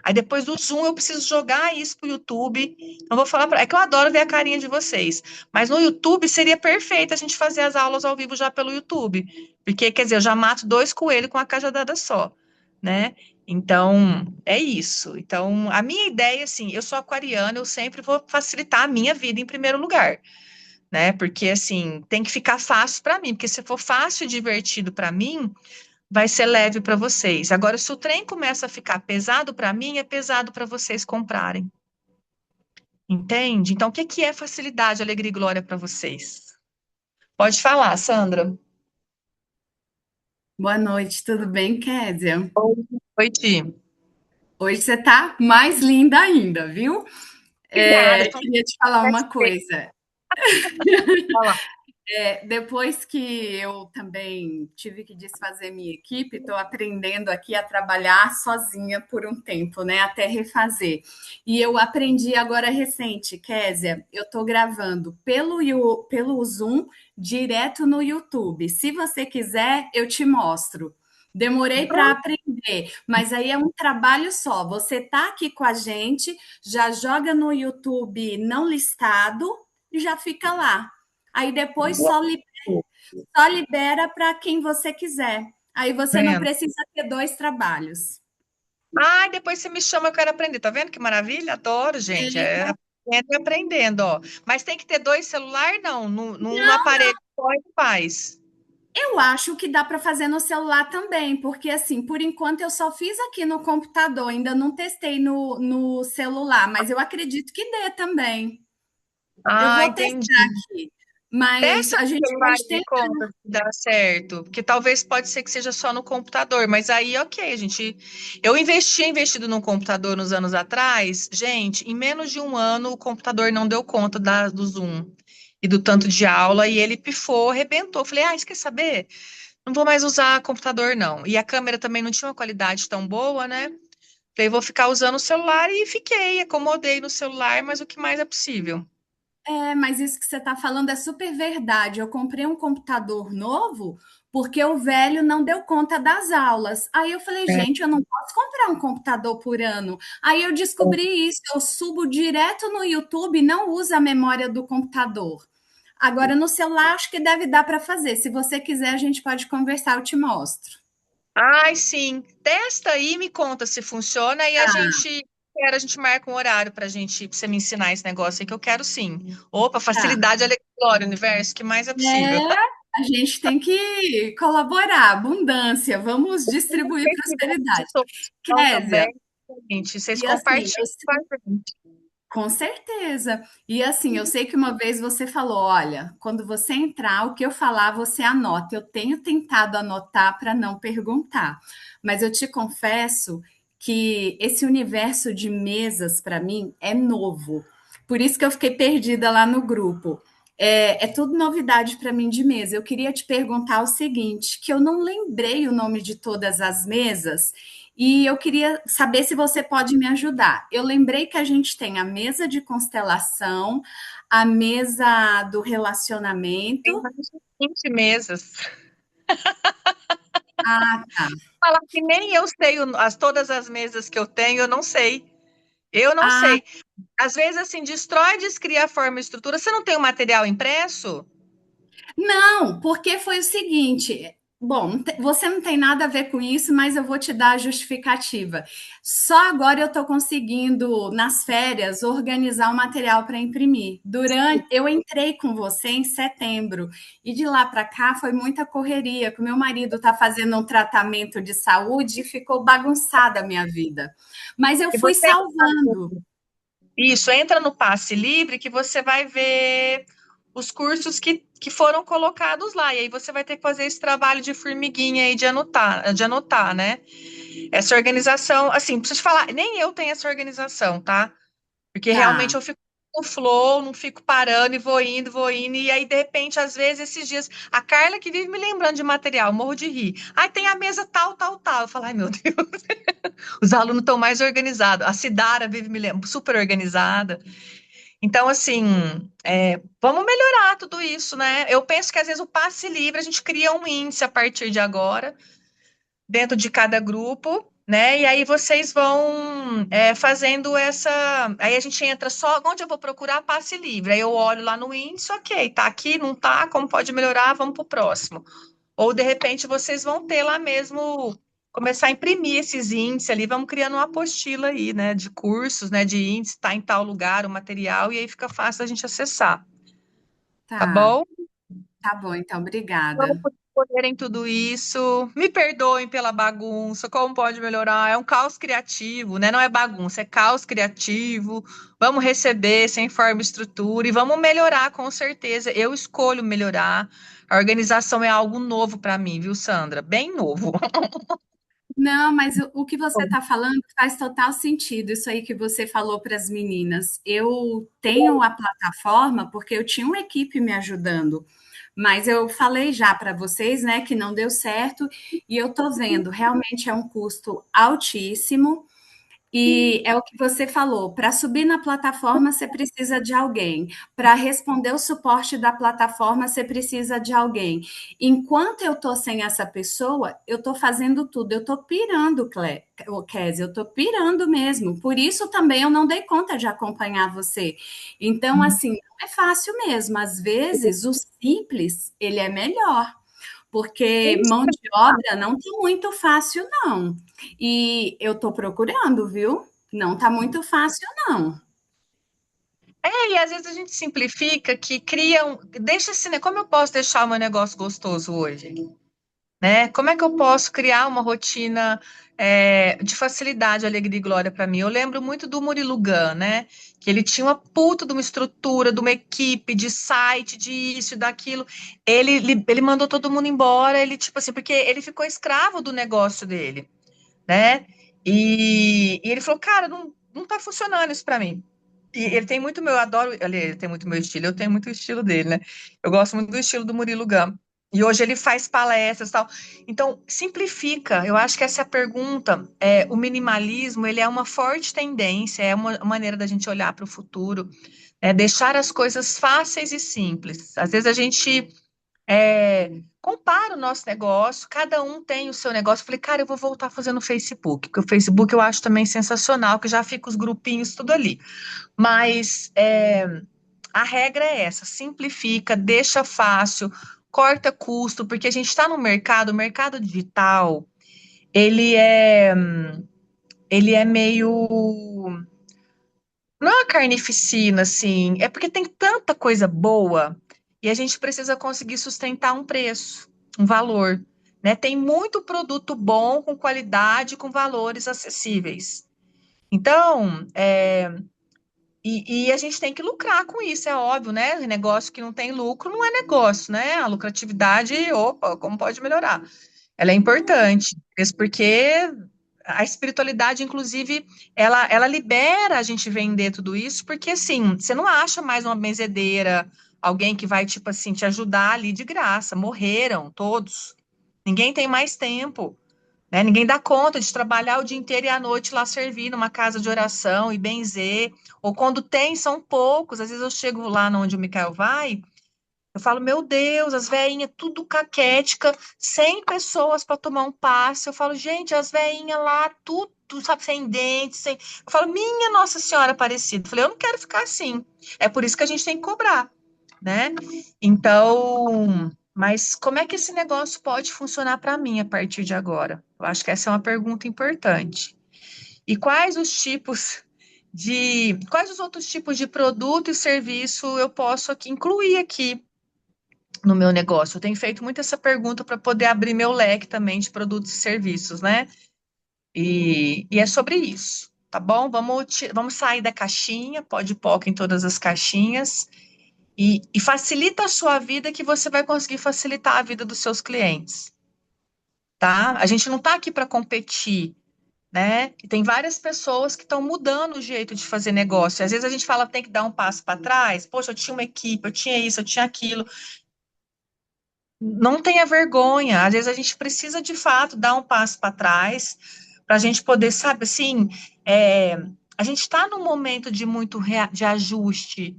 Aí depois do Zoom eu preciso jogar isso pro YouTube. Não vou falar é que eu adoro ver a carinha de vocês, mas no YouTube seria perfeito a gente fazer as aulas ao vivo já pelo YouTube, porque quer dizer, eu já mato dois coelhos com a cajadada só, né? Então, é isso. Então, a minha ideia, assim, eu sou aquariana, eu sempre vou facilitar a minha vida em primeiro lugar, né? Porque, assim, tem que ficar fácil para mim, porque se for fácil e divertido para mim, vai ser leve para vocês. Agora, se o trem começa a ficar pesado para mim, é pesado para vocês comprarem. Entende? Então, o que que é facilidade, alegria e glória para vocês? Pode falar, Sandra. Boa noite, tudo bem, Kézia? Oi, Ti. Hoje você tá mais linda ainda, viu? Obrigada. Queria te falar uma coisa. Fala. Depois que eu também tive que desfazer minha equipe, estou aprendendo aqui a trabalhar sozinha por um tempo, né? Até refazer. E eu aprendi agora recente, Kézia, eu estou gravando pelo Zoom direto no YouTube. Se você quiser, eu te mostro. Demorei para aprender, mas aí é um trabalho só. Você tá aqui com a gente, já joga no YouTube não listado e já fica lá. Aí depois só libera para quem você quiser. Aí você não Vendo? precisa ter dois trabalhos. Ai, depois você me chama, eu quero aprender. Tá vendo que maravilha? Adoro, gente. É aprendendo, ó. Mas tem que ter dois celulares? Não, no aparelho só e faz. Eu acho que dá para fazer no celular também, porque assim, por enquanto eu só fiz aqui no computador, ainda não testei no celular, mas eu acredito que dê também. Eu Ah, vou entendi. testar aqui, mas Testa a no gente celular pode e me tentar. conta se dá certo, porque talvez pode ser que seja só no computador, mas aí ok, gente. Eu investido num computador nos anos atrás, gente, em menos de um ano o computador não deu conta do Zoom e do tanto de aula e ele pifou, arrebentou. Falei, ah, isso quer saber? Não vou mais usar computador, não. E a câmera também não tinha uma qualidade tão boa, né? Falei, vou ficar usando o celular e fiquei, acomodei no celular, mas o que mais é possível. Mas isso que você está falando é super verdade. Eu comprei um computador novo porque o velho não deu conta das aulas. Aí eu falei, É. gente, eu não posso comprar um computador por ano. Aí eu descobri isso, eu subo direto no YouTube, não uso a memória do computador. Agora no celular acho que deve dar para fazer. Se você quiser, a gente pode conversar, eu te mostro. Ai, sim. Testa aí, me conta se funciona e a gente marca um horário pra você me ensinar esse negócio aí que eu quero sim. Opa, Tá. facilidade, alegria, glória, universo, que mais é possível? É, a gente tem que colaborar, abundância, vamos distribuir Quem tiver essa prosperidade. solução Késia, também, gente, vocês e assim, compartilham com a gente. com certeza. E assim, eu sei que uma vez você falou: olha, quando você entrar, o que eu falar, você anota. Eu tenho tentado anotar para não perguntar, mas eu te confesso que esse universo de mesas, para mim, é novo. Por isso que eu fiquei perdida lá no grupo. É tudo novidade para mim de mesa. Eu queria te perguntar o seguinte: que eu não lembrei o nome de todas as mesas. E eu queria saber se você pode me ajudar. Eu lembrei que a gente tem a mesa de constelação, a mesa do Tem relacionamento. mais de 20 mesas. Ah, tá. Falar que nem eu sei todas as mesas que eu tenho, eu não sei. Eu não Ah, sei. Às vezes, assim, destrói, descria a forma e estrutura. Você não tem o material impresso? não, porque foi o seguinte. Bom, você não tem nada a ver com isso, mas eu vou te dar a justificativa. Só agora eu estou conseguindo, nas férias, organizar o material para imprimir. Eu entrei com você em setembro e de lá para cá foi muita correria. Que o meu marido está fazendo um tratamento de saúde e ficou bagunçada a minha vida. Mas eu E fui você salvando. Isso, entra no Passe Livre que você vai ver os cursos que foram colocados lá. E aí você vai ter que fazer esse trabalho de formiguinha aí de anotar, né? Essa organização, assim, preciso te falar, nem eu tenho essa organização, tá? Porque realmente Tá. eu fico no flow, não fico parando e vou indo, e aí, de repente, às vezes, esses dias, a Carla que vive me lembrando de material, morro de rir. Ai, tem a mesa tal, tal, tal. Eu falo, ai, meu Deus, os alunos estão mais organizados. A Cidara vive me lembrando, super organizada. Então, assim, vamos melhorar tudo isso, né? Eu penso que às vezes o passe livre, a gente cria um índice a partir de agora, dentro de cada grupo, né? E aí vocês vão fazendo essa. Aí a gente entra só. Onde eu vou procurar passe livre? Aí eu olho lá no índice, ok, tá aqui, não tá, como pode melhorar? Vamos para o próximo. Ou de repente vocês vão ter lá mesmo. Começar a imprimir esses índices ali, vamos criando uma apostila aí, né, de cursos, né, de índice, tá em tal lugar o material, e aí fica fácil da gente acessar, tá Tá, bom? tá bom, então, Vamos obrigada. poderem tudo isso. Me perdoem pela bagunça, como pode melhorar? É um caos criativo, né? Não é bagunça, é caos criativo. Vamos receber sem forma e estrutura e vamos melhorar com certeza. Eu escolho melhorar. A organização é algo novo para mim, viu, Sandra? Bem novo. Não, mas o que você está falando faz total sentido, isso aí que você falou para as meninas. Eu tenho a plataforma porque eu tinha uma equipe me ajudando, mas eu falei já para vocês, né, que não deu certo, e eu estou vendo, realmente é um custo altíssimo. E é o que você falou, para subir na plataforma você precisa de alguém, para responder o suporte da plataforma você precisa de alguém. Enquanto eu estou sem essa pessoa, eu estou fazendo tudo, eu estou pirando, Kézia, eu estou pirando mesmo. Por isso também eu não dei conta de acompanhar você. Então, assim, não é fácil mesmo. Às vezes, o simples, ele é melhor. Porque mão de obra não tá muito fácil, não. E eu tô procurando, viu? Não tá muito fácil, não. E às vezes a gente simplifica que cria um. Deixa assim, né? Como eu posso deixar o meu negócio gostoso hoje? Né? Como é que eu posso criar uma rotina de facilidade, alegria e glória para mim? Eu lembro muito do Murilo Gun, né? Que ele tinha uma puta de uma estrutura, de uma equipe, de site, de isso, daquilo. Ele mandou todo mundo embora, ele, tipo assim, porque ele ficou escravo do negócio dele, né? E ele falou, cara, não tá funcionando isso para mim. E ele tem muito meu, eu adoro, ele tem muito meu estilo, eu tenho muito o estilo dele, né? Eu gosto muito do estilo do Murilo Gun. E hoje ele faz palestras e tal. Então, simplifica. Eu acho que essa é a pergunta. O minimalismo, ele é uma forte tendência, é uma maneira da gente olhar para o futuro, deixar as coisas fáceis e simples. Às vezes a gente compara o nosso negócio, cada um tem o seu negócio. Eu falei, cara, eu vou voltar a fazer no Facebook, porque o Facebook eu acho também sensacional, que já fica os grupinhos tudo ali. Mas a regra é essa: simplifica, deixa fácil, corta custo, porque a gente está no mercado, o mercado digital, ele é, ele é meio. Não é uma carnificina, assim, é porque tem tanta coisa boa e a gente precisa conseguir sustentar um preço, um valor. Né? Tem muito produto bom, com qualidade, com valores acessíveis. Então, e a gente tem que lucrar com isso, é óbvio, né? Negócio que não tem lucro não é negócio, né? A lucratividade, opa, como pode melhorar? Ela é importante, mesmo porque a espiritualidade, inclusive, ela libera a gente vender tudo isso, porque assim, você não acha mais uma benzedeira, alguém que vai, tipo assim, te ajudar ali de graça. Morreram todos. Ninguém tem mais tempo. Né? Ninguém dá conta de trabalhar o dia inteiro e à noite lá servir numa casa de oração e benzer. Ou quando tem, são poucos. Às vezes eu chego lá onde o Micael vai, eu falo, meu Deus, as veinhas tudo caquética, 100 pessoas para tomar um passe. Eu falo, gente, as veinhas lá, tudo, sabe, sem dentes, sem. Eu falo, minha Nossa Senhora Aparecida. Eu falei, eu não quero ficar assim. É por isso que a gente tem que cobrar, né? Então, mas como é que esse negócio pode funcionar para mim a partir de agora? Eu acho que essa é uma pergunta importante. E quais os outros tipos de produto e serviço eu posso aqui incluir aqui no meu negócio? Eu tenho feito muito essa pergunta para poder abrir meu leque também de produtos e serviços, né? E é sobre isso. tá bom? Vamos sair da caixinha, pode POC em todas as caixinhas, e facilita a sua vida que você vai conseguir facilitar a vida dos seus clientes, tá? A gente não está aqui para competir, né? E tem várias pessoas que estão mudando o jeito de fazer negócio. Às vezes a gente fala tem que dar um passo para trás. Poxa, eu tinha uma equipe, eu tinha isso, eu tinha aquilo. Não tenha vergonha. Às vezes a gente precisa de fato dar um passo para trás para a gente poder, sabe, assim, a gente está num momento de muito de ajuste,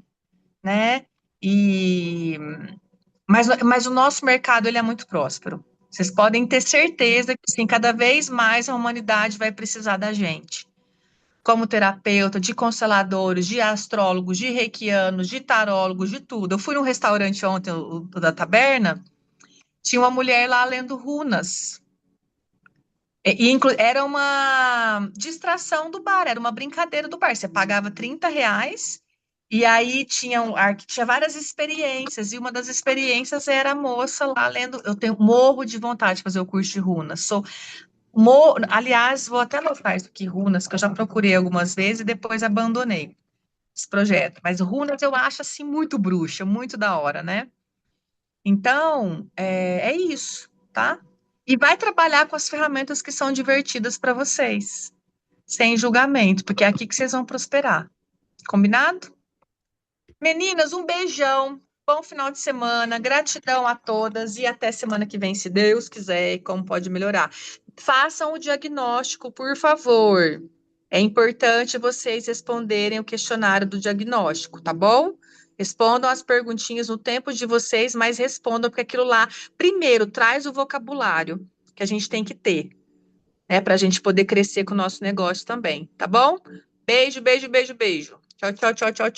né? E mas o nosso mercado ele é muito próspero. Vocês podem ter certeza que, sim, cada vez mais a humanidade vai precisar da gente. Como terapeuta, de consteladores, de astrólogos, de reikianos, de tarólogos, de tudo. Eu fui num restaurante ontem, o da Taberna, tinha uma mulher lá lendo runas. Era uma distração do bar, era uma brincadeira do bar. Você pagava R$ 30 e aí tinha várias experiências, e uma das experiências era a moça lá lendo. Eu tenho morro de vontade de fazer o curso de runas. Aliás, vou até anotar isso aqui, runas, que eu já procurei algumas vezes e depois abandonei esse projeto. Mas runas eu acho assim muito bruxa, muito da hora, né? Então, é isso, tá? E vai trabalhar com as ferramentas que são divertidas para vocês, sem julgamento, porque é aqui que vocês vão prosperar. Combinado? Meninas, um beijão. Bom final de semana. Gratidão a todas e até semana que vem, se Deus quiser, e como pode melhorar. Façam o diagnóstico, por favor. É importante vocês responderem o questionário do diagnóstico, tá bom? Respondam as perguntinhas no tempo de vocês, mas respondam, porque aquilo lá, primeiro, traz o vocabulário que a gente tem que ter, né, para a gente poder crescer com o nosso negócio também, tá bom? Beijo, beijo, beijo, beijo. Tchau, tchau, tchau, tchau, tchau.